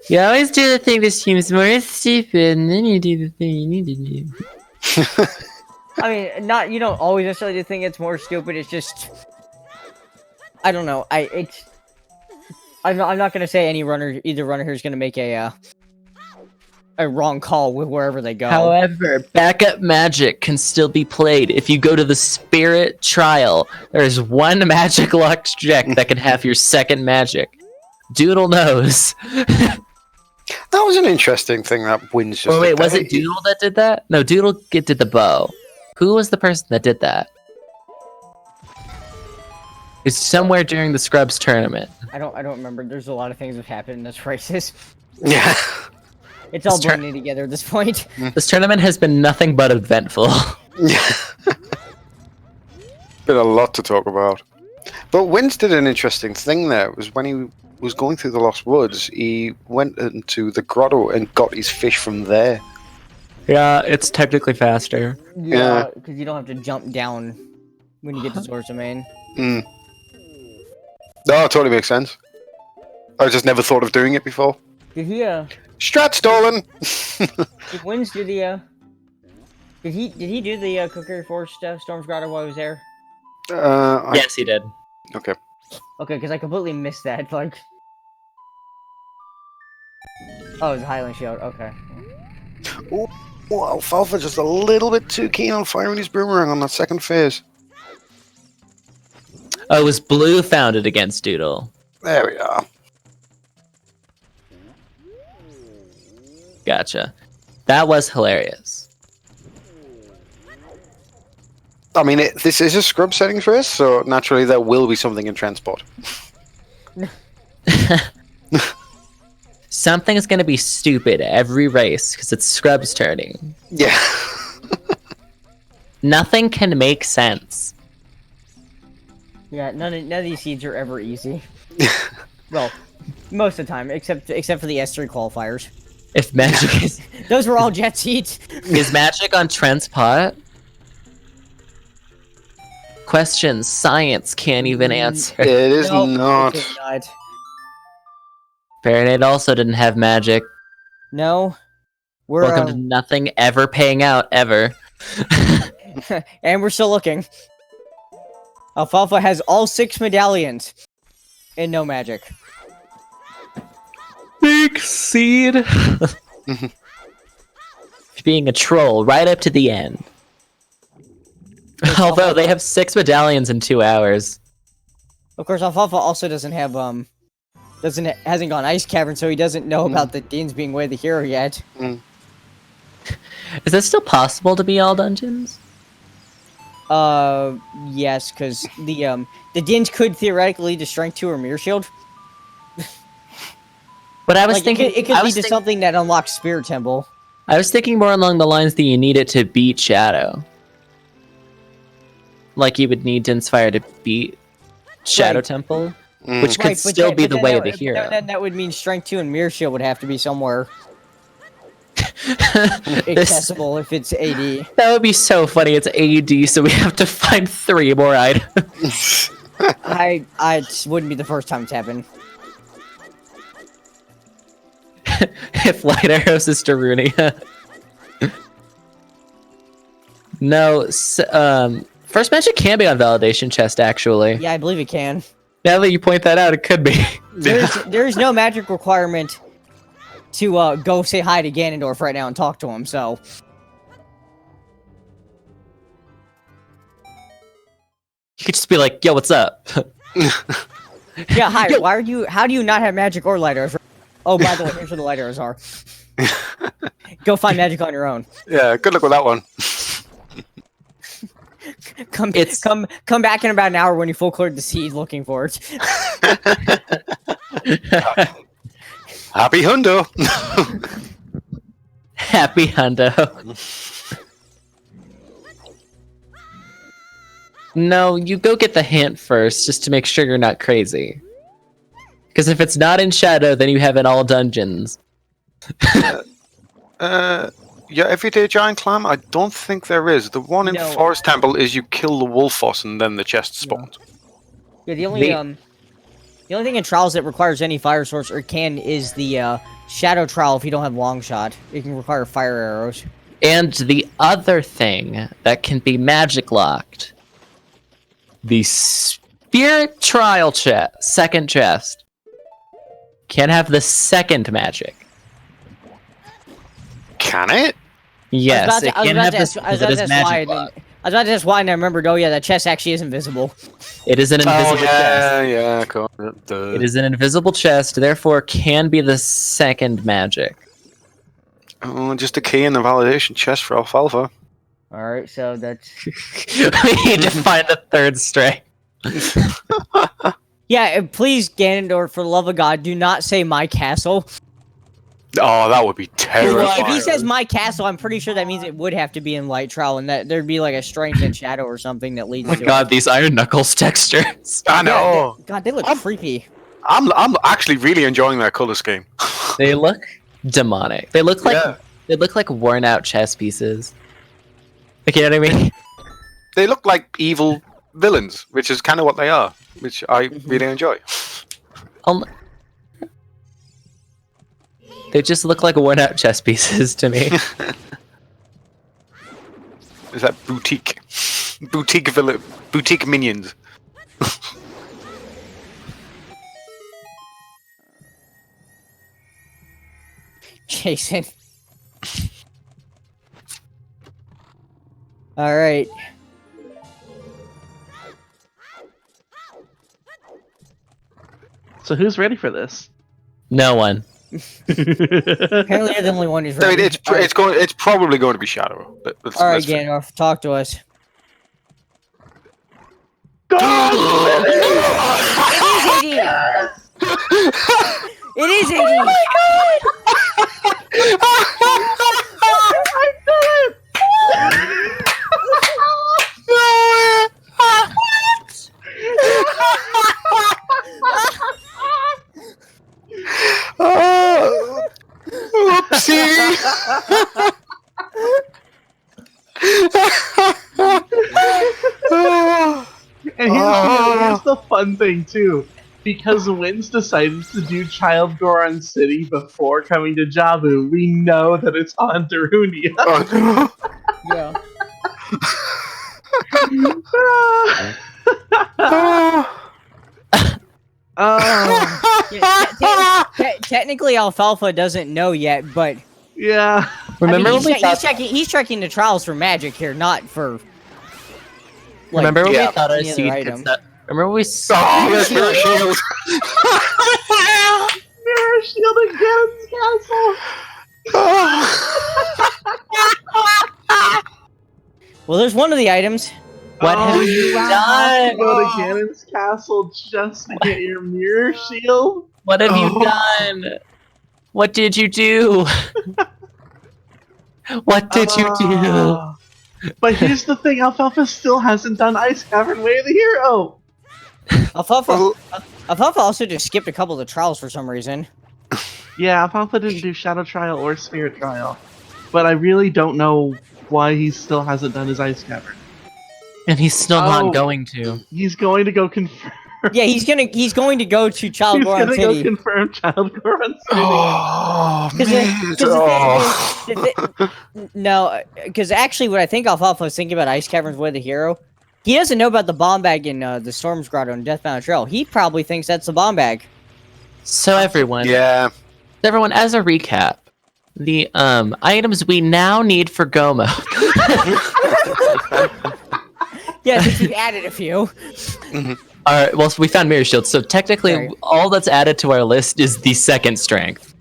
You always do the thing that seems more stupid, and then you do the thing you need to do. I mean, you don't always necessarily think it's more stupid. It's just, I don't know. I'm not gonna say either runner here is gonna make a wrong call with wherever they go. However, backup magic can still be played. If you go to the Spirit Trial, there's one magic locked check that can have your second magic. Doodle knows. That was an interesting thing that Winds just... Oh wait, did. was it Doodle that did that? No, Doodle did the bow. Who was the person that did that? It's somewhere during the Scrubs tournament. I don't remember. There's a lot of things that happened in this races. Yeah. It's all blending together at this point. This tournament has been nothing but eventful. Yeah. Been a lot to talk about. But Winds did an interesting thing there. It was when he was going through the Lost Woods, he went into the grotto and got his fish from there. Yeah, it's technically faster. Yeah. Because you don't have to jump down when you get to Zora's Domain. Mm. No, it totally makes sense. I just never thought of doing it before. Did he, Strat stolen! did Winds do the, did he do the, Cookery Forest, Storm's Grotto while he was there? Yes, he did. Okay. Okay, because I completely missed that, like... Oh, it was a Highland Shield, okay. Oh, Alfalfa just a little bit too keen on firing his boomerang on that second phase. Oh, it was Blue found it against Doodle. There we are. Gotcha. That was hilarious. I mean, this is a scrub settings race, so naturally there will be something in transport. Something's gonna be stupid every race because it's Scrubs turning. Yeah. Nothing can make sense. Yeah, none of these seeds are ever easy. Well, most of the time, except for the S3 qualifiers. If magic is Those were all jet seeds. is magic on Trent's pot? Questions science can't even answer. It is No, not. it is not. Fahrenheit also didn't have magic. No. We're Welcome to nothing ever paying out ever. and we're still looking. Alfalfa has all 6 medallions and no magic. Big seed. Being a troll right up to the end. Although they have 6 medallions in 2 hours. Of course, Alfalfa also doesn't have hasn't gone Ice Cavern, so he doesn't know about the Deans being way the hero yet. Is it still possible to be all dungeons? Yes, because the Deans could theoretically lead to Strength 2 or Mirror Shield. But I was Like, thinking it could lead to something that unlocks Spirit Temple. I was thinking more along the lines that you need it to beat Shadow. Like you would need to Inspire to beat Shadow Right. Temple, which could Right, but still then- be but the then way that of the would- hero. Then that would mean Strength 2 and Mirror Shield would have to be somewhere This- accessible if it's AD. that would be so funny. It's AD, so we have to find 3 more items. It wouldn't be the first time it's happened. If Light Arrows is Darunia. No, First Magic can be on Validation Chest, actually. Yeah, I believe it can. Now that you point that out, it could be. There's no magic requirement to go say hi to Ganondorf right now and talk to him, so... You could just be like, yo, what's up? Yeah, hi, Yo. how do you not have magic or light arrows? Oh, by the way, here's where the light arrows are. Go find magic on your own. Yeah, good luck with that one. Come back in about an hour when you full cleared the seed looking for it. Happy Hundo. Happy Hundo. No, you go get the hint first, just to make sure you're not crazy. Because if it's not in Shadow, then you have in all dungeons. Yeah, everyday giant clam. I don't think there is. The one in No. Forest Temple is you kill the wolf boss and then the chest spawns. Yeah, the only thing in trials that requires any fire source or can is the shadow trial if you don't have long shot. It can require fire arrows. And the other thing that can be magic locked, the Spirit Trial chest, second chest, can have the second magic. Can it? Yes, it can have this I was because it about is to ask why. magic locked. I was about to ask why, and I remembered. Oh yeah, that chest actually is invisible. It is an invisible chest. yeah, cool. It is an invisible chest, therefore can be the second magic. Oh, just a key in the validation chest for Alfalfa. All right, so that's We need to find the third string. yeah. Please, Ganondorf, for the love of God, do not say my castle. Oh, that would be terrifying. If he says my castle, I'm pretty sure that means it would have to be in light trial, and that there'd be like a strength and shadow or something that leads Oh my to god, it. these Iron Knuckles textures. I know. God, they look creepy. I'm actually really enjoying that color scheme. They look demonic. They look like worn out chess pieces. Like, you know what I mean? They look like evil villains, which is kind of what they are, which I really enjoy. They just look like worn out chess pieces to me. Is that boutique minions? Jason. All right. So who's ready for this? No one. Apparently, you're the only one who's I mean, ready. it's probably going to be Shadow. All right, Ganondorf, talk to us. Go! It is 80. And here's the fun thing too, because Winds decided to do Child Goron City before coming to Jabu, we know that it's on Darunia. Yeah. Technically, Alfalfa doesn't know yet, but Yeah. Remember I when mean, we thought? he's checking the trials for magic here, not for. Remember when yeah. we thought our any other seed item. could set? Remember when we? Oh, that's very shield. Mirror shield against castle. Well, there's one of the items. What have you you have done? to go to Ganon's castle just to get your mirror shield? What have you Oh. done? What did you do? What did you do? Ah. But here's the thing, Alfalfa still hasn't done Ice Cavern Way of the Hero. Alfalfa also just skipped a couple of the trials for some reason. Yeah, Alfalfa didn't do Shadow Trial or Spirit Trial. But I really don't know why he still hasn't done his Ice Cavern. And he's still Oh. not going to. He's going to go confirm. Yeah, he's going to go to Child He's Goron gonna go City. confirm Child Goron City. Oh, Because no, because actually, what I think Alfalfa was thinking about Ice Caverns Way of the Hero, he doesn't know about the bomb bag in the Storm's Grotto and Death Mountain Trail. He probably thinks that's the bomb bag. So everyone, Yeah. as a recap, the items we now need for Gomo. Yeah, since we've added a few. Alright, well, so we found Mirror Shield, so technically Sorry. all that's added to our list is the second strength.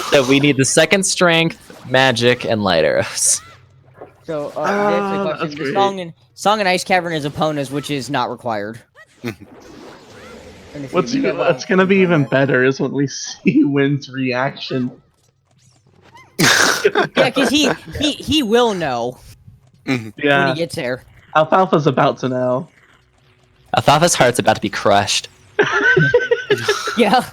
So we need the second strength, magic, and light arrows. So to answer the that's question, the great. song in Ice Cavern is Epona's, which is not required. And if you What's do what's gonna be even better is when we see Wynn's reaction. Yeah, because he will know when Yeah, he gets there. Alfalfa's about to know. Alfalfa's heart's about to be crushed. Yeah.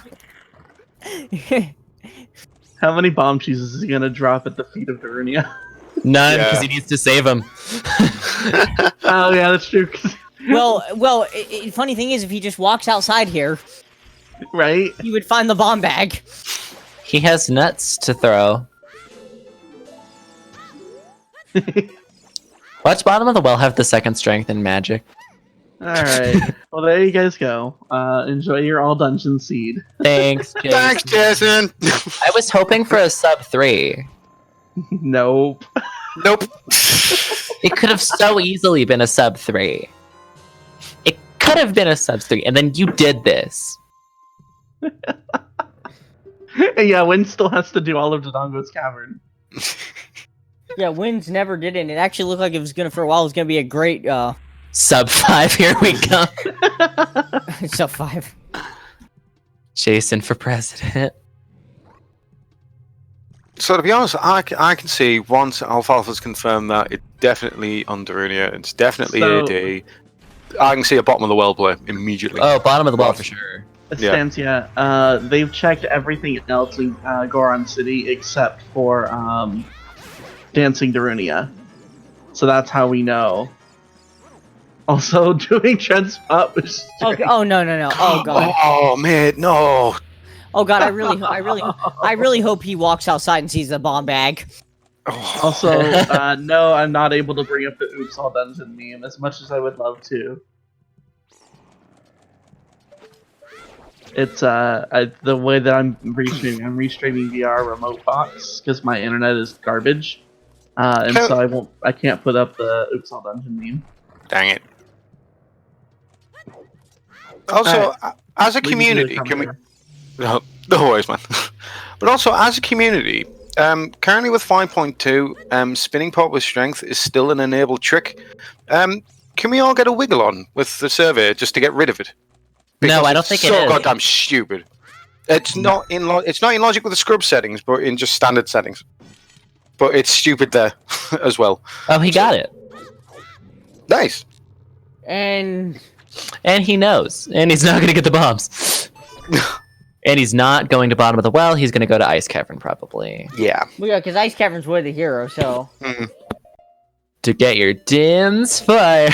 How many bomb cheeses is he gonna drop at the feet of Darunia? None, Yeah. because he needs to save him. Oh yeah, that's true. 'Cause- Well. Funny thing is, if he just walks outside here, right? he would find the bomb bag. He has nuts to throw. Watch bottom of the well have the second strength and magic. Alright. Well, there you guys go. Enjoy your all dungeon seed. Thanks, Jason. Thanks, Jason. I was hoping for a sub 3. Nope. Nope. It could have so easily been a sub 3. It could have been a sub 3, and then you did this. Yeah, Wynn still has to do all of Dodongo's Cavern. Yeah, Winds never did it. And it actually looked like it was for a while. It was gonna be a great Sub 5, here we go. sub 5. Jason for president. So to be honest, I can see once Alfalfa's confirmed that it's definitely on Darunia, it's definitely So- AD. I can see a bottom of the well play immediately. Oh, bottom of the well for sure. Yeah. Estancia, they've checked everything else in Goron City except for Dancing Darunia. So that's how we know. Also, doing Transpot was Oh no. Oh god. Oh man, no. Oh god. I really hope he walks outside and sees the bomb bag. Oh, Also, no, I'm not able to bring up the Oops All Dungeon meme as much as I would love to. It's the way that I'm restreaming via remote box because my internet is garbage, and so I can't put up the Oops All Dungeon meme. dang it. Also, as a community, can we? No worries, man. But also, as a community, currently with 5.2, spinning pot with strength is still an enabled trick. Can we all get a wiggle on with the survey just to get rid of it? No, I don't it's think it so is. goddamn stupid. It's not in it's not in logic with the scrub settings, but in just standard settings. But it's stupid there as well. Oh, he got it. Nice. And And he knows. And he's not going to get the bombs. And he's not going to bottom of the well. He's going to go to Ice Cavern, probably. Yeah. well, yeah, because Ice Cavern's way the hero. So To get your dims fired.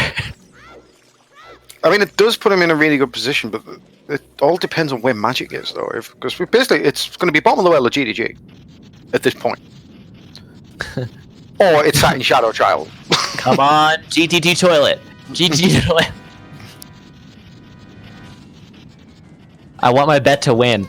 I mean, it does put him in a really good position, but it all depends on where magic is, though. Because basically, it's going to be bottom of the well or GDG at this point. Or it's sat in Shadow Trial. Come on. GTT toilet. GTT toilet. I want my bet to win.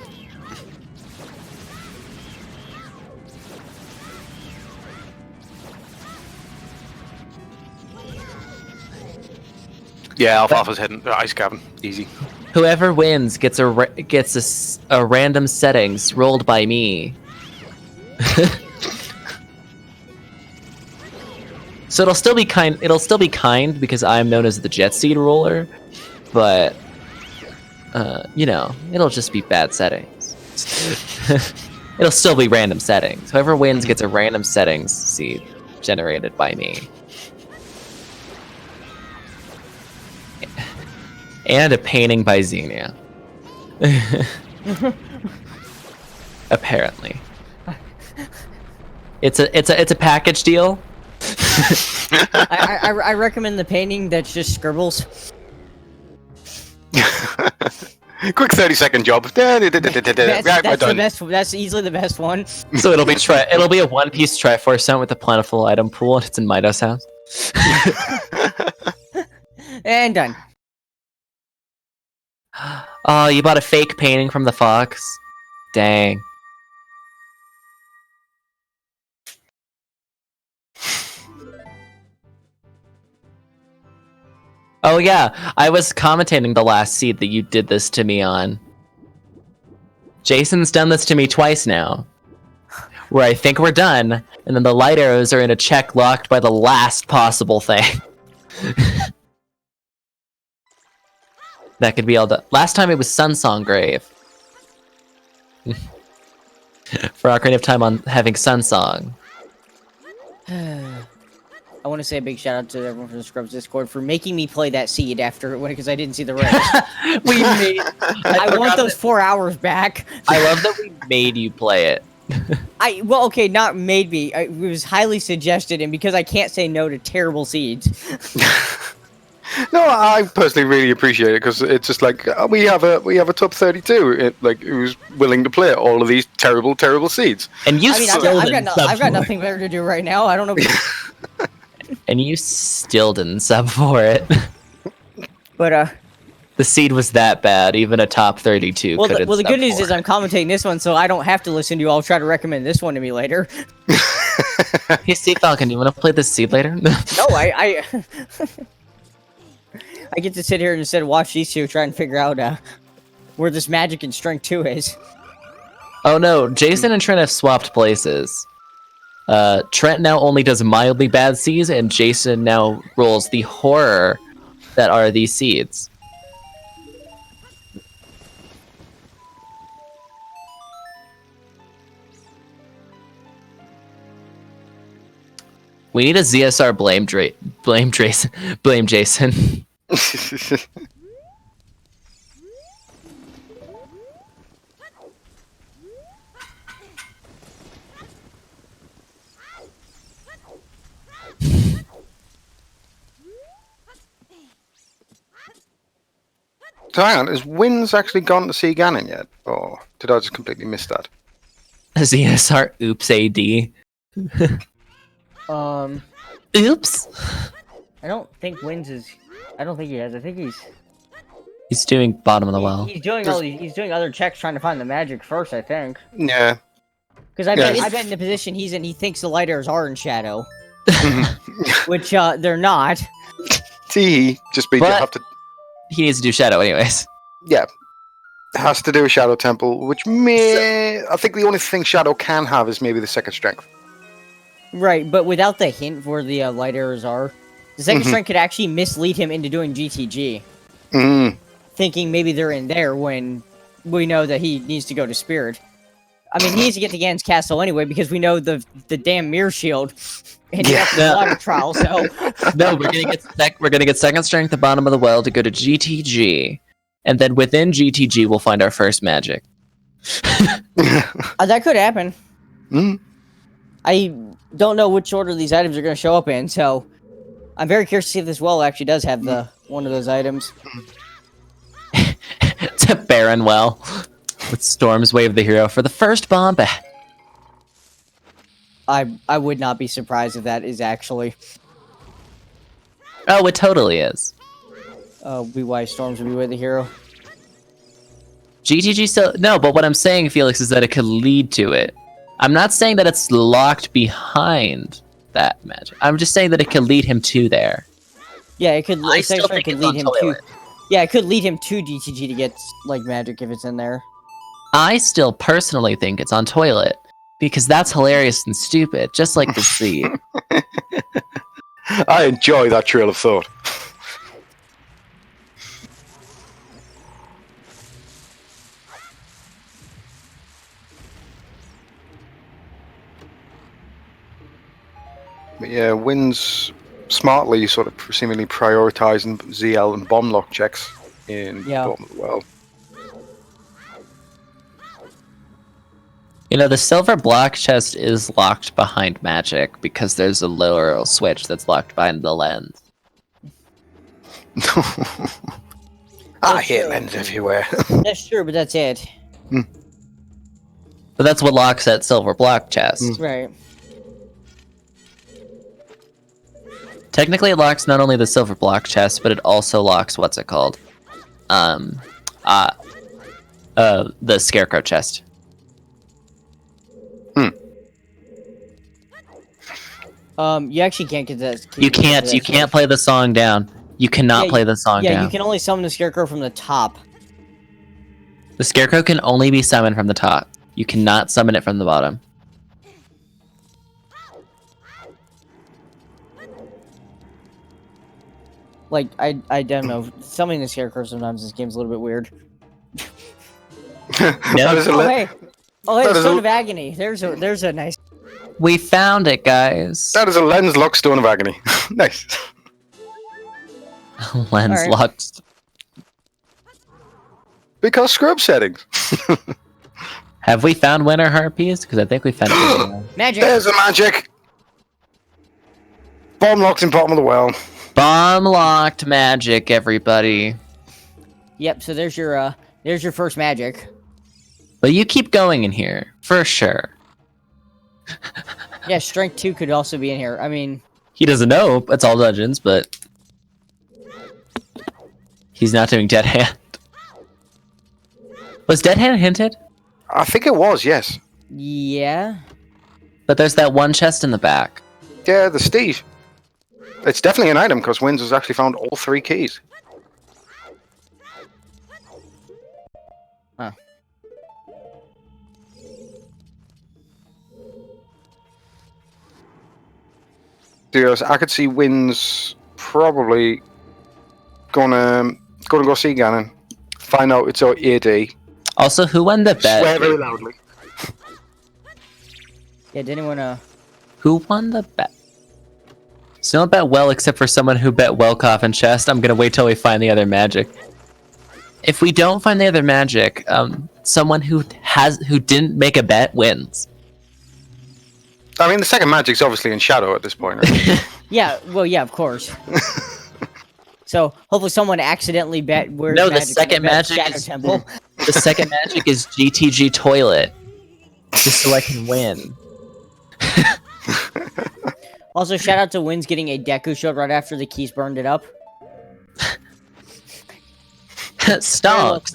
Yeah, Alfalfa's heading to Ice Cavern. Easy. Whoever wins gets a random settings rolled by me. So it'll still be kind. It'll still be kind because I'm known as the Jet Seed ruler, but you know, it'll just be bad settings. It'll still be random settings. Whoever wins gets a random settings seed generated by me. And a painting by Xenia. Apparently. It's a package deal. I recommend the painting that's just scribbles. Quick 30-second job. That's the best. That's easily the best one. So it'll be a one-piece Triforce set with a plentiful item pool, and it's in Mido's house. And done. Oh, you bought a fake painting from the Fox? Dang. Oh yeah, I was commentating the last seed that you did this to me on. Jason's done this to me twice now. Where I think we're done, and then the light arrows are in a check locked by the last possible thing. That could be all done. Last time it was Sunsong Grave. For Ocarina of Time on having Sunsong. I want to say a big shout out to everyone from the Scrubs Discord for making me play that seed after because I didn't see the race. I want those 4 hours back. I love that we made you play it. Well, okay, not made me. It was highly suggested, and because I can't say no to terrible seeds. No, I personally really appreciate it because it's just like we have a top 32 who's willing to play all of these terrible seeds. And you I've got nothing better to do right now. I don't know. And you still didn't sub for it. But the seed was that bad. Even a top 32 couldn't. Well, the good news is I'm commentating this one, so I don't have to listen to you. I'll try to recommend this one to me later. Hey, Seed Falcon, do you want to play this seed later? No, I get to sit here and instead watch these two try and figure out where this magic and strength 2 is. Oh no, Jason and Trent have swapped places. Trent now only does mildly bad seeds, and Jason now rolls the horror that are these seeds. We need a ZSR blame Jason. So hang on, has Winds actually gone to see Ganon yet? Or did I just completely miss that? ZSR oops AD. Oops. I don't think Winds is. I don't think he has. I think he's doing bottom of the well. He's doing all these. He's doing other checks trying to find the magic first. I think. Yeah. Because I bet in the position he's in, he thinks the light arrows are in shadow, which they're not. See, just be have to. He needs to do shadow anyways. Yeah. Has to do a shadow temple, which I think the only thing shadow can have is maybe the second strength. Right, but without the hint where the light arrows are, the second strength could actually mislead him into doing GTG. Thinking maybe they're in there when we know that he needs to go to Spirit. I mean, he needs to get to Ganon's castle anyway because we know the damn mirror shield and the water trial. So no, we're gonna get second strength at the bottom of the well to go to GTG, and then within GTG we'll find our first magic. That could happen. I don't know which order these items are going to show up in, so I'm very curious to see if this well actually does have one of those items. It's a barren well. With Storm's Wave the hero for the first bomb back. I would not be surprised if that is actually. Oh, it totally is. Be why Storms would be with the hero. GTG still no, but what I'm saying, Felix, is that it could lead to it. I'm not saying that it's locked behind that magic. I'm just saying that it could lead him to there. Yeah, it could. I still think could it's lead him to. Yeah, it could lead him to DTG to get like magic if it's in there. I still personally think it's on toilet because that's hilarious and stupid, just like the seed. I enjoy that trail of thought. But yeah, Winds smartly sort of seemingly prioritizing ZL and bomb lock checks in bottom of the well. You know, the silver block chest is locked behind magic because there's a lower switch that's locked behind the lens. I hate lens everywhere. That's true, but that's it. But that's what locks that silver block chest. Right. Technically, it locks not only the silver block chest, but it also locks what's it called? The scarecrow chest. You actually can't get that. You can't play the song down. You cannot play the song down. Yeah, you can only summon the scarecrow from the top. The scarecrow can only be summoned from the top. You cannot summon it from the bottom. Like, I don't know. Summoning the scarecrow sometimes this game's a little bit weird. That is a Hey, Stone of Agony. There's a nice. We found it, guys. That is a lens lock Stone of Agony. Nice. Lens locked. Because scrub settings. Have we found winter harpies? Because I think we found it. Magic. There's a magic. Bomb locked in bottom of the well. Bomb locked magic, everybody. Yep. So there's your first magic. But you keep going in here for sure. Yeah, strength 2 could also be in here. I mean, He doesn't know. It's all dungeons, but he's not doing dead hand. Was dead hand hinted? I think it was, yes. yeah. But there's that one chest in the back. Yeah, the steed. It's definitely an item because Winds has actually found all 3 keys. Huh. Yes, I could see Winds probably gonna go see Ganon, find out it's our AD. Also, who won the bet? Swear very loudly. Yeah, did anyone Who won the bet? So don't bet well except for someone who bet well coffin chest. I'm gonna wait till we find the other magic. If we don't find the other magic, someone who didn't make a bet wins. I mean, the second magic's obviously in shadow at this point. Right? Yeah, well, yeah, of course. So hopefully someone accidentally bet where. No, the second magic Shadow is Temple. the second magic is GTG toilet, just so I can win. Also, shout out to Winds getting a Deku shield right after the keys burned it up. Stonks.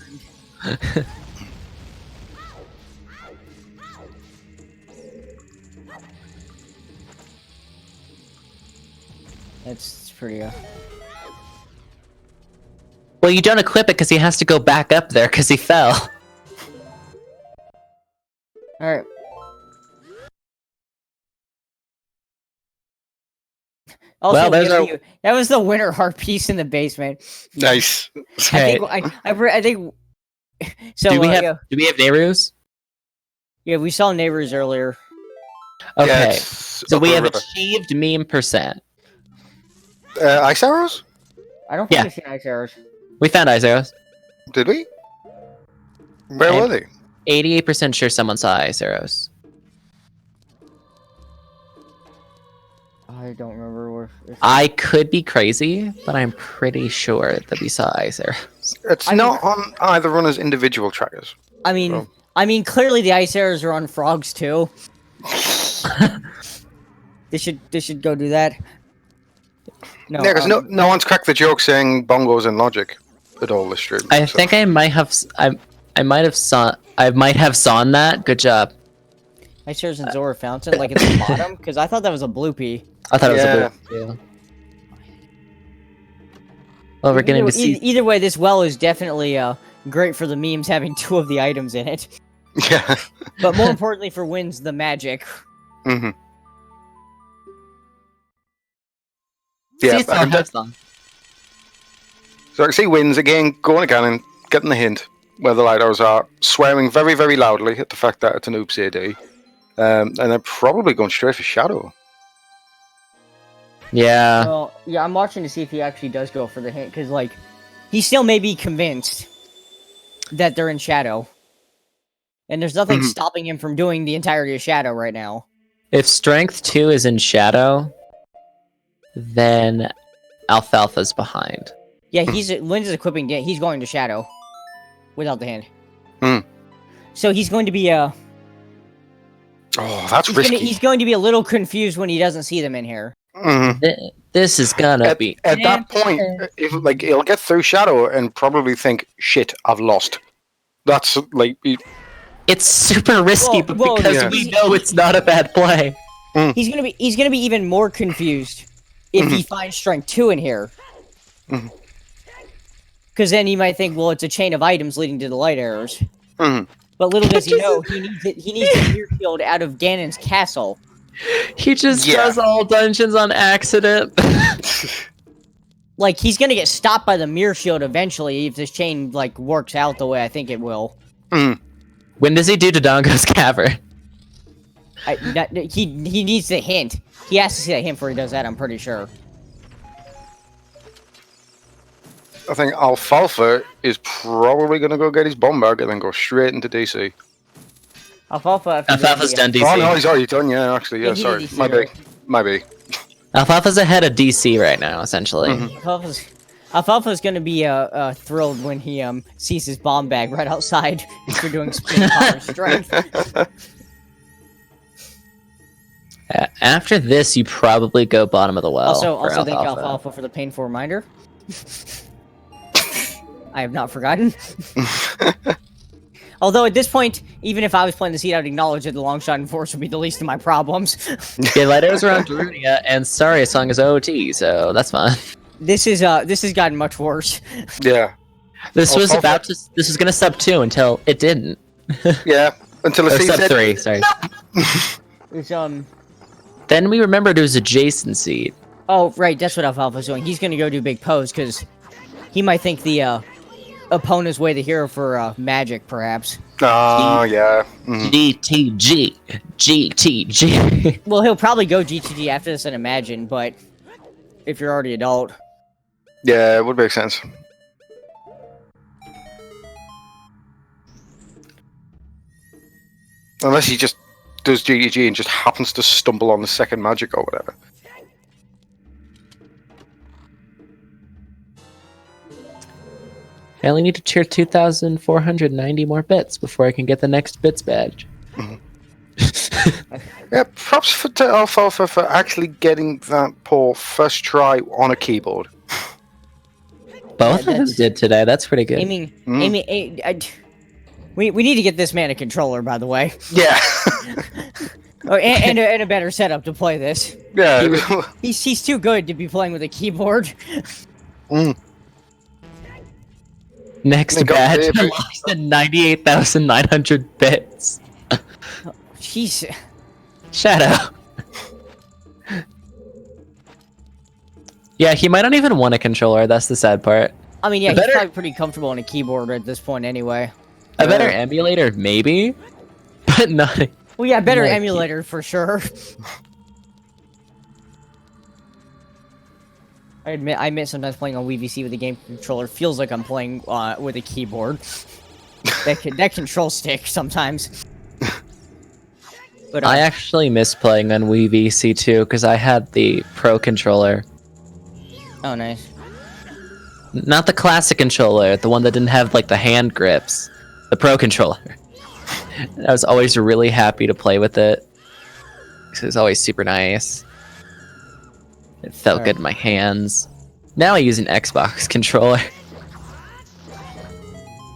It's pretty. Well, you don't equip it because he has to go back up there because he fell. All right. Also, Well, there's that was the winter heart piece in the basement. Nice. Okay. I think. So do we have Nehrus? Yeah, we saw neighbors earlier. Okay, Yes, so we upper have river. achieved meme percent. Ice arrows? I don't think Yeah. we've seen ice arrows. We found ice arrows. Did we? Where I- were they? 88% sure someone saw ice arrows. I don't remember where. I could be crazy, but I'm pretty sure that we saw ice arrows. It's not on either runner's individual trackers. I mean, Oh. Clearly the ice arrows are on frogs too. They should go do that. No, Yeah, because no one's cracked the joke saying bongos and logic at all this stream. I so. think I might have sawn that. Good job. ice arrows in Zora Fountain, like at the bottom, because I thought that was a bloopy. I thought it was Yeah. a blue. Well, we're getting to see. Either way, this well is definitely great for the memes having 2 of the items in it. Yeah. But more importantly for Winds, the magic. Mm-hmm. Yeah, Seesaw have some. so I can see Winds again going again and getting the hint where the lighthouse are, swearing very, very loudly at the fact that it's an oops AD. And they're probably going straight for Shadow. Yeah. Well, yeah, I'm watching to see if he actually does go for the hint, because, like, he still may be convinced that they're in Shadow. And there's nothing stopping him from doing the entirety of Shadow right now. If Strength 2 is in Shadow, then Alfalfa's behind. Yeah, Lynn's is equipping. He's going to Shadow without the hand. So he's going to be Oh, that's risky. He's going to be a little confused when he doesn't see them in here. This is gonna be. At that point, he'll get through Shadow and probably think, "Shit, I've lost." That's like. It's super risky, but well, because yeah. we know it's not a bad play. He's gonna be even more confused if he finds Strength 2 in here. Because then he might think, well, it's a chain of items leading to the light arrows. But little does he know, he needs the mirror shield out of Ganon's castle. He just does all dungeons on accident. Like, he's gonna get stopped by the mirror shield eventually if this chain, like, works out the way I think it will. When does he do Dodongo's Cavern? He needs the hint. He has to see that hint before he does that, I'm pretty sure. I think Alfalfa is probably going to go get his bomb bag and then go straight into DC. Alfalfa's done DC. Oh no, he's already done. Yeah, actually, yeah. Yeah, he Sorry, did DC, my bad. right? My bad. Alfalfa's ahead of DC right now, essentially. Alfalfa's gonna be thrilled when he sees his bomb bag right outside after doing spin power strength. After this, you probably go bottom of the well. Also for thank Alfalfa for the painful reminder. I have not forgotten. Although at this point, even if I was playing the seed, I'd acknowledge that the long shot and force would be the least of my problems. Okay, Lighters around Darunia, and sorry, a song is OOT, so that's fine. This has gotten much worse. Yeah. This was gonna sub 2 until it didn't. Yeah. Until Or it sub 3, sorry. It's Then we remembered it was a Jason seed. Oh, right, that's what Alfalfa's doing. He's gonna go do big pose, because he might think the opponent's way the hero for magic, perhaps. Oh, yeah. GTG. GTG. Well, he'll probably go GTG after this and imagine, but if you're already adult. Yeah, it would make sense. Unless he just does GTG and just happens to stumble on the second magic or whatever. I only need to cheer 2,490 more bits before I can get the next bits badge. Yeah, props to Alfalfa for actually getting that poor first try on a keyboard. Both of them did today. That's pretty good. We need to get this man a controller, by the way. Yeah. Oh, and a better setup to play this. Yeah. He's too good to be playing with a keyboard. Next badge, 98,900 bits. Jeez. Shadow. Yeah, he might not even want a controller. That's the sad part. I mean, yeah, he's probably pretty comfortable on a keyboard at this point anyway. A better emulator, maybe, but not. Well, yeah, better emulator for sure. I admit sometimes playing on WVC with a game controller feels like I'm playing with a keyboard. that control stick sometimes. But I actually miss playing on Wii VC too, because I had the Pro controller. Oh, nice. Not the classic controller, the one that didn't have like the hand grips. The Pro controller. I was always really happy to play with it. It was always super nice. It felt good in my hands. Now I use an Xbox controller.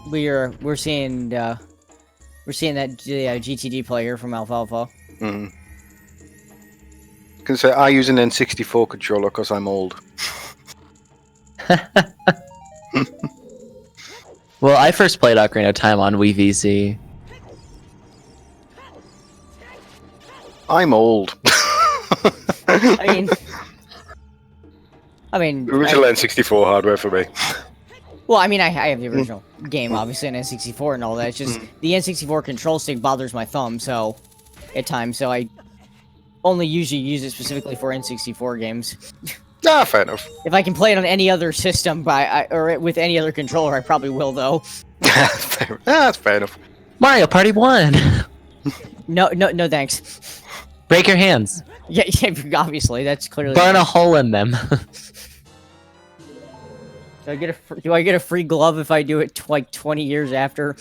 We're seeing that GTD player from Alfalfa. Can say I use an N64 controller because I'm old. Well, I first played Ocarina of Time on Wii VC. I'm old. I mean, Original N64 hardware for me. well, I mean, I have the original game, obviously, on N64 and all that. It's just the N64 control stick bothers my thumb, so at times, so I only usually use it specifically for N64 games. Ah, fair enough. If I can play it on any other system or with any other controller, I probably will, though. That's fair enough. Mario Party 1! No, thanks. Break your hands. Yeah, obviously, that's clearly. Burn a hole in them. Do I get a free glove if I do it like 20 years after?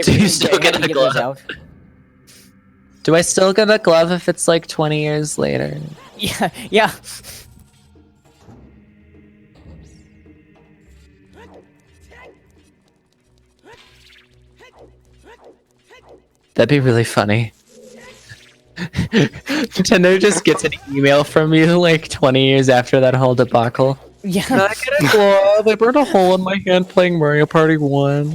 Do you still get a glove? Do I still get a glove if it's like 20 years later? Yeah. That'd be really funny. Nintendo just gets an email from you like 20 years after that whole debacle. Yeah. Can I get a glove? I burned a hole in my hand playing Mario Party 1.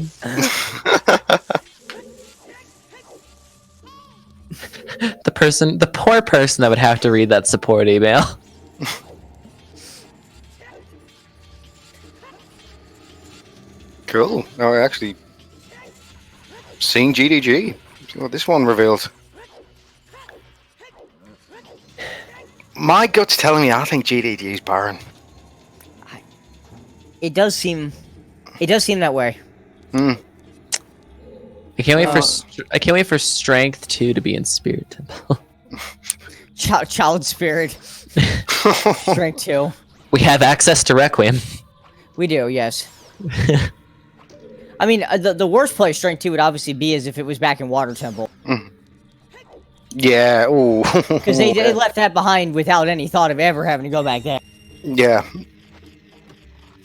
The poor person that would have to read that support email. Cool. No, I actually seen GDG. See what this one revealed. My gut's telling me I think GDG is barren. It does seem that way. I can't wait for Strength 2 to be in Spirit Temple. Child Spirit. Strength 2. We have access to Requiem. We do, yes. I mean, the worst place Strength 2 would obviously be is if it was back in Water Temple. Yeah, ooh. Because they left that behind without any thought of ever having to go back there. Yeah.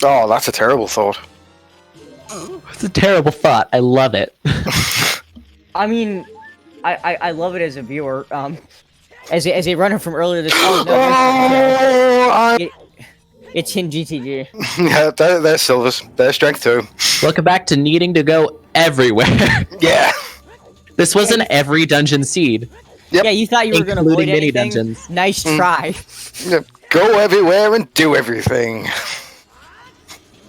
Oh, that's a terrible thought. It's a terrible thought. I love it. I mean, I love it as a viewer. As a runner from earlier this it's in GTG. Yeah, there's Silvers. There's Strength 2. Welcome back to needing to go everywhere. Yeah. This wasn't every dungeon seed. Yep. Yeah, you thought you were going to avoid Including mini anything? dungeons. Nice try. Yep. Go everywhere and do everything.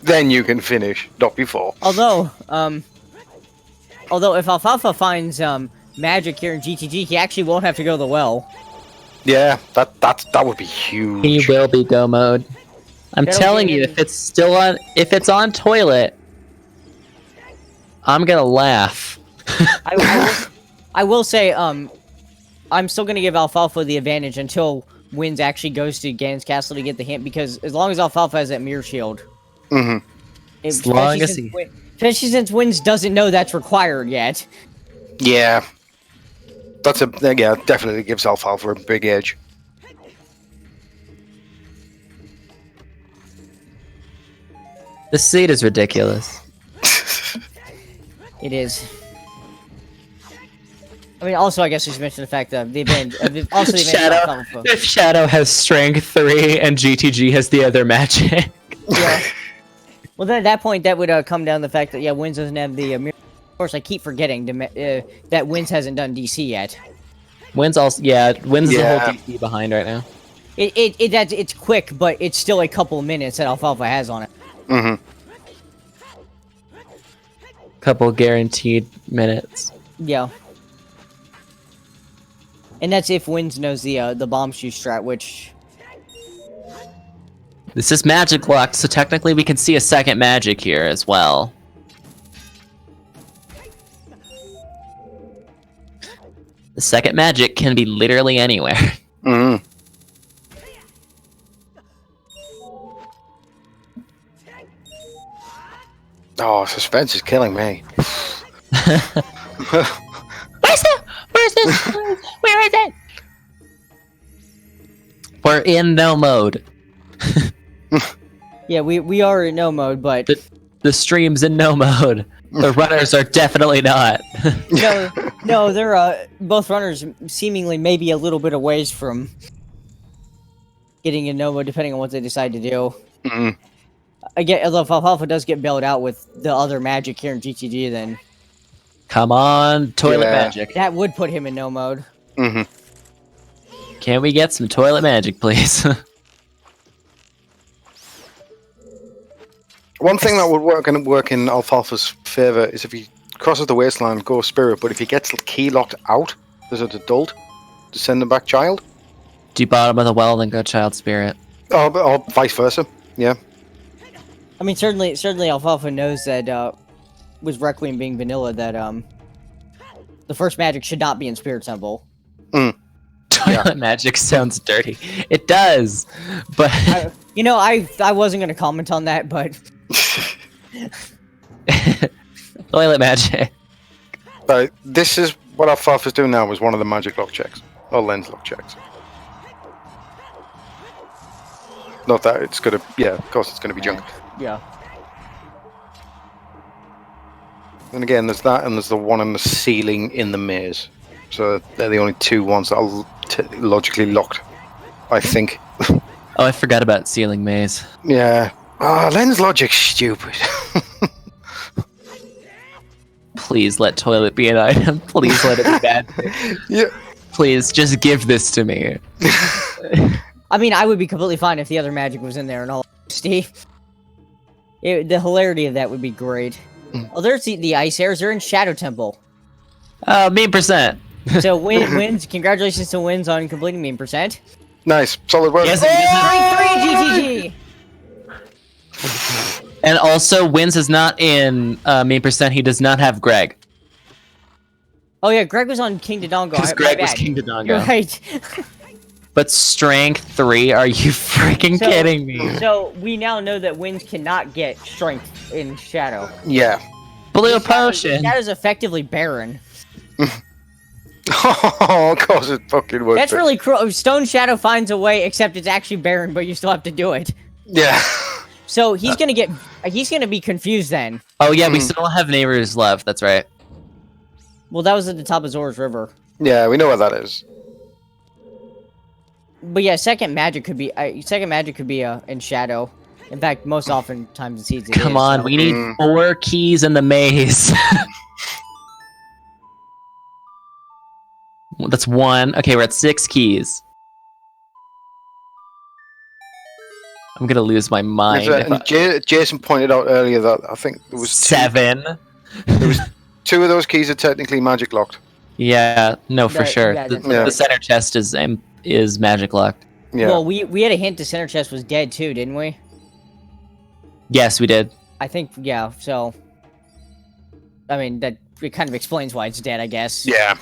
Then you can finish, not before. Although if Alfalfa finds magic here in GTG, he actually won't have to go to the well. Yeah, that would be huge. He will be go mode. I'm That'll telling be you, in- if it's on toilet, I'm gonna laugh. I will say, I'm still gonna give Alfalfa the advantage until Winds actually goes to Ganon's castle to get the hint, because as long as Alfalfa has that mirror shield, especially since Winds doesn't know that's required yet. Yeah. Definitely gives Alfalfa a big edge. The seed is ridiculous. It is. I mean, also, I guess we should mention the fact that the advantage of Alfalfa. If Shadow has Strength 3 and GTG has the other magic. Yeah. Well, then at that point, that would come down to the fact that, yeah, Winds doesn't have the mirror. Of course, I keep forgetting that Winds hasn't done DC yet. Winds is the whole DC behind right now. It's quick, but it's still a couple of minutes that Alfalfa has on it. Couple guaranteed minutes. Yeah. And that's if Winds knows the bomb shoe strat, which... This is magic locked, so technically we can see a second magic here as well. The second magic can be literally anywhere. Oh, suspense is killing me. Where's this? Where is it? We're in no mode. Yeah, we are in no mode, but... The stream's in no mode. The runners are definitely not. No, they're both runners seemingly maybe a little bit a ways from getting in no mode, depending on what they decide to do. Mm. Although if Alfalfa does get bailed out with the other magic here in GTG, then Come on, toilet Yeah. magic. that would put him in no mode. Hmm. Can we get some toilet magic, please? One thing that would work in Alfalfa's favor is if he crosses the wasteland, go spirit. But if he gets key locked out as an adult, to send him back child, Do bottom of the well, then go child spirit. or vice versa. Yeah. I mean, certainly Alfalfa knows that with Requiem being vanilla, that the first magic should not be in Spirit Temple. Toilet magic sounds dirty. It does, but I wasn't gonna comment on that, but toilet magic. But this is what Alfalfa's doing now. Is one of the magic lock checks or lens lock checks. Not that it's gonna. Yeah, of course it's gonna be junk. yeah. And again, there's that, and there's the one on the ceiling in the maze. So they're the only two ones that are logically locked, I think. Oh, I forgot about ceiling maze. Yeah. Lens logic's stupid. Please let toilet be an item. Please let it be bad. Yeah. Please just give this to me. I mean, I would be completely fine if the other magic was in there and all. Steve, the hilarity of that would be great. Oh, there's the ice airs. They're in Shadow Temple. Mean percent. So wins. Congratulations to Wins on completing mean percent. Nice. Solid work. Yes, Three GTG. And also, Wins is not in mean percent. He does not have Greg. Oh yeah, Greg was on King Dodongo. Because Greg was King You're Dodongo. right. But Strength 3? Are you freaking kidding me? So we now know that Wins cannot get Strength in Shadow. Yeah. Blue potion. Shadow's effectively barren. Oh, of course it fucking works. That's really cruel. Stone Shadow finds a way, except it's actually barren, but you still have to do it. Yeah. So he's gonna be confused then. Oh yeah, we still don't have neighbors left. That's right. Well, that was at the top of Zora's River. Yeah, we know what that is. But yeah, second magic could be in Shadow. In fact, most often times it sees it. Come on, we need 4 keys in the maze. That's 1. Okay, we're at 6 keys. I'm gonna lose my mind. Jason pointed out earlier that I think there was 7. There was 2 of those keys are technically magic locked. Yeah, no, for sure. yeah, The center chest is magic locked. Yeah. Well, we had a hint the center chest was dead too, didn't we? Yes, we did. I think, yeah, so... I mean, that it kind of explains why it's dead, I guess. Yeah.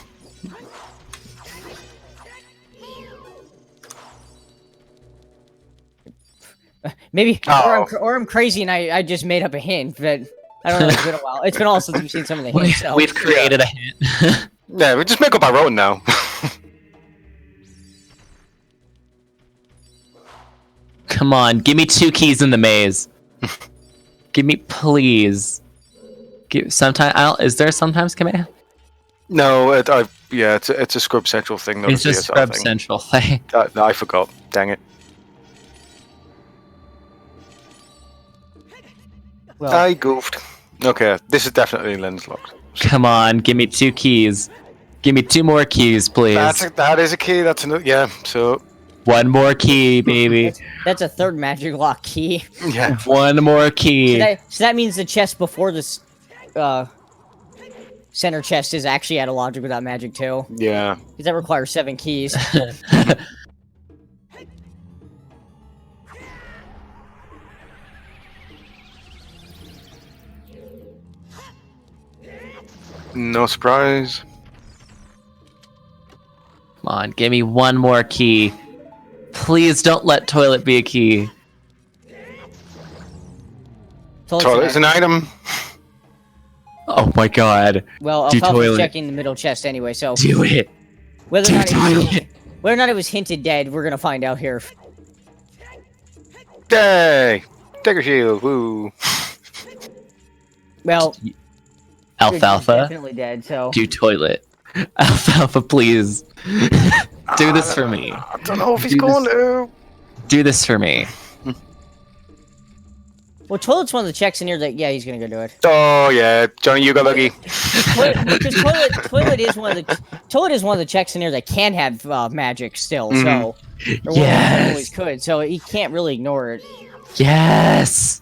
Maybe, Oh. or I'm crazy and I just made up a hint, but I don't know, it's been a while. It's been all since we've seen some of the hints, so... We've created a hint. Yeah, we just make up our own now. Come on, give me 2 keys in the maze. Give me, please. Is there sometimes command? No, it's a Scrub Central thing. Not It's a just CSR Scrub thing. Central thing. I forgot. Dang it. Well, I goofed. Okay, this is definitely lens locked. Come on, give me 2 keys. Give me 2 more keys, please. That is a key. That's another. Yeah. So 1 more key, baby. that's a third magic lock key. yeah. 1 more key. So that means the chest before this center chest is actually out of logic without magic too. Yeah. Because that requires 7 keys. No surprise. Come on, give me 1 more key. Please don't let toilet be a key. Toilet is an item. Oh my god. Well, Do Alfalfa's toilet. checking the middle chest anyway, so Do it. whether Do or, not toilet. whether or not it was hinted dead, we're gonna find out here. Yay! Dagger shield. Woo. Well, it's Alfalfa, definitely dead. So do toilet. Alfalfa, please. Do this for me. I don't know if he's Do going this. to. Do this for me. Well, Toilet's one of the checks in here that, yeah, he's gonna go do it. Oh yeah, Johnny, you go lucky. Because Toilet is one of the checks in here that can have magic still, so... Or Yes! always could, so he can't really ignore it. Yes!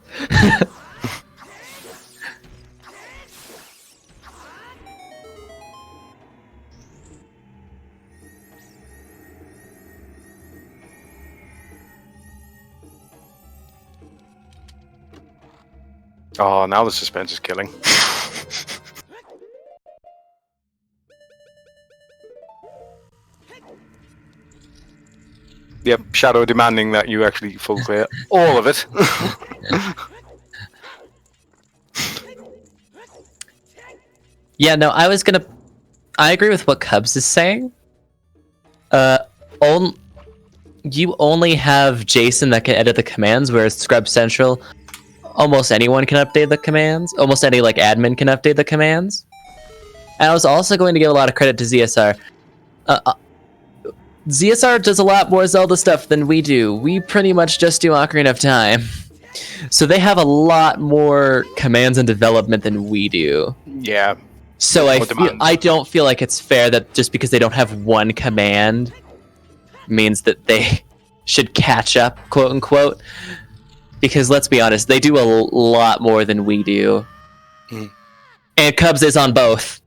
Oh, now the suspense is killing. Yep, Shadow demanding that you actually full clear all of it. Yeah, no, I agree with what Cubs is saying. You only have Jason that can edit the commands, whereas Scrub Central, almost anyone can update the commands. Almost any admin can update the commands. And I was also going to give a lot of credit to ZSR. ZSR does a lot more Zelda stuff than we do. We pretty much just do Ocarina of Time. So they have a lot more commands in development than we do. Yeah. So I don't feel like it's fair that just because they don't have one command means that they should catch up, quote unquote. Because let's be honest, they do a lot more than we do. And Cubs is on both.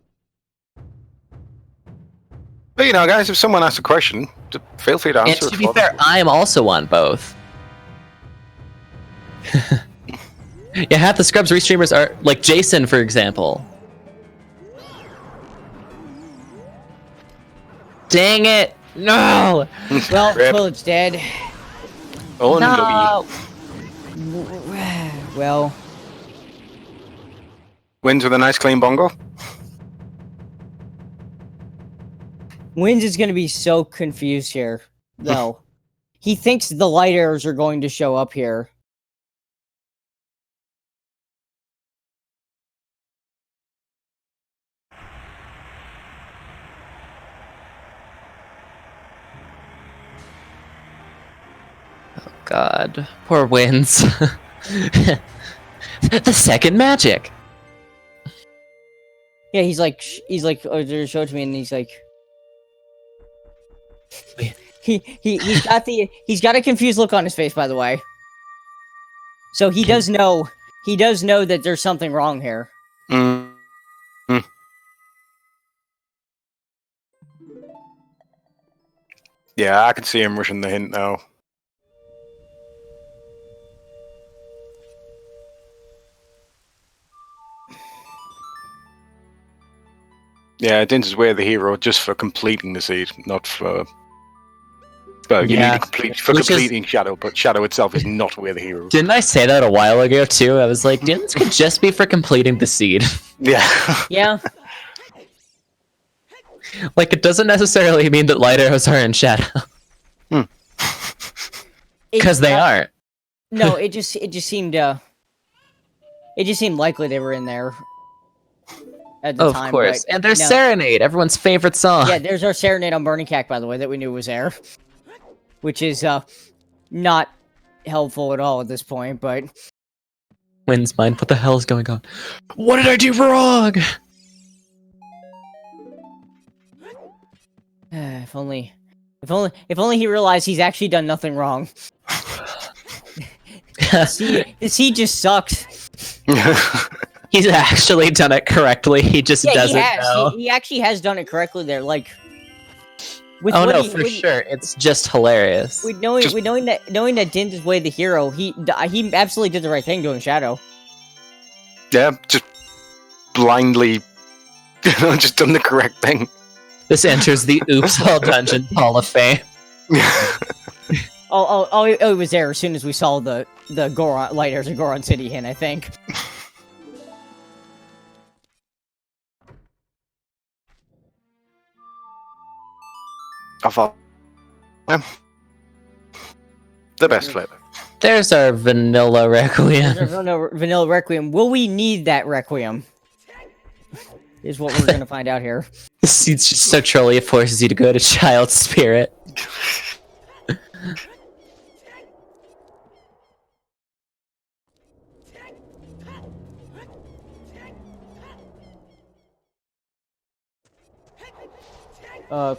But you know, guys, if someone asks a question, feel free to And answer to it be for fair, them. I am also on both. Yeah, half the Scrubs restreamers are like Jason, for example. Dang it! No! Well, Rip. Toilet's dead. Oh, No! Well, Wins with a nice clean bongo. Winds is gonna be so confused here, though. He thinks the light arrows are going to show up here. God, poor Wins. The second magic. Yeah, he's like, oh, they show it to me, and he's like, he's got a confused look on his face, by the way. So he does know that there's something wrong here. Yeah, I can see him rushing the hint now. Yeah, Dins is where the hero just for completing the seed, not for. Well, you Yeah. need to complete for Which is- completing Shadow, but Shadow itself is not where the hero. Didn't I say that a while ago too? I was like, Dins could just be for completing the seed. Yeah. Yeah, Like, it doesn't necessarily mean that light arrows are in shadow. Because they aren't. No, it just seemed likely they were in there at the Of time. course. but And there's no. Serenade, everyone's favorite song. Yeah, there's our Serenade on Burning Cack, by the way, that we knew was there. Which is not helpful at all at this point, but Wind's mind, what the hell is going on? What did I do wrong? if only he realized he's actually done nothing wrong. He just sucks. He's actually done it correctly. He just Yeah, doesn't he has. know. He actually has done it correctly there. Like, with Oh what no, he- for with- sure. It's just hilarious. With knowing that Din's is way the hero, he absolutely did the right thing doing Shadow. Yeah, just blindly, just done the correct thing. This enters the Oops All Dungeon Hall of Fame. Oh, it was there as soon as we saw the Goron light airs of Goron City hint, I think. I thought, the best flip. There's our Vanilla Requiem. Vanilla Requiem. Will we need that Requiem? Is what we're gonna find out here. It's just so trolly, it forces you to go to Child Spirit.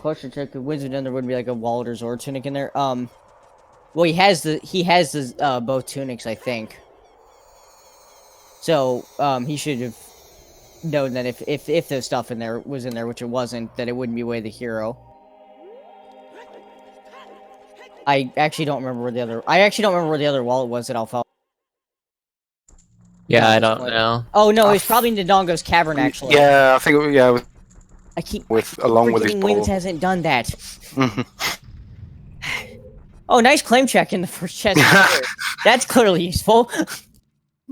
Question check. Winds of Nether would be like a wallet or Zord tunic in there. Well, he has the both tunics, I think. So, he should have known that if the stuff in there was in there, which it wasn't, that it wouldn't be Way the Hero. I actually don't remember where the other wallet was at Alfalfa. Yeah, I don't know. Oh no, it's probably in Dodongo's Cavern actually. Yeah, I think I keep along with his forgetting Winds ball. hasn't done that. Oh, nice claim check in the first chest. That's clearly useful.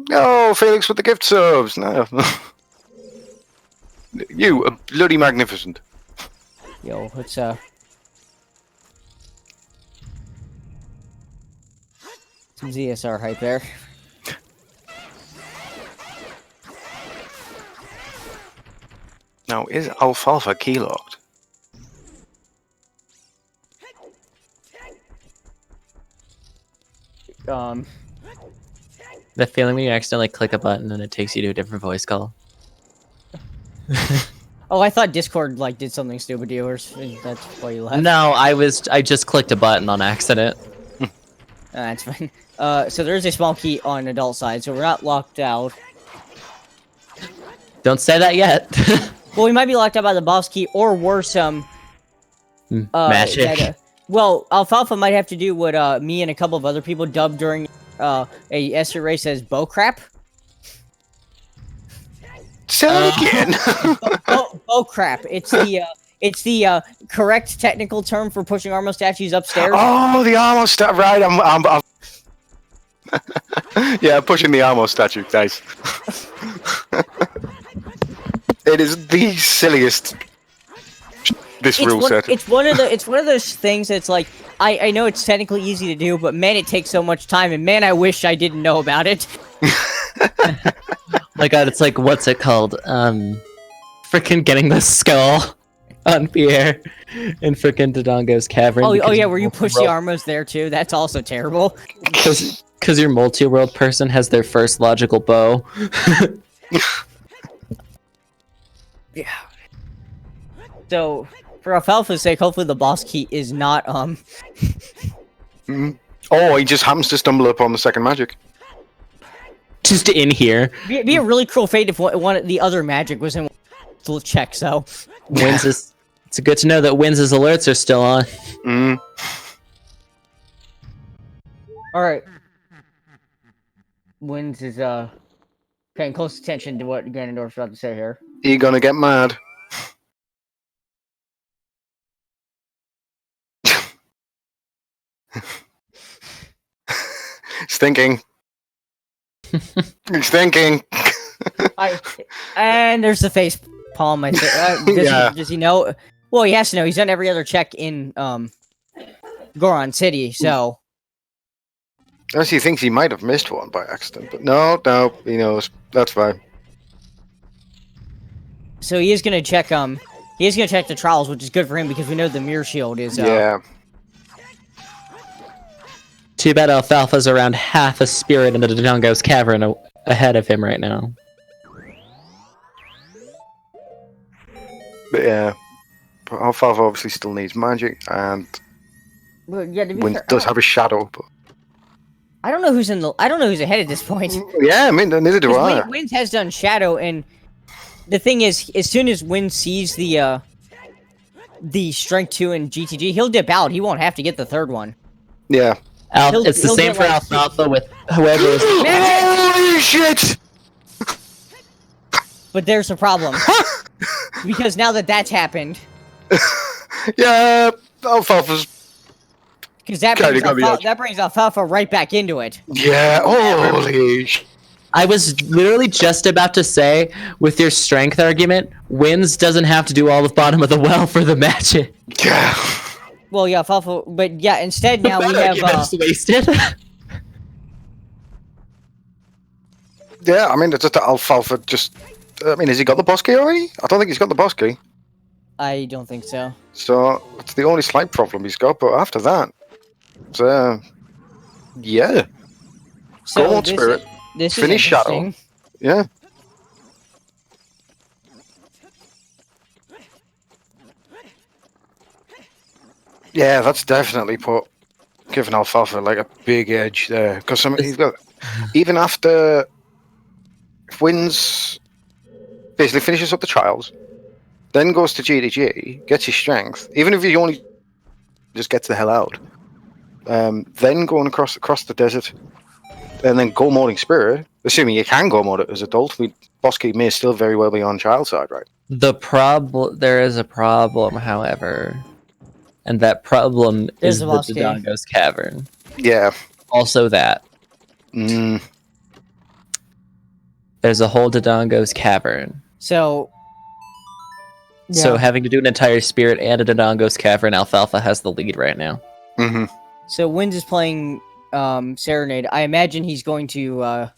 No, Felix with the gift subs. No. You are bloody magnificent. Yo, it's some ZSR hype there. Now, is Alfalfa keylocked? The feeling when you accidentally click a button and it takes you to a different voice call. Oh, I thought Discord like did something stupid to yours. That's why you left. No, I just clicked a button on accident. That's fine. So there is a small key on adult side, so we're not locked out. Don't say that yet. Well, we might be locked out by the boss key, or worse, magic. Well, Alfalfa might have to do what me and a couple of other people dubbed during a Esther race as bow crap. Say that again. Bow crap. It's the correct technical term for pushing Armo statues upstairs. Oh, the Armo statue. Right, I'm yeah, pushing the Armo statue. Nice. It is the silliest. This rule set. It's one of those things that's like I know it's technically easy to do, but man, it takes so much time, and man, I wish I didn't know about it. My God, it's like what's it called? Freaking getting the skull on Pierre in freaking Dodongo's Cavern. Oh yeah, where you push the Armos there too. That's also terrible. Because your multi-world person has their first logical bow. Yeah. So, for Alfalfa's sake, hopefully the boss key is not, Oh, he just happens to stumble upon the second magic. Just in here. Be a really cruel fate if one of the other magic was in one check, so. It's good to know that Winds' alerts are still on. Alright. Winds is, paying close attention to what Ganondorf's about to say here. You gonna get mad? He's thinking. He's thinking. And there's the face palm. Does he know? Well, he has to know. He's done every other check in Goron City, so. Unless he thinks he might have missed one by accident, but no, he knows. That's fine. So he is gonna check the trials, which is good for him because we know the mirror shield is Yeah. Too bad Alfalfa's around half a spirit in the Dodongo's Cavern ahead of him right now. But yeah. But Alfalfa obviously still needs magic, and yeah, Wind does have a shadow, but I don't know who's ahead at this point. yeah, I mean neither do I. Wind has done shadow, and the thing is, as soon as Wind sees the strength 2 and GTG, he'll dip out. He won't have to get the third one. Yeah. It's the same for Alfalfa with whoever is. Holy shit! But there's a problem. Because now that that's happened. Yeah, Alfalfa's. Because that brings Alfalfa right back into it. Yeah, holy shit. I was literally just about to say, with your strength argument, Winds doesn't have to do all the bottom of the well for the magic. Yeah. Well, yeah, Alfalfa, but yeah, instead now we have wasted. Yeah, I mean, it's just that Alfalfa just. I mean, has he got the boss key already? I don't think he's got the boss key. I don't think so. So it's the only slight problem he's got. But after that, yeah. So Go on, Spirit. This is Finish Shadow. Yeah. Yeah, that's definitely given Alfalfa like a big edge there. Because you've got even after Winds basically finishes up the trials, then goes to GDG, gets his strength. Even if he only just gets the hell out, then going across the desert, and then go modding Spirit. Assuming you can go mod it as adult, Boss Key may still very well be on child side, right? There is a problem, however, and that problem There's is the the boss key. Dodongo's Cavern. Yeah. Also that. Mm. There's a whole Dodongo's Cavern. So. So Yeah. having to do an entire Spirit and a Dodongo's Cavern, Alfalfa has the lead right now. Mm-hmm. So Winds is playing Serenade. I imagine he's going to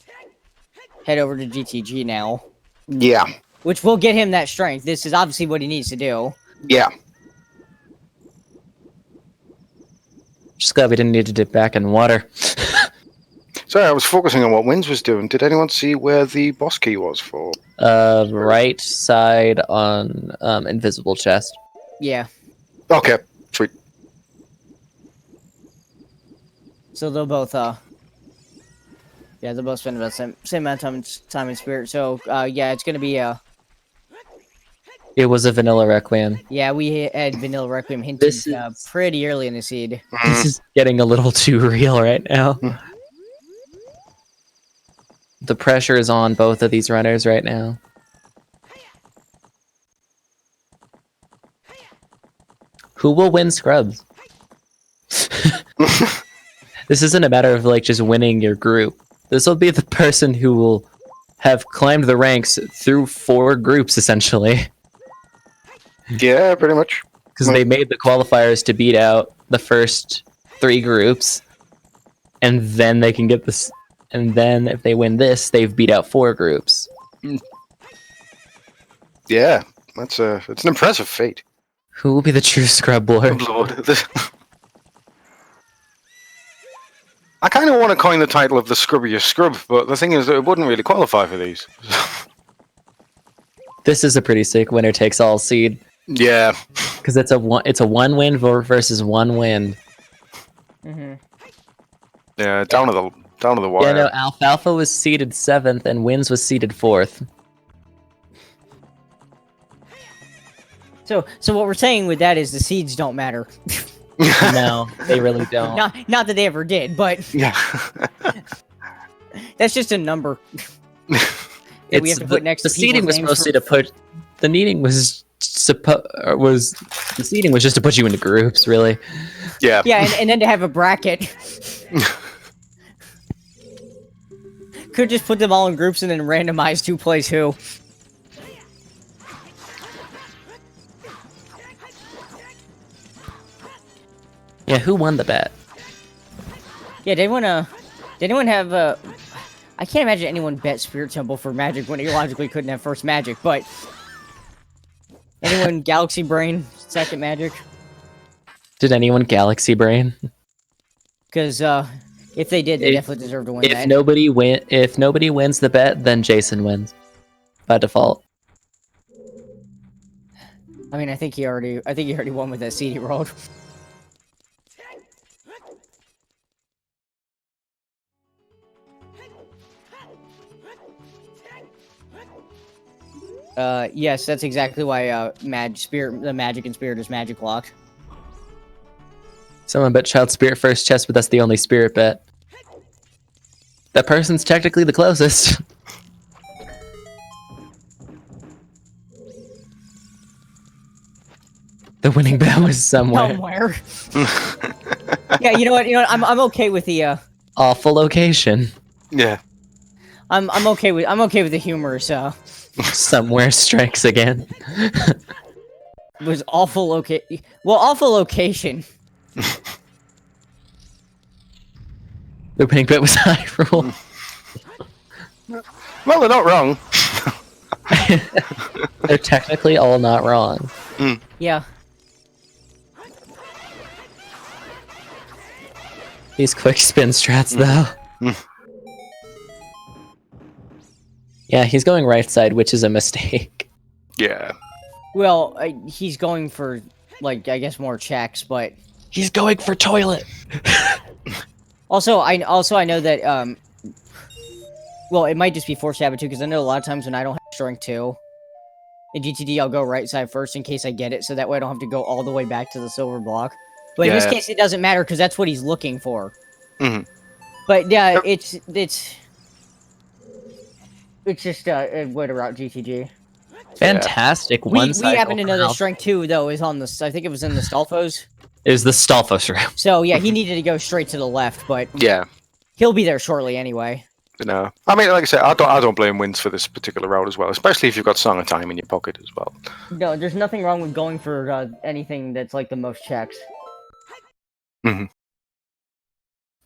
head over to GTG now, Yeah. which will get him that strength. This is obviously what he needs to do. Yeah. Just glad we didn't need to dip back in water. Sorry, I was focusing on what Winds was doing. Did anyone see where the boss key was for? Right side on invisible chest. Yeah. Okay, sweet. So they'll both they'll both spend about the same amount of time in Spirit. So yeah, it's gonna be It was a vanilla requiem. yeah, we had Vanilla Requiem hinted This is- pretty early in the seed. This is getting a little too real right now. The pressure is on both of these runners right now. Who will win scrubs? This isn't a matter of like just winning your group. This will be the person who will have climbed the ranks through 4 groups essentially. Yeah, pretty much. Because they made the qualifiers to beat out the first 3 groups, and then they can get this. And then if they win this, they've beat out 4 groups. Yeah, it's an impressive feat. Who will be the true scrub lord? Lord. I kind of want to coin the title of the Scrubbiest Scrub, but the thing is that it wouldn't really qualify for these. This is a pretty sick winner takes all seed Yeah. because it's a 1 win versus 1 win. Mm-hmm. Yeah, down to the wire. Yeah, no, Alfalfa was seeded 7th and Winds was seeded 4th. So what we're saying with that is the seeds don't matter. No, they really don't. Not that they ever did, but Yeah. that's just a number. that we have to put next the to seeding was people's names mostly to put. The needing was the seeding was just to put you into groups, really. Yeah. Yeah, and then to have a bracket. Could just put them all in groups and then randomize who plays who. Yeah, who won the bet? Yeah, did anyone have I can't imagine anyone bet Spirit Temple for Magic when he logically couldn't have first Magic, but anyone Galaxy Brain second Magic? Did anyone Galaxy Brain? Because if they did, they definitely deserve to win If that. nobody wins the bet, then Jason wins by default. I mean, I think he already won with that CD rolled. Yes, that's exactly why the Magic and Spirit is Magic locked. Someone bet Child Spirit first chest, but that's the only Spirit bet. That person's technically the closest. The winning bet was somewhere. Yeah, you know what? I'm okay with the Awful location. Yeah. I'm okay with the humorous Somewhere strikes again. was awful awful location. The winning bet was Hyrule. Well, they're not wrong. They're technically all not wrong. Yeah. These quick spin strats, though. Yeah, he's going right side, which is a mistake. Yeah. Well, he's going for, like, I guess more checks, but He's going for toilet. Also, I know that well, it might just be Force Habit too, because I know a lot of times when I don't have Strength 2 in GTD, I'll go right side first in case I get it, so that way I don't have to go all the way back to the silver block. But in this case, it doesn't matter because that's what he's looking for. Mhm. But yeah, it's just a way to route GTG. Fantastic. We happen to know that Strength 2 though is on the. I think it was in the Stalfos. It was the Stalfos room. So yeah, he needed to go straight to the left, but Yeah. he'll be there shortly anyway. No, I mean, like I said, I don't blame Winds for this particular route as well, especially if you've got Song of Time in your pocket as well. No, there's nothing wrong with going for anything that's like the most checks.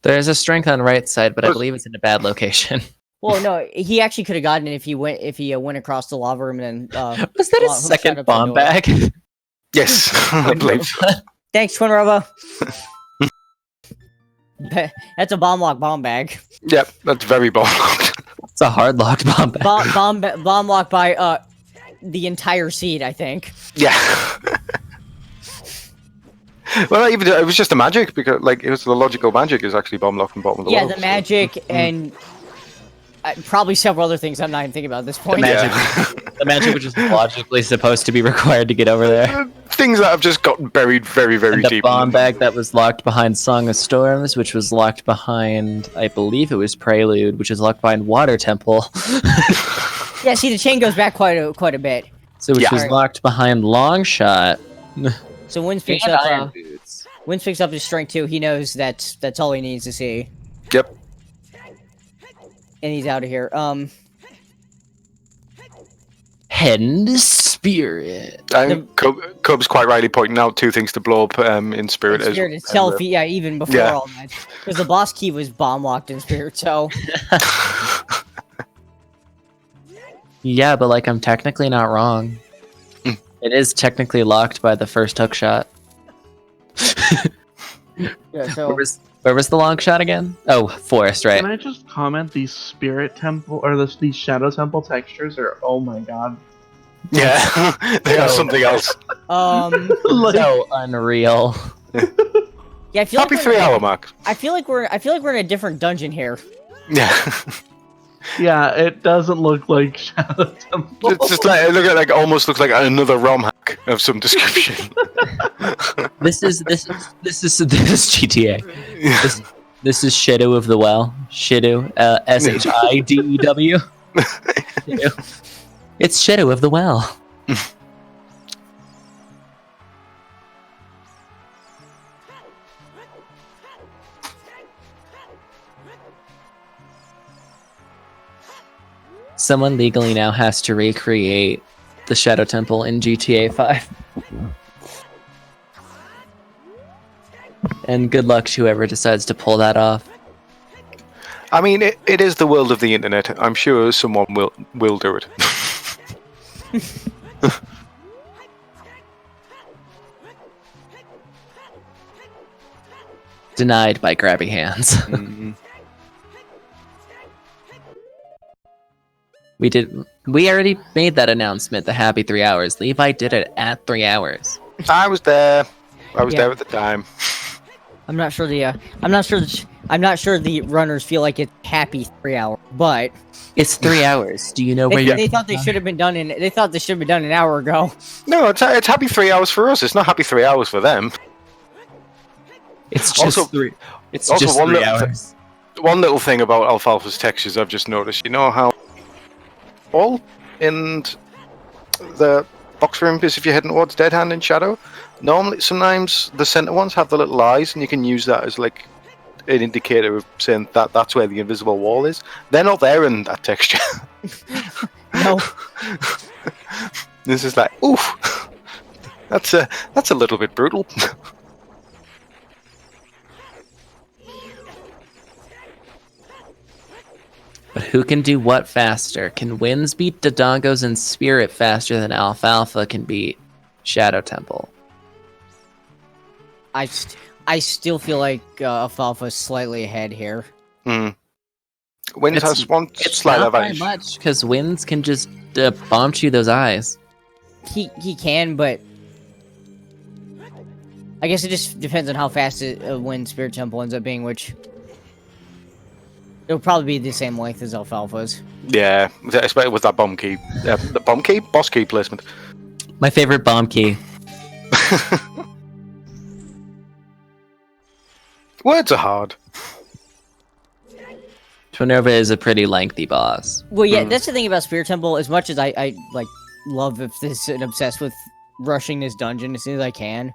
There's a strength on right side, but I believe it's in a bad location. Well, no, he actually could have gotten it if he went across the lava room and then. Was that a second bomb bag? Yes, I believe so. Thanks, Twin Robo. That's a bomb bag. Yep, that's very bomb. It's a hard locked bomb bag. Bomb locked by the entire seed, I think. Yeah. Well, even it was just the magic because, like, it was the logical magic is actually bomb locked from bottom of the world. Yeah, the magic and probably several other things I'm not even thinking about at this point. The magic which is logically supposed to be required to get over there. Things that have just gotten buried very, very The deep. bomb bag that was locked behind Song of Storms, which was locked behind, I believe it was Prelude, which is locked behind Water Temple. Yeah, see, the chain goes back quite a bit. So which was locked behind Long Shot. So Winds picks up his Strength 2. He knows that's all he needs to see. Yep. And he's out of here. Head Spirit. I think Cub's quite rightly pointing out two things to blow up in Spirit. Spirit itself, yeah, even before all that. Because the boss key was bomb locked in Spirit, so... Yeah, but like I'm technically not wrong. It is technically locked by the first hook shot. Yeah, so... Where was the long shot again? Oh, forest, right. Can I just comment these Spirit Temple, or these Shadow Temple textures are, oh my god. Yeah, they are something else. So unreal. Yeah, I feel Happy like 3 hour mark. I feel like we're in a different dungeon here. Yeah. Yeah, it doesn't look like Shadow Temple. It's just like almost looks like another ROM hack of some description. This is GTA. This is Shadow of the Well. Shadow, Shidew. It's Shadow of the Well. Someone legally now has to recreate the Shadow Temple in GTA 5. And good luck to whoever decides to pull that off. I mean, it is the world of the internet. I'm sure someone will do it. Denied by grabby hands. Mm-hmm. We already made that announcement, the happy 3 hours. Levi did it at 3 hours. I was there. I was there at the time. I'm not sure the runners feel like it's happy 3 hours, but it's 3 hours. Do you know where they thought they should have been done an hour ago. No, it's happy 3 hours for us. It's not happy 3 hours for them. It's just also, 3. It's also just 3 hours. One little thing about Alfalfa's textures I've just noticed. You know how all in the box room is if you're heading towards Dead Hand and Shadow. Normally, sometimes the center ones have the little eyes, and you can use that as like an indicator of saying that that's where the invisible wall is. They're not there in that texture. No. This is like, oof. That's a little bit brutal. But who can do what faster? Can Winds beat Dodongos and Spirit faster than Alfalfa can beat Shadow Temple? I still feel like Alfalfa is slightly ahead here. Winds has one slight advantage. Not by much, because Winds can just bomb you those eyes. He can, but I guess it just depends on how fast when Spirit Temple ends up being, which it'll probably be the same length as Alfalfa's. Yeah, especially with that bomb key. The bomb key? Boss key placement. My favorite bomb key. Words are hard. Twinrova is a pretty lengthy boss. Well, yeah, that's the thing about Spirit Temple. As much as I like love this and obsessed with rushing this dungeon as soon as I can,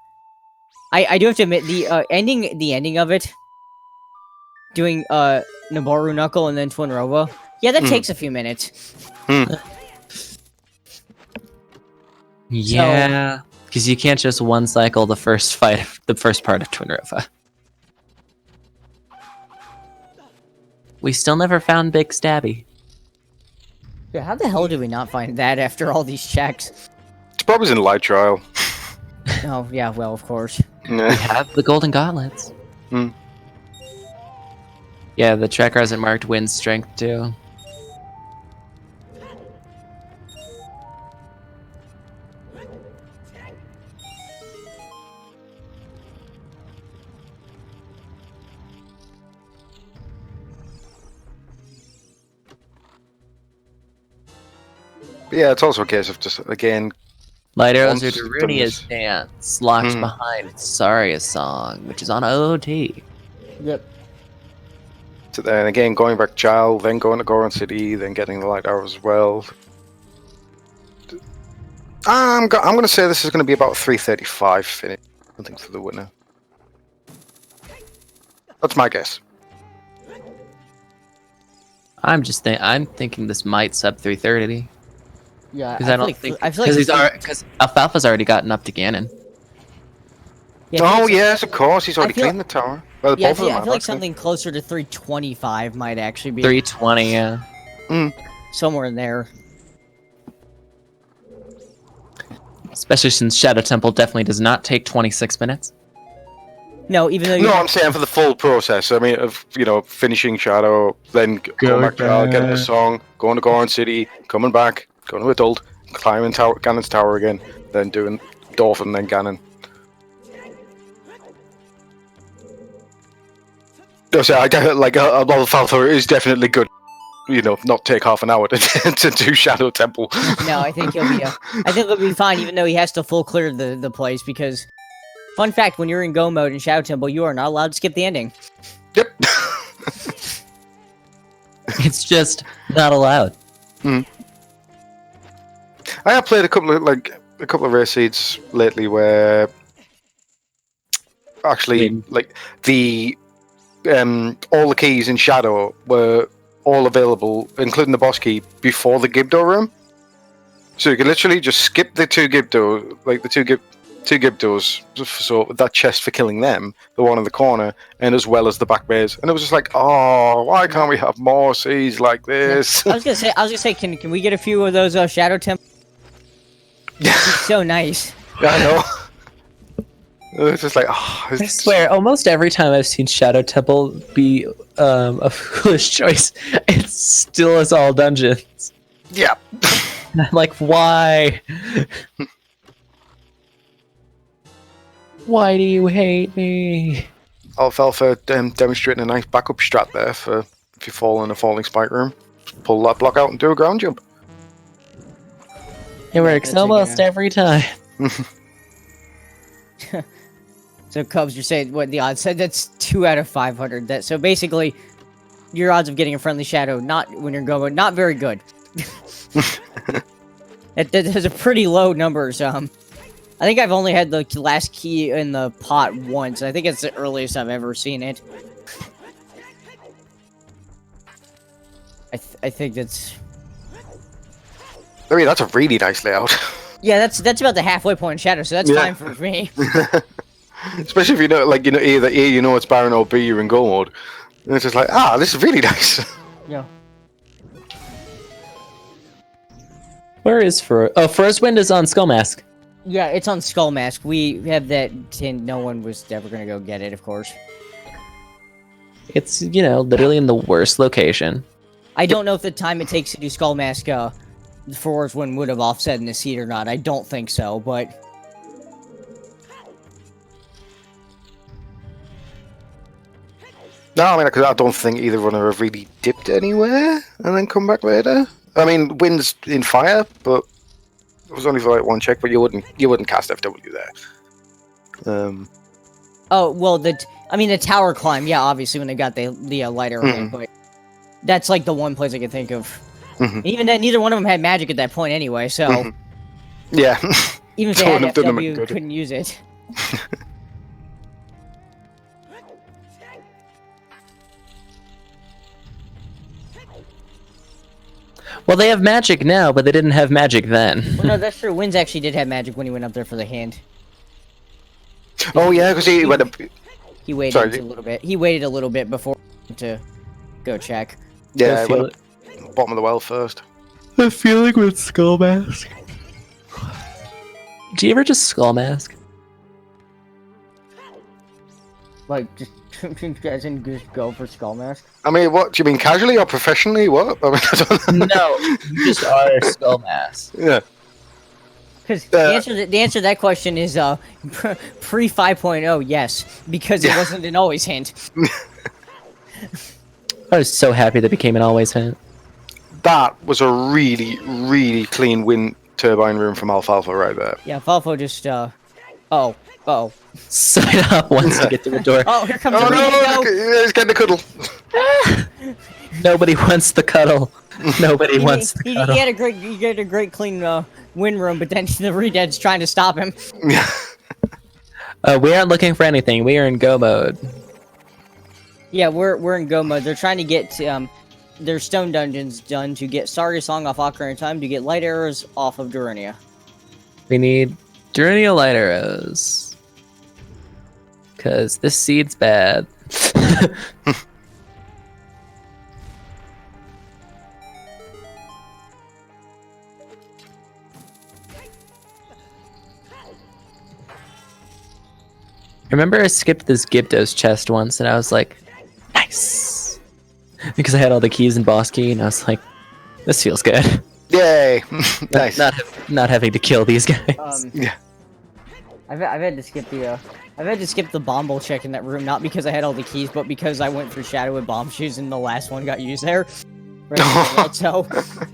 I do have to admit the ending of it, doing Naboru Knuckle and then Twinrova. Yeah, that takes a few minutes. Yeah, because you can't just one cycle the first part of Twinrova. We still never found Big Stabby. Yeah, how the hell did we not find that after all these checks? It's probably in Light Trial. Oh, yeah, well, of course. We have the Golden Gauntlets. Yeah, the tracker hasn't marked wind strength too. But yeah, it's also a case of just, again... Light Arrows Once are Darunia's dance, locked behind Saria's song, which is on OT. Yep. So then again, going back to Jal, then going to Goron City, then getting the Light Arrows as well. I'm going to say this is going to be about 3:35 finish, I think, for the winner. That's my guess. I'm thinking this might sub 3:30. Yeah, Because I don't think because because Alfalfa's already gotten up to Ganon. Oh yes, of course, he's already cleaned the tower. Well, Yeah, I both of feel, them I have, feel like actually. something closer to 325 might actually be 320, yeah. somewhere in there. Especially since Shadow Temple definitely does not take 26 minutes. No, even though you No, I'm saying for the full process. I mean, of finishing Shadow, then going back to Jal, getting the song, going to Goron City, coming back, going to Adult, climbing Ganon's tower again, then doing Dolphin, then Ganon. So I like Alfalfa is definitely good. Not take half an hour to do Shadow Temple. No, I think he'll be fine, even though he has to full clear the place. Because, fun fact: when you're in Go mode in Shadow Temple, you are not allowed to skip the ending. Yep. It's just not allowed. I have played a couple of race seeds lately where actually the all the keys in Shadow were all available, including the boss key, before the Gibdo room. So you can literally just skip the two Gibdos, two Gibdos, so that chest for killing them, the one in the corner, and as well as the back base. And it was just like, oh, why can't we have more seeds like this? Yeah. I was gonna say, can we get a few of those Shadow Temple? So nice. Yeah, I know. It's just like, oh, I swear, almost every time I've seen Shadow Temple be a foolish choice, it still is all dungeons. Yeah. And I'm like, why? Why do you hate me? Alfalfa demonstrating a nice backup strat there for if you fall in a falling spike room. Pull that block out and do a ground jump. It works almost every time. So Cubs, you're saying what the odds said? That's 2 out of 500. So basically, your odds of getting a friendly shadow, not when you're going, not very good. That has a pretty low numbers. I think I've only had the last key in the pot once. I think it's the earliest I've ever seen it. I think that's. I mean, that's a really nice layout. Yeah, that's about the halfway point in Shadow, so that's fine for me. Especially if you know, either A, you know it's Baron, or B, you're in Go mode. And it's just like, this is really nice. Yeah. Where is First Wind is on Skull Mask. Yeah, it's on Skull Mask. We have that tin. No one was ever gonna go get it, of course. It's, literally in the worst location. I don't know if the time it takes to do Skull Mask, Forest Wind would have offset in the seed or not. I don't think so, but... No, I mean, because I don't think either runner have really dipped anywhere and then come back later. I mean, Wind's in fire, but it was only for like one check. But you wouldn't cast FW there. Oh well, the tower climb. Yeah, obviously when they got the light arrow, in, but that's like the one place I could think of. Even then, neither one of them had magic at that point anyway. So yeah, even if they had FW, couldn't use it. Well, they have magic now, but they didn't have magic then. Well, no, that's true. Winds actually did have magic when he went up there for the hand. Oh yeah, because he went up. He waited a little bit. He waited a little bit before to go check. Yeah, he went up bottom of the well first. The feeling with Skull Mask. Do you ever just Skull Mask? Like, just as in just go for Skull Mask? I mean, what do you mean, casually or professionally? What? I mean, I don't know. No, you just are Skull Mask. Yeah. Because the answer to that question is pre 5.0, yes, because it wasn't an always hint. I was so happy that became an always hint. That was a really, really clean wind turbine room from Alfalfa right there. Yeah, Falfo just oh. Sign up once to get to the door. Oh, here comes Oh the no! He's getting the cuddle. Nobody wants the cuddle. Nobody wants the cuddle. He had a great clean win room, but then the Redead's trying to stop him. We aren't looking for anything. We are in go mode. Yeah, we're in go mode. They're trying to get their stone dungeons done to get Starry Song off Ocarina of Time to get light arrows off of Durania. We need Durania light arrows. Because this seed's bad. Remember I skipped this Gyptos chest once and I was like, nice! Because I had all the keys and boss key and I was like, this feels good. Yay! Nice. Not having to kill these guys. Yeah. I've had to skip the bomb bowl check in that room, not because I had all the keys, but because I went through Shadow with bomb shoes and the last one got used there. Right, so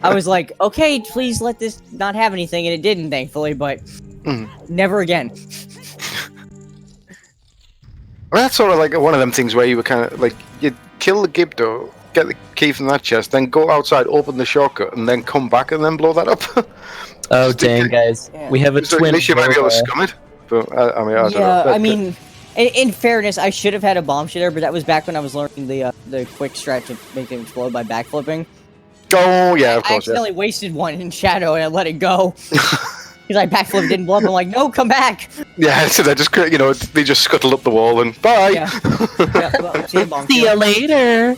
I was like, okay, please let this not have anything, and it didn't, thankfully, but never again. Well, that's sort of like one of them things where you were kind of like, you'd kill the Gibdo, get the key from that chest, then go outside, open the shortcut, and then come back and then blow that up. Oh, dang, guys. Yeah. We have a twin. At least you might be able to scum it. But, I mean, I don't know. Yeah, I mean, in fairness, I should have had a bomb shooter, but that was back when I was learning the quick strat to make them explode by backflipping. Oh, yeah, of course. I accidentally wasted one in Shadow, and I let it go. Because I backflipped, didn't blow up. I'm like, no, come back. Yeah, so they just, they just scuttle up the wall and bye. Yeah. Well, see you later.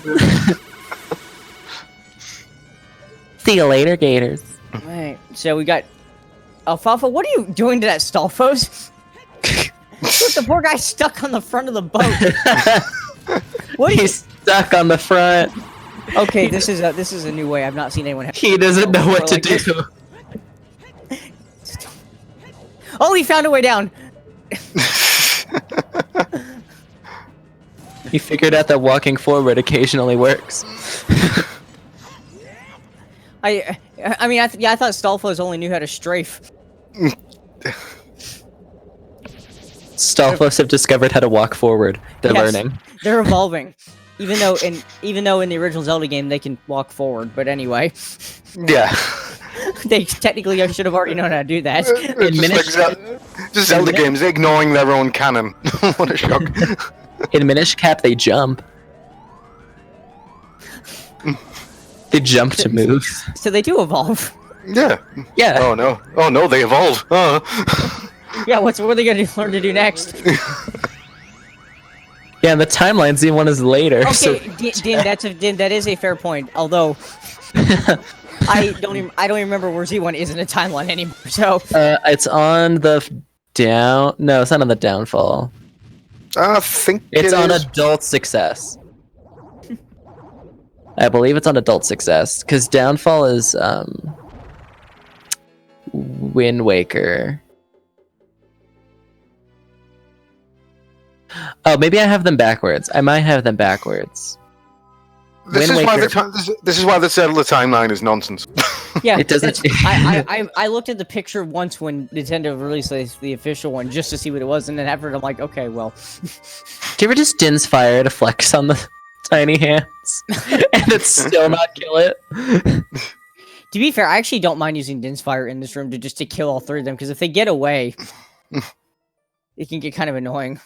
See you later, Gators. Alright, so we got Alfalfa. What are you doing to that Stalfos? Look, the poor guy's stuck on the front of the boat. What? He's stuck on the front. Okay, this is a new way. I've not seen anyone. He doesn't know what to like do. Oh, he found a way down. He figured out that walking forward occasionally works. I mean, I thought Stalfos only knew how to strafe. Stalfos have discovered how to walk forward. They're learning. They're evolving. Even though in the original Zelda game they can walk forward, but anyway. Yeah. They technically should have already known how to do that. Just Zelda games ignoring their own canon. What a shock. In Minish Cap they jump. They jump to move. So they do evolve. Yeah. Yeah. Oh no, they evolve. Yeah, what are they gonna learn to do next? Yeah, and the timeline Z1 is later. Okay, so... Din, that is a fair point. Although I don't even remember where Z1 is in a timeline anymore. So it's on the down. No, it's not on the downfall. I think it's on adult success. I believe it's on adult success because downfall is Wind Waker. Oh, maybe I have them backwards. I might have them backwards. This Wind is why Waker- this is why the Zelda timeline is nonsense. Yeah, It doesn't- I looked at the picture once when Nintendo released the official one just to see what it was, and then after I'm like, okay, well, Do you ever just Din's fire to flex on the tiny hands and it still not kill it? to be fair, I actually don't mind using Din's Fire in this room to kill all three of them, because if they get away, it can get kind of annoying.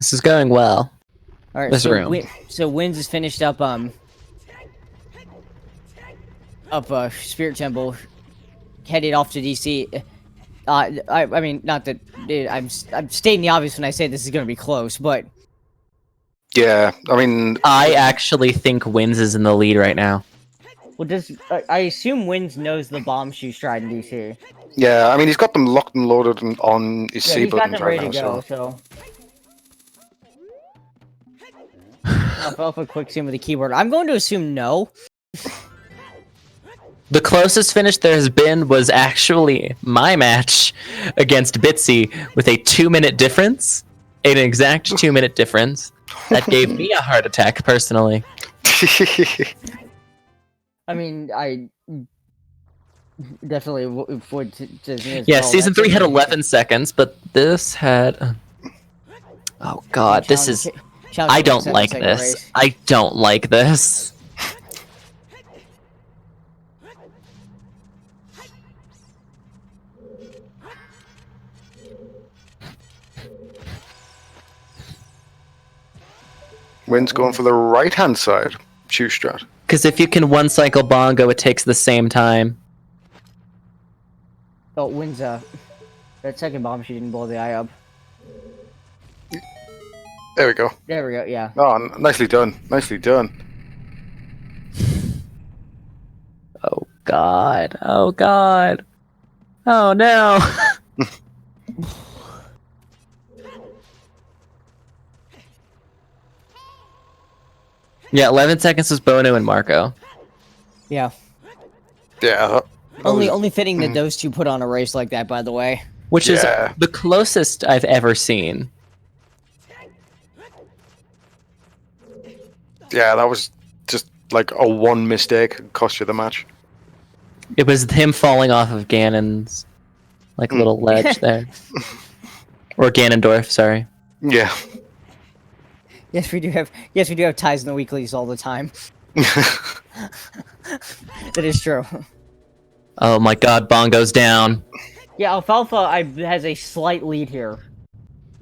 This is going well. All right, This so room. So Winds is finished up Spirit Temple, headed off to DC. I mean, not that I'm stating the obvious when I say this is going to be close, but Yeah, I mean, I actually think Winds is in the lead right now. well, I assume Winds knows the bomb shoe stride in DC. yeah, I mean, he's got them locked and loaded on his Yeah, C he's got buttons them right ready now. to go. So. Alfalfa quick sim with the keyboard. I'm going to assume no. The closest finish there has been was actually my match against Bitsy with a 2-minute difference. An exact 2-minute difference. That gave me a heart attack, personally. I mean, I definitely would. Yeah, Season 3 had 11 seconds, but this had... Oh god, this is... I don't like this. I don't like this. Wind's going for the right-hand side. Shoe strat. Because if you can one-cycle bongo, it takes the same time. Oh, Winds, that second bomb she didn't blow the eye up. There we go. There we go, yeah. Oh, nicely done. Nicely done. Oh god. Oh god. Oh no. Yeah, 11 seconds was Bono and Marco. Yeah. Yeah. that was- Only fitting that those two put on a race like that, by the way. Which is Yeah. the closest I've ever seen. Yeah, that was just like a one mistake cost you the match. It was him falling off of Ganon's like little ledge there. Or Ganondorf, sorry. Yeah. Yes, we do have ties in the weeklies all the time. That is true. Oh my god, Bongo's down. Yeah, Alfalfa has a slight lead here.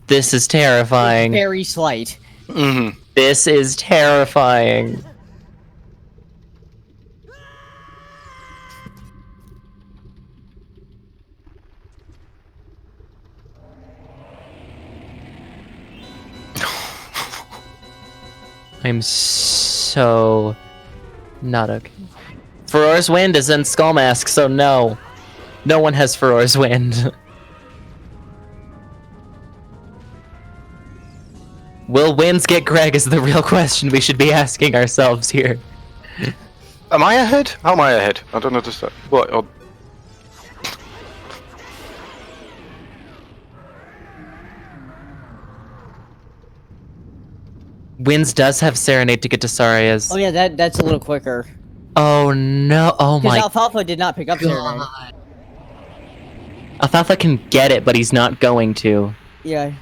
This is terrifying. Very slight. hmm This is terrifying. I'm so not okay. Ferora's Wind is in Skull Mask, so no. No one has Ferora's Wind. Will Winds get Greg is the real question we should be asking ourselves here. Am I ahead? How am I ahead? I don't understand. What? Oh, Winds does have Serenade to get to Saria's. Oh yeah, that's a little quicker. Oh no! Oh Because my Alfalfa did not pick up Serenade. god! Alfalfa can get it, but he's not going to. Yeah.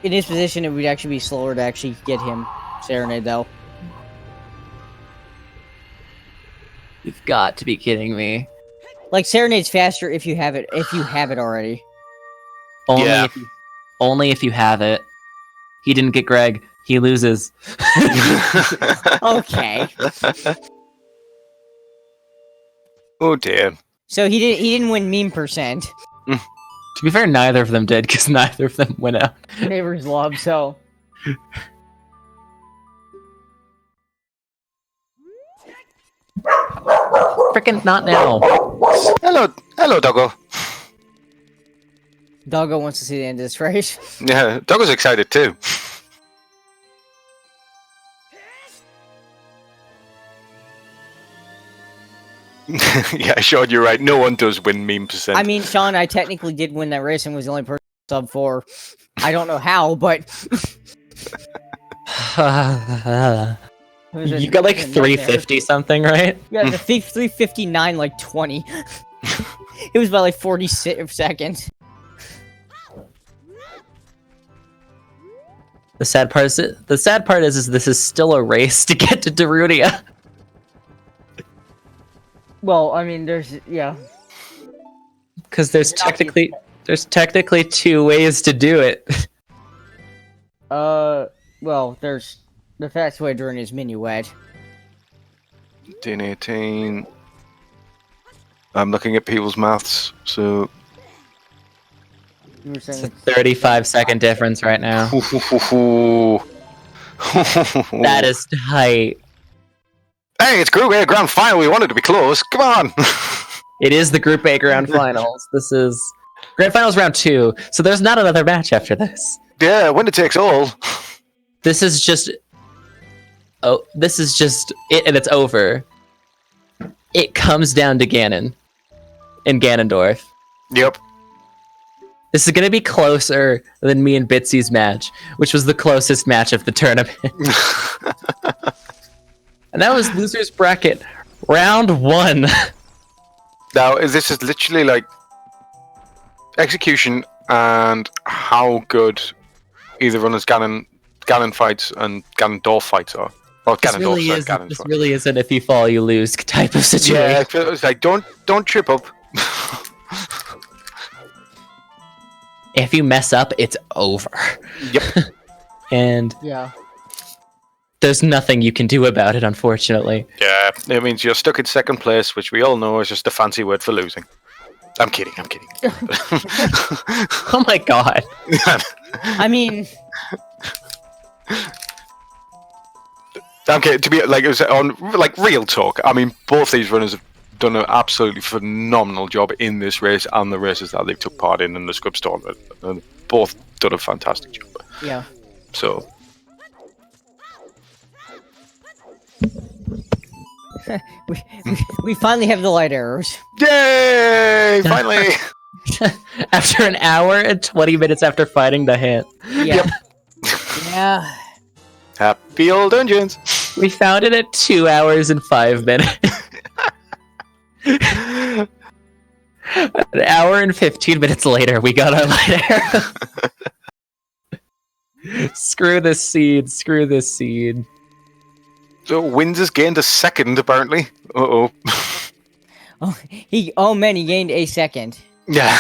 In his position, it would actually be slower to actually get him Serenade, though. You've got to be kidding me. Like Serenade's faster if you have it. If you have it already. Yeah. Only if you have it. He didn't get Greg. He loses. Okay. oh dear. So he didn't win meme percent. To be fair, neither of them did, because neither of them went out. Neighbors love, so. Frickin' not now. Hello, Doggo. Doggo wants to see the end of this race. Yeah, Doggo's excited too. Yeah, Sean, you're right. No one does win meme percent. I mean, Sean, I technically did win that race and was the only person sub 4. I don't know how, but You got like 350 something, right? Yeah, the 359 like 20. It was by like 40 seconds. The sad part is this is still a race to get to Darunia. Well, I mean, yeah. Because there's technically 2 ways to do it. Well, there's the fastest way during is minuet. 18. I'm looking at people's maths, so You were It's a saying 35-second difference right now. That is tight. Hey, it's Group A Grand Final. We wanted to be close. Come on. It is the Group A Grand Finals. This is Grand Finals round 2, so there's not another match after this. Yeah, winner takes all. This is just it, and it's over. It comes down to Ganon in Ganondorf. Yep. This is gonna be closer than me and Bitsy's match, which was the closest match of the tournament. And that was losers bracket round 1. Now, this is literally like execution and how good either runner's Ganon fights and Ganondorf fights are. Or This really isn't if you fall, you lose type of situation. Yeah, it's like don't trip up. If you mess up, it's over. Yep. And yeah. there's nothing you can do about it, unfortunately. Yeah, it means you're stuck in second place, which we all know is just a fancy word for losing. I'm kidding. Oh my god. I mean, Okay, to be like it was on like real talk. I mean, both these runners have done an absolutely phenomenal job in this race and the races that they've took part in the Scrubs tournament. And both done a fantastic job. yeah. So we finally have the light arrows. yay! Finally. After an hour and 20 minutes after fighting the hint. Yeah. Yeah. Happy old dungeons. We found it at 2 hours and 5 minutes. An hour and 15 minutes later, we got our light arrow. Screw this seed. So Winds has gained a second apparently. Oh, he gained a second. Yeah.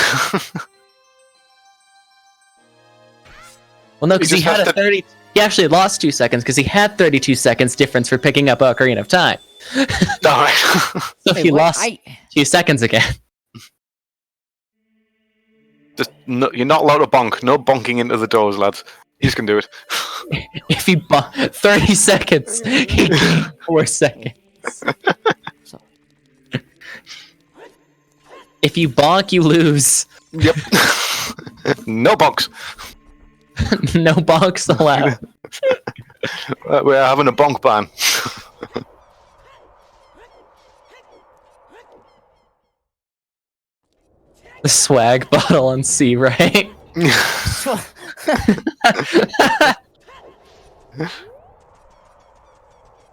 Well, no, because he had a 30. He actually lost 2 seconds because he had 32 seconds difference for picking up Ocarina of Time. Alright. So Wait, he what? lost 2 seconds again. Just you're not allowed to bonk. No bonking into the doors, lads. You just can do it. If he 30 seconds, he gained 4 seconds. If you bonk, you lose. Yep. No bonks. No bonks allowed. We're having a bonk ban. The swag bottle on C, right?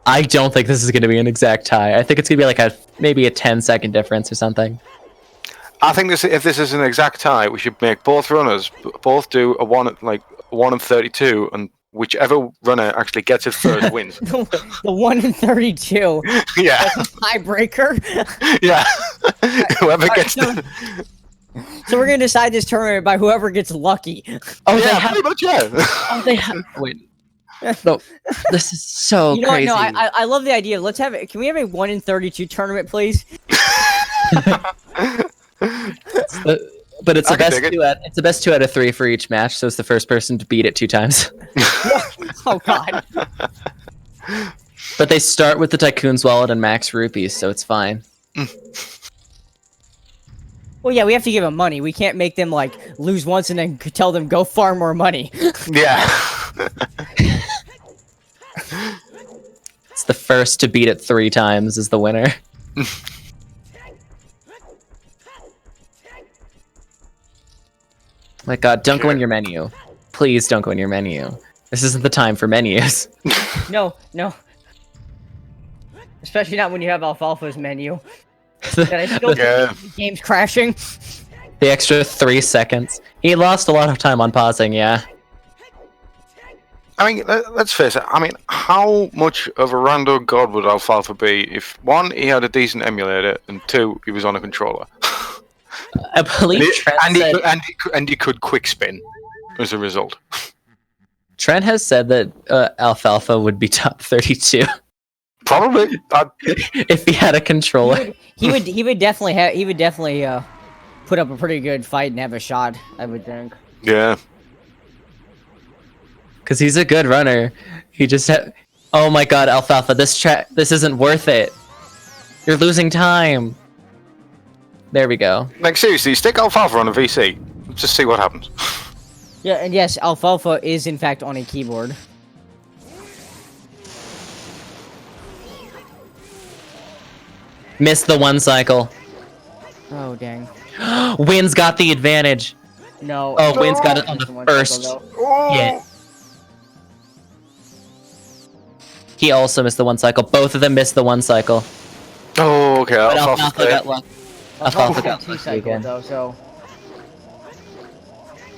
I don't think this is going to be an exact tie. I think it's going to be like maybe a 10-second difference or something. I think if this is an exact tie, we should make both runners both do a 1 and 32, and whichever runner actually gets it first wins. The 1 in 32. Yeah. That's a tiebreaker. Yeah. Whoever gets So we're gonna decide this tournament by whoever gets lucky. Oh, yeah, they have. pretty much, yeah. Oh, they have. Wait. No, this is so You know what? crazy. No, I love the idea. Let's have it. Can we have a 1 in 32 tournament, please? But it's I a can best dig it. it's a best 2 out of 3 for each match, so it's the first person to beat it 2 times. Oh God. But they start with the Tycoon's Wallet and max rupees, so it's fine. Well, yeah, we have to give them money. We can't make them like lose once and then tell them go farm more money. Yeah. It's the first to beat it 3 times is the winner. My god, don't go in your menu. Please don't go in your menu. This isn't the time for menus. No. Especially not when you have Alfalfa's menu. That I still Yeah. think the game's crashing. The extra 3 seconds. He lost a lot of time on pausing, yeah. I mean, let's face it. I mean, how much of a rando god would Alfalfa be if, one, he had a decent emulator, and two, he was on a controller? I believe And he could quick spin as a result. Trent has said that Alfalfa would be top 32 Probably. if he had a controller. He would definitely put up a pretty good fight and have a shot, I would think. Yeah. Because he's a good runner. He just oh my god, Alfalfa, this isn't worth it. You're losing time. There we go. Like, seriously, stick Alfalfa on a VC. Just see what happens. Yeah, and yes, Alfalfa is in fact on a keyboard. Missed the 1 cycle. Oh dang. Wynn's got the advantage. No. Oh, Wynn's got it on the One first cycle, though. hit. He also missed the 1 cycle. Both of them missed the 1 cycle. Oh, okay. But Alfalfa's Alfalfa great. got lucky. Alfalfa got Two lucky cycle again. though, so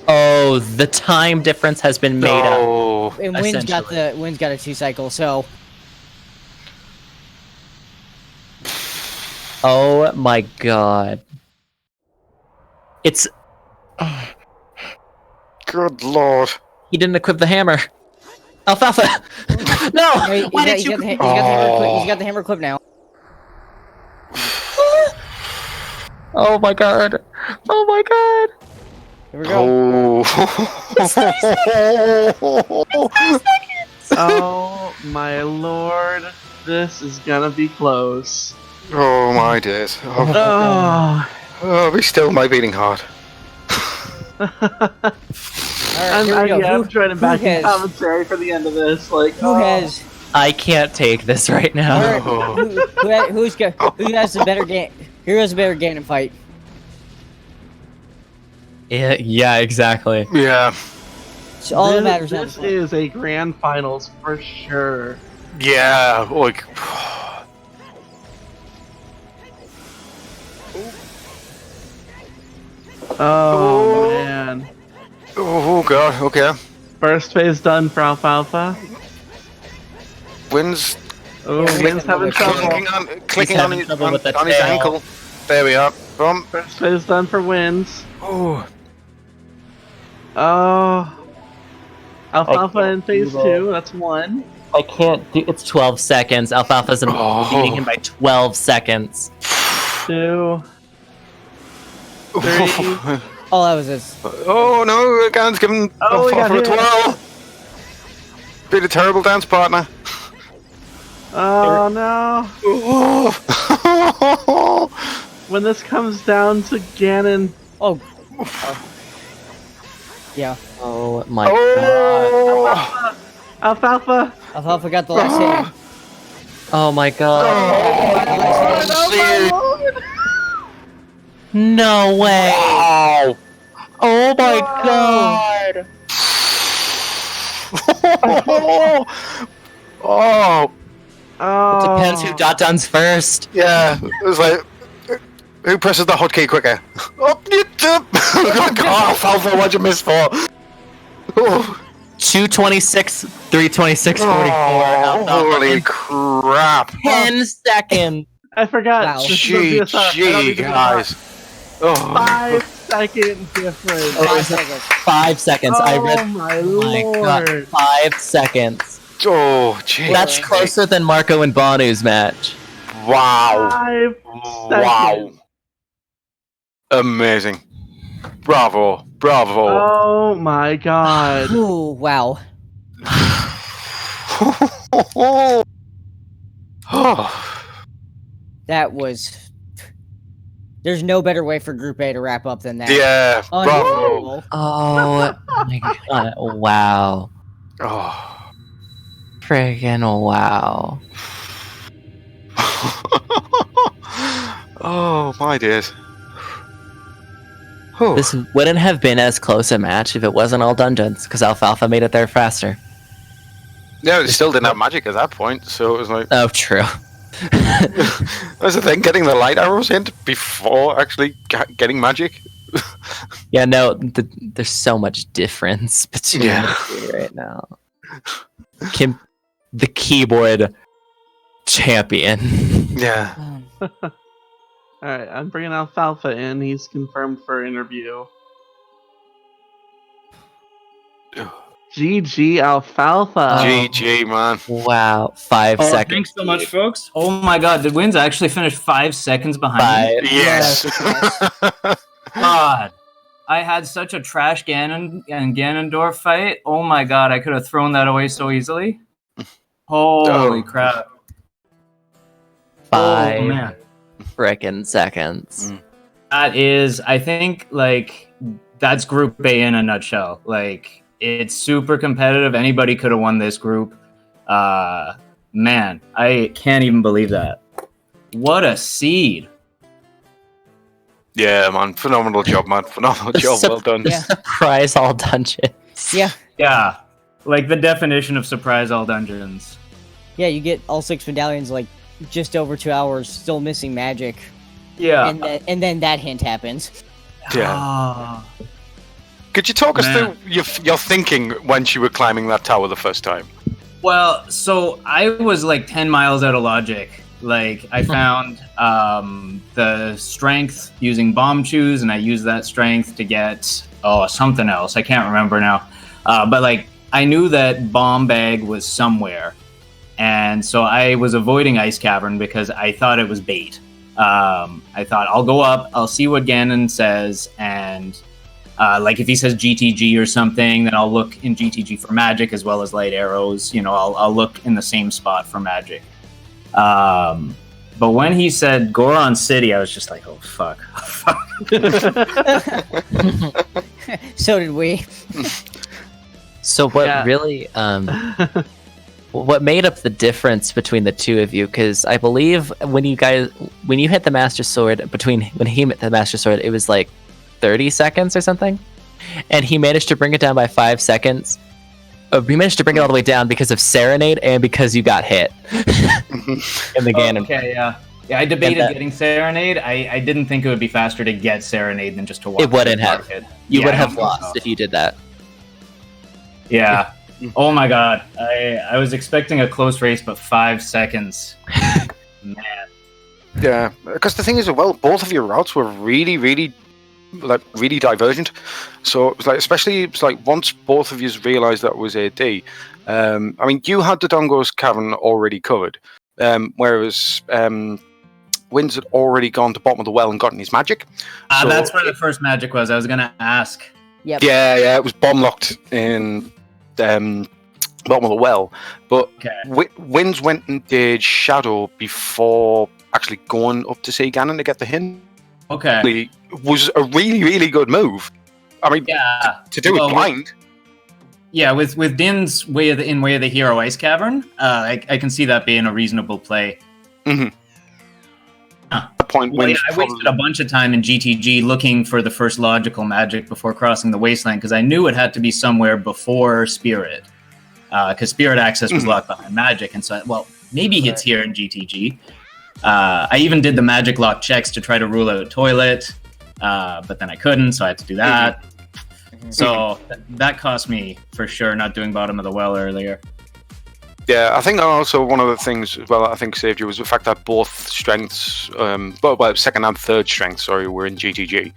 Oh, the time difference has been made up. No. and Wynn's got a 2 cycle, so Oh my god. It's... Good lord. He didn't equip the hammer. Alfalfa! No! Why did you... he's got the hammer clip now. Oh my god. Oh my god. Here we go. Oh my lord, this is gonna be close. Oh my days. Oh, We still my beating heart. Alright, here we go. I'm trying to back in has- commentary for the end of this. Like, Who has I can't take this right now. Alright, who has the better game? Who has a better game and fight? Yeah, exactly. Yeah. So all that matters now. This is a grand finals for sure. Yeah. Like. Oh man. Oh god. Okay. First phase done for Alfalfa. Wynn's Oh, Wynn's having trouble. clicking on having his, trouble with the on his tail. ankle. There we are. Boom. First phase done for Wynn's. Oh. Oh. Alfalfa in phase do that. 2, that's 1. I can't do... It's 12 seconds. Alfalfa's beating him by 12 seconds. 2. 3. Oh, that was it. Oh no, Gan's giving Oh, we got for a hit. twirl. Been a terrible dance partner. Oh no. Oh. When this comes down to Ganon. Oh. Yeah. Oh my god. Oh. Alfalfa! Alfalfa got the last hit. Oh my god. Oh, No way. wow. Oh my god. Oh. Oh. Depends who dot done's first. Yeah. It was like, who presses the hotkey quicker? Oh, Alfalfa, what'd you miss for? Oh. 226, 326, 44. Holy crap. 10 seconds. I forgot. Wow. This is a DSR. I don't need to do guys. that. Oh. 5 second difference. Oh, it was 5 seconds. I read. Oh my Oh my god. lord. 5 seconds. Oh, jeez. That's closer than Marco and Banu's match. Wow. 5 Wow. seconds. Amazing. Bravo. Bravo. Oh my god. Ooh, wow. Oh. That was. There's no better way for Group A to wrap up than that. Yeah. Bravo. Unbelievable. Oh my god. Wow. Oh. Friggin' wow. Oh, my days. This wouldn't have been as close a match if it wasn't all dungeons, because Alfalfa made it there faster. Yeah, they still didn't have magic at that point, so it was like... Oh, true. That's the thing, getting the light arrows in before actually getting magic. Yeah, no, there's so much difference between the two right now. Kim, the keyboard champion. Yeah. Alright, I'm bringing Alfalfa in. He's confirmed for interview. GG Alfalfa. GG, man. Wow, 5 seconds. Thanks so much, folks. Oh my god, did Winds actually finish 5 seconds behind me? Yes. God. I had such a trash Ganon and Ganondorf fight. Oh my god, I could have thrown that away so easily. Holy crap. 5 man. frickin' seconds. That is, I think, like, that's Group A in a nutshell. Like, it's super competitive. Anybody could have won this group. Man, I can't even believe that. What a seed. Yeah, man. Phenomenal job, man. Phenomenal job. Well done. Yeah. Surprise all dungeons. Yeah. Yeah. Like the definition of surprise all dungeons. Yeah, you get all 6 medallions like just over 2 hours, still missing magic. Yeah. And then that hint happens. Yeah. Ah. Could you talk us through your thinking when you were climbing that tower the first time? Well, so I was like 10 miles out of logic. Like, I found the strength using bomb chews, and I used that strength to get, something else. I can't remember now. But, like, I knew that bomb bag was somewhere. And so I was avoiding Ice Cavern because I thought it was bait. I thought, I'll go up, I'll see what Ganon says, and... like if he says GTG or something, then I'll look in GTG for magic as well as light arrows. You know, I'll look in the same spot for magic. But when he said Goron City, I was just like, oh fuck. So did we. So what really, what made up the difference between the two of you? Because I believe when you hit the Master Sword, when he hit the Master Sword, it was like 30 seconds or something, and he managed to bring it down by 5 seconds. We managed to bring it all the way down because of Serenade and because you got hit in the Ganon. Okay, yeah. I debated getting Serenade. I didn't think it would be faster to get Serenade than just to walk. It wouldn't have. You would have lost so. if you did that. Yeah. Oh my god. I was expecting a close race, but 5 seconds. Man. Yeah, because the thing is, well, both of your routes were really divergent. So it was like, especially it's like once both of you realized that was AD. I mean, you had the Dongo's Cavern already covered, whereas Winds had already gone to bottom of the well and gotten his magic. So That's where the first magic was. I was gonna ask. Yep. Yeah, it was bomb locked in bottom of the well. But Winds went and did Shadow before actually going up to see Ganon to get the hint. Okay. Was a really, really good move. I mean, to do it blind. With Din's way of the hero Ice Cavern, I can see that being a reasonable play. Mm-hmm. I wasted a bunch of time in GTG looking for the first logical magic before crossing the wasteland because I knew it had to be somewhere before Spirit, because Spirit access was locked behind magic, and so maybe it's here in GTG. I even did the magic lock checks to try to rule out a toilet, but then I couldn't, so I had to do that. So that cost me for sure not doing bottom of the well earlier. Yeah, I think also one of the things as well that I think saved you was the fact that both strengths, second and third strengths, were in GTG,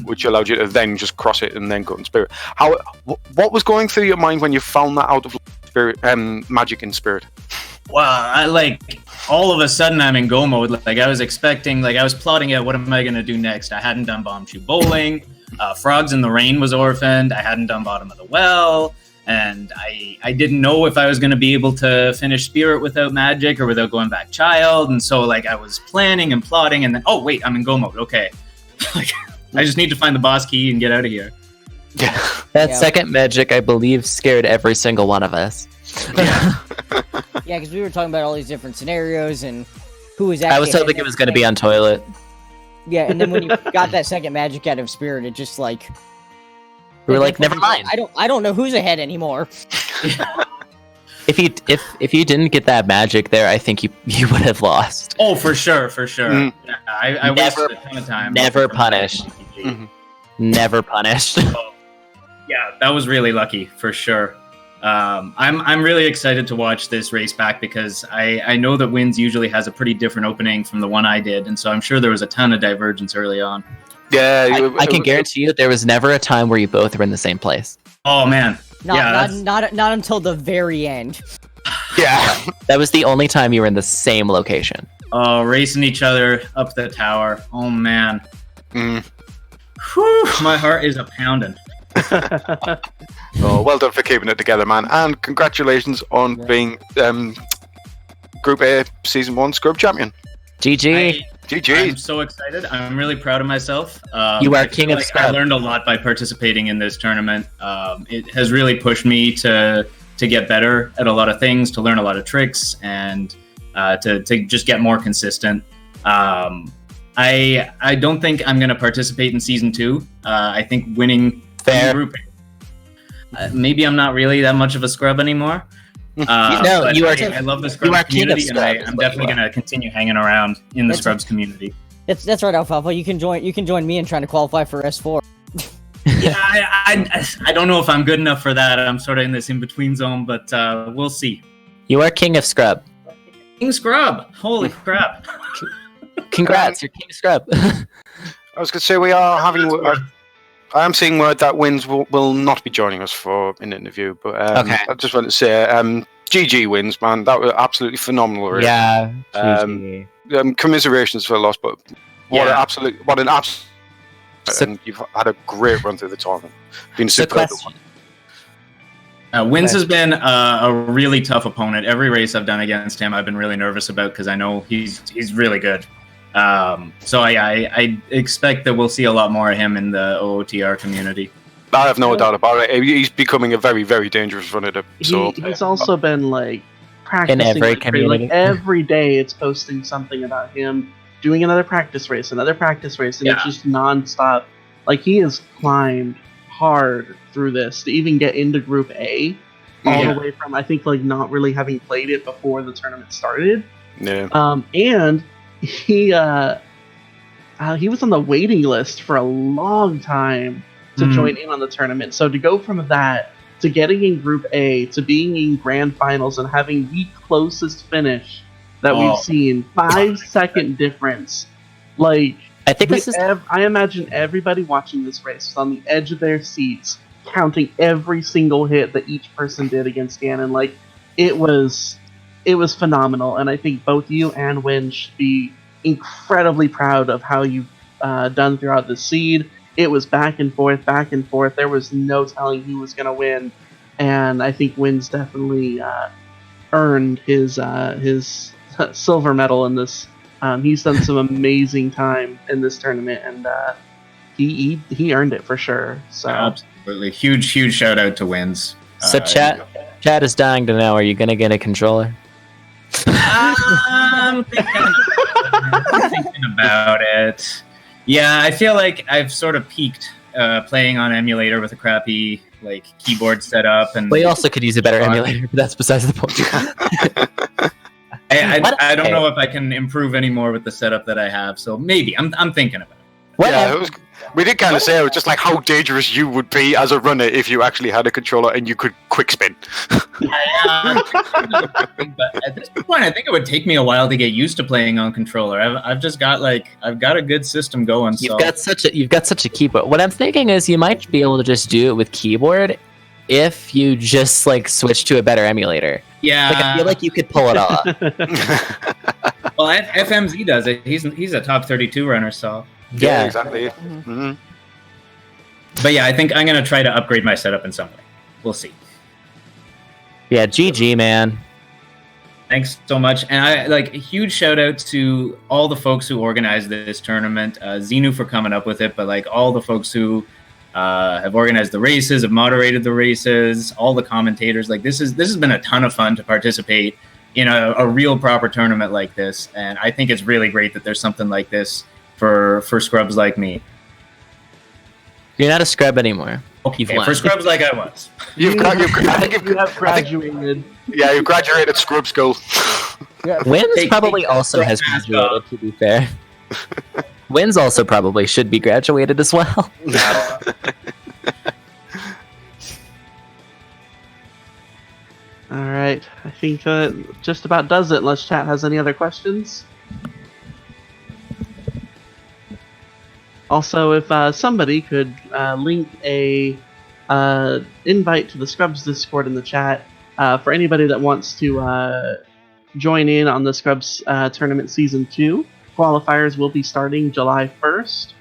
which allowed you to then just cross it and then go in Spirit. What was going through your mind when you found that out of Spirit, magic in Spirit? Well, all of a sudden I'm in go mode. Like I was expecting, I was plotting out what am I going to do next. I hadn't done Bomb Shoe Bowling. Frogs in the Rain was orphaned. I hadn't done Bottom of the Well. And I didn't know if I was going to be able to finish Spirit without magic or without going back Child. And so I was planning and plotting and then, oh wait, I'm in go mode. Okay. I just need to find the boss key and get out of here. Yeah. That second magic, I believe, scared every single one of us. Yeah, because we were talking about all these different scenarios and who was actually... I was hoping it was going to be on toilet. Yeah, and then when you got that second magic out of Spirit, it just like We were like, never mind. I don't know who's ahead anymore. If you didn't get that magic there, I think you would have lost. Oh, for sure. Yeah, I Never- wasted a ton of time. never punished. Never punished. Yeah, that was really lucky for sure. I'm really excited to watch this race back because I know that Winds usually has a pretty different opening from the one I did, and so I'm sure there was a ton of divergence early on. Yeah, I can guarantee you there was never a time where you both were in the same place. Oh man, Not until the very end. Yeah. That was the only time you were in the same location. Racing each other up the tower. Oh man, Mm. Whew, my heart is a pounding. Oh, well done for keeping it together, man, and congratulations on being Group A Season 1 Scrub Champion. GG. GG. I'm so excited. I'm really proud of myself. You are I king feel of like Scrub. I learned a lot by participating in this tournament. It has really pushed me to get better at a lot of things, to learn a lot of tricks, and to just get more consistent. I don't think I'm going to participate in Season 2. I think winning Fair. Group maybe I'm not really that much of a scrub anymore. No, but you are- I love the Scrubs you are king of community, and Scrub, is I'm what you definitely are. going to continue hanging around in the That's Scrubs community. That's right, Alfalfa. You can join me in trying to qualify for S4. Yeah, I don't know if I'm good enough for that. I'm sort of in this in-between zone, but we'll see. You are king of Scrub. King Scrub! Holy crap! Congrats, you're king of Scrub. I was going to say we are having. I am seeing word that Wins will not be joining us for an interview, but Okay. I just want to say, GG Wins, man. That was absolutely phenomenal. Really. Yeah. Um, Commiserations for the loss, but what an absolute. So- And you've had a great run through the tournament. Been So superb. question. Wins has been a really tough opponent. Every race I've done against him, I've been really nervous about because I know he's really good. So I expect that we'll see a lot more of him in the OOTR community. I have no doubt about it. He's becoming a very, very dangerous runner. So He's also been like practicing every like, community. like every day. It's posting something about him doing another practice race, and it's just nonstop. Like he has climbed hard through this to even get into Group A, all the way from I think like not really having played it before the tournament started. yeah. And he was on the waiting list for a long time to join in on the tournament. So to go from that to getting in Group A to being in Grand Finals and having the closest finish that we've seen, 5-second difference. Like I think this is I imagine everybody watching this race was on the edge of their seats, counting every single hit that each person did against Ganon. Like it was phenomenal, and I think both you and Win should be incredibly proud of how you've done throughout the seed. It was back and forth. There was no telling who was going to win, and I think Win's definitely earned his silver medal in this. He's done some amazing time in this tournament, and he earned it for sure. So Absolutely, huge shout out to Wins. so. Chat is dying to know. Are you gonna get a controller? I'm thinking about it. Yeah, I feel like I've sort of peaked playing on emulator with a crappy like keyboard setup, and Well, you also could use a better emulator, but that's besides the point. I don't know if I can improve any more with the setup that I have. So maybe I'm thinking about it. Yeah, we did kind of say it was just like how dangerous you would be as a runner if you actually had a controller and you could quick spin. But at this point, I think it would take me a while to get used to playing on controller. I've just got I've got a good system going. You've got such a keyboard. What I'm thinking is you might be able to just do it with keyboard if you just like switch to a better emulator. Yeah, Like I feel like you could pull it off. well, FMZ does it. He's a top 32 runner, so. Yeah, exactly. Mm-hmm. But yeah, I think I'm gonna try to upgrade my setup in some way. We'll see. Yeah, GG, man. Thanks so much, and a huge shout out to all the folks who organized this tournament. Xenu for coming up with it, but all the folks who have organized the races, have moderated the races, all the commentators. This has been a ton of fun to participate in a real proper tournament like this, and I think it's really great that there's something like this for scrubs like me. You're not a scrub anymore. Okay, You've won. for scrubs like I was. I think You have graduated. yeah, you graduated Scrub School. Yeah, Wins Take- probably take also the has mask graduated, off. to be fair. Wins also probably should be graduated as well. All right, I think just about does it. Unless chat has any other questions. Also, if somebody could link a invite to the Scrubs Discord in the chat for anybody that wants to join in on the Scrubs Tournament Season 2. Qualifiers will be starting July 1st,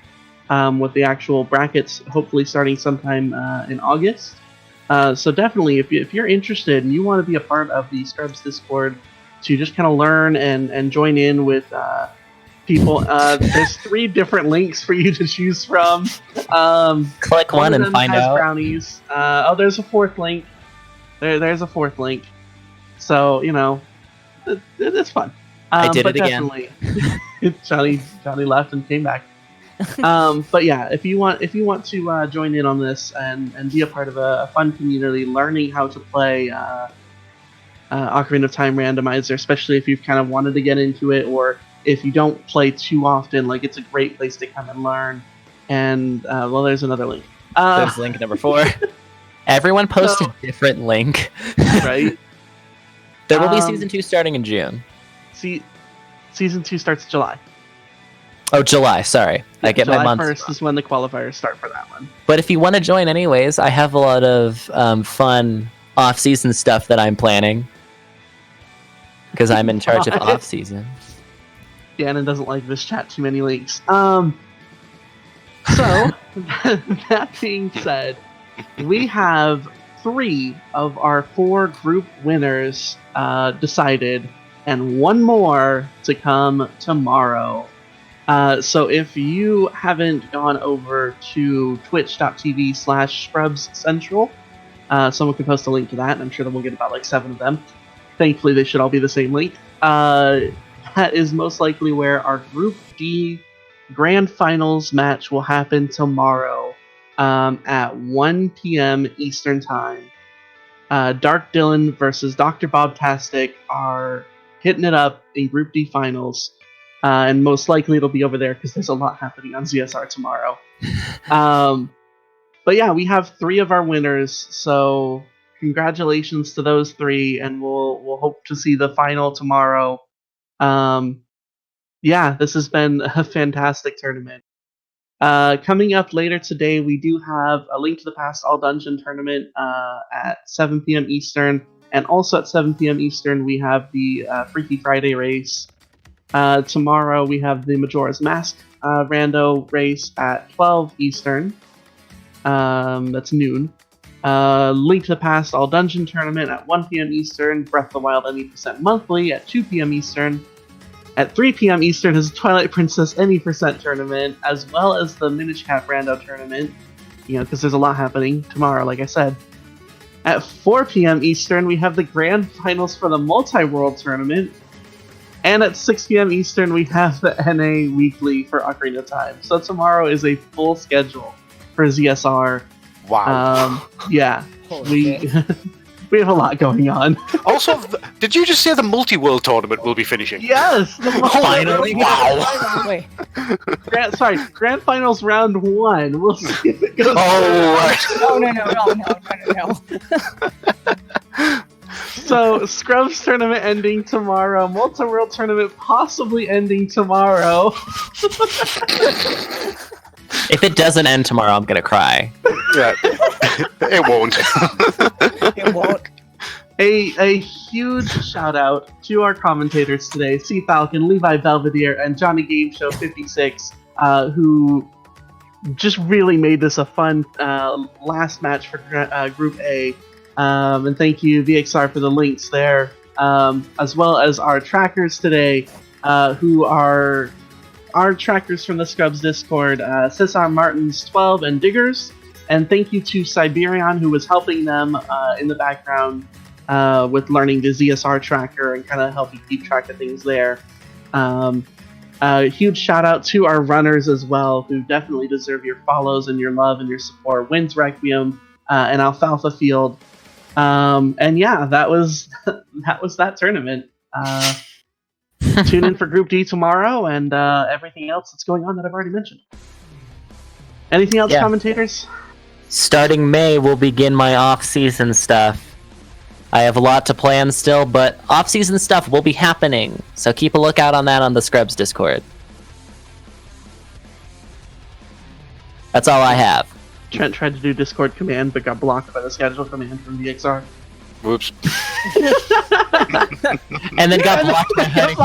with the actual brackets hopefully starting sometime in August. So definitely, if you're interested and you want to be a part of the Scrubs Discord to just kind of learn and join in with people, there's 3 different links for you to choose from. Click one of and them find has out. brownies. There's a 4th link. There's a 4th link. So it's fun. I did but it again. Definitely, Johnny left and came back. But yeah, if you want to join in on this and be a part of a fun community, learning how to play Ocarina of Time Randomizer, especially if you've kind of wanted to get into it, or if you don't play too often, like it's a great place to come and learn. And there's another link. There's link number 4. Everyone post a different link. Right. There will be season 2 starting in June. Season 2 starts July. Oh, July. Sorry, I get July my months. 1st is when the qualifiers start for that one. But if you want to join anyways, I have a lot of fun off-season stuff that I'm planning because I'm in charge of What? off-season. Gannon doesn't like this chat too many links. So that being said, we have 3 of our 4 group winners decided, and 1 more to come tomorrow. So if you haven't gone over to twitch.tv/ScrubsCentral, someone can post a link to that, and I'm sure that we'll get about like 7 of them. Thankfully, they should all be the same link. That is most likely where our Group D Grand Finals match will happen tomorrow at 1 p.m. Eastern Time. Dark Dylan versus Dr. Bobtastic are hitting it up in Group D Finals. And most likely it'll be over there because there's a lot happening on ZSR tomorrow. But yeah, we have 3 of our winners, so congratulations to those 3, and we'll hope to see the final tomorrow. Yeah, this has been a fantastic tournament. Coming up later today, we do have a Link to the Past All Dungeon tournament at 7 p.m. Eastern, and also at 7 p.m. Eastern we have the Freaky Friday race. Tomorrow we have the Majora's Mask rando race at 12 Eastern. That's noon. Link to the Past All Dungeon tournament at 1 p.m. Eastern. Breath of the Wild Any% Monthly at 2 p.m. Eastern. At 3 p.m. Eastern is Twilight Princess Any% tournament, as well as the Minish Cap rando tournament. Because there's a lot happening tomorrow, like I said. At 4 p.m. Eastern, we have the Grand Finals for the Multi-World Tournament. And at 6 p.m. Eastern, we have the NA Weekly for Ocarina of Time. So tomorrow is a full schedule for ZSR. Wow. Yeah, Holy shit. we have a lot going on. Also, did you just say the multi-world tournament will be finishing? Yes! Finally. Wow. Wait, Grand Finals Round 1. We'll see if it goes. Oh, right. no. So, Scrubs tournament ending tomorrow. Multi-World tournament possibly ending tomorrow. If it doesn't end tomorrow, I'm gonna cry. Yeah. It won't. It won't. A huge shout out to our commentators today, C Falcon, Levi Belvedere, and Johnny Game Show 56, who just really made this a fun last match for Group A. And thank you, VXR, for the links there, as well as our trackers today, who are our trackers from the Scrubs Discord, Cesar Martins 12 and Diggers. And thank you to Siberian, who was helping them in the background with learning the ZSR tracker and kind of helping keep track of things there. Huge shout out to our runners as well, who definitely deserve your follows and your love and your support. WindsRequiem and Alfalfafield. And yeah, that was that tournament. Tune in for Group D tomorrow and everything else that's going on that I've already mentioned. Anything else, commentators? Starting May, we'll begin my off-season stuff. I have a lot to plan still, but off-season stuff will be happening, so keep a lookout on that on the Scrubs Discord. That's all I have. Trent tried to do Discord command, but got blocked by the schedule command from VXR. Whoops. And then got blocked by heading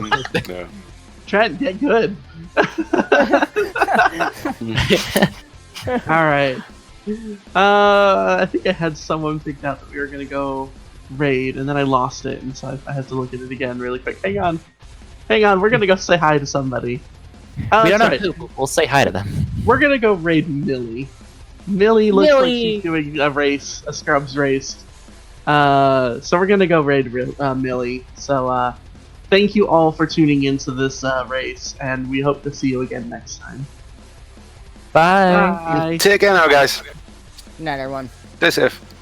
here. No. Trent, get good. Alright. I think I had someone picked out that we were going to go raid, and then I lost it, and so I had to look at it again really quick. Hang on, we're going to go say hi to somebody. We don't know who, but we'll say hi to them. We're going to go raid Millie. Millie looks like she's doing a race, a Scrubs race. So we're going to go raid Millie. So thank you all for tuning into this race, and we hope to see you again next time. Bye. Bye. Take care now, guys. Night, everyone. Stay safe.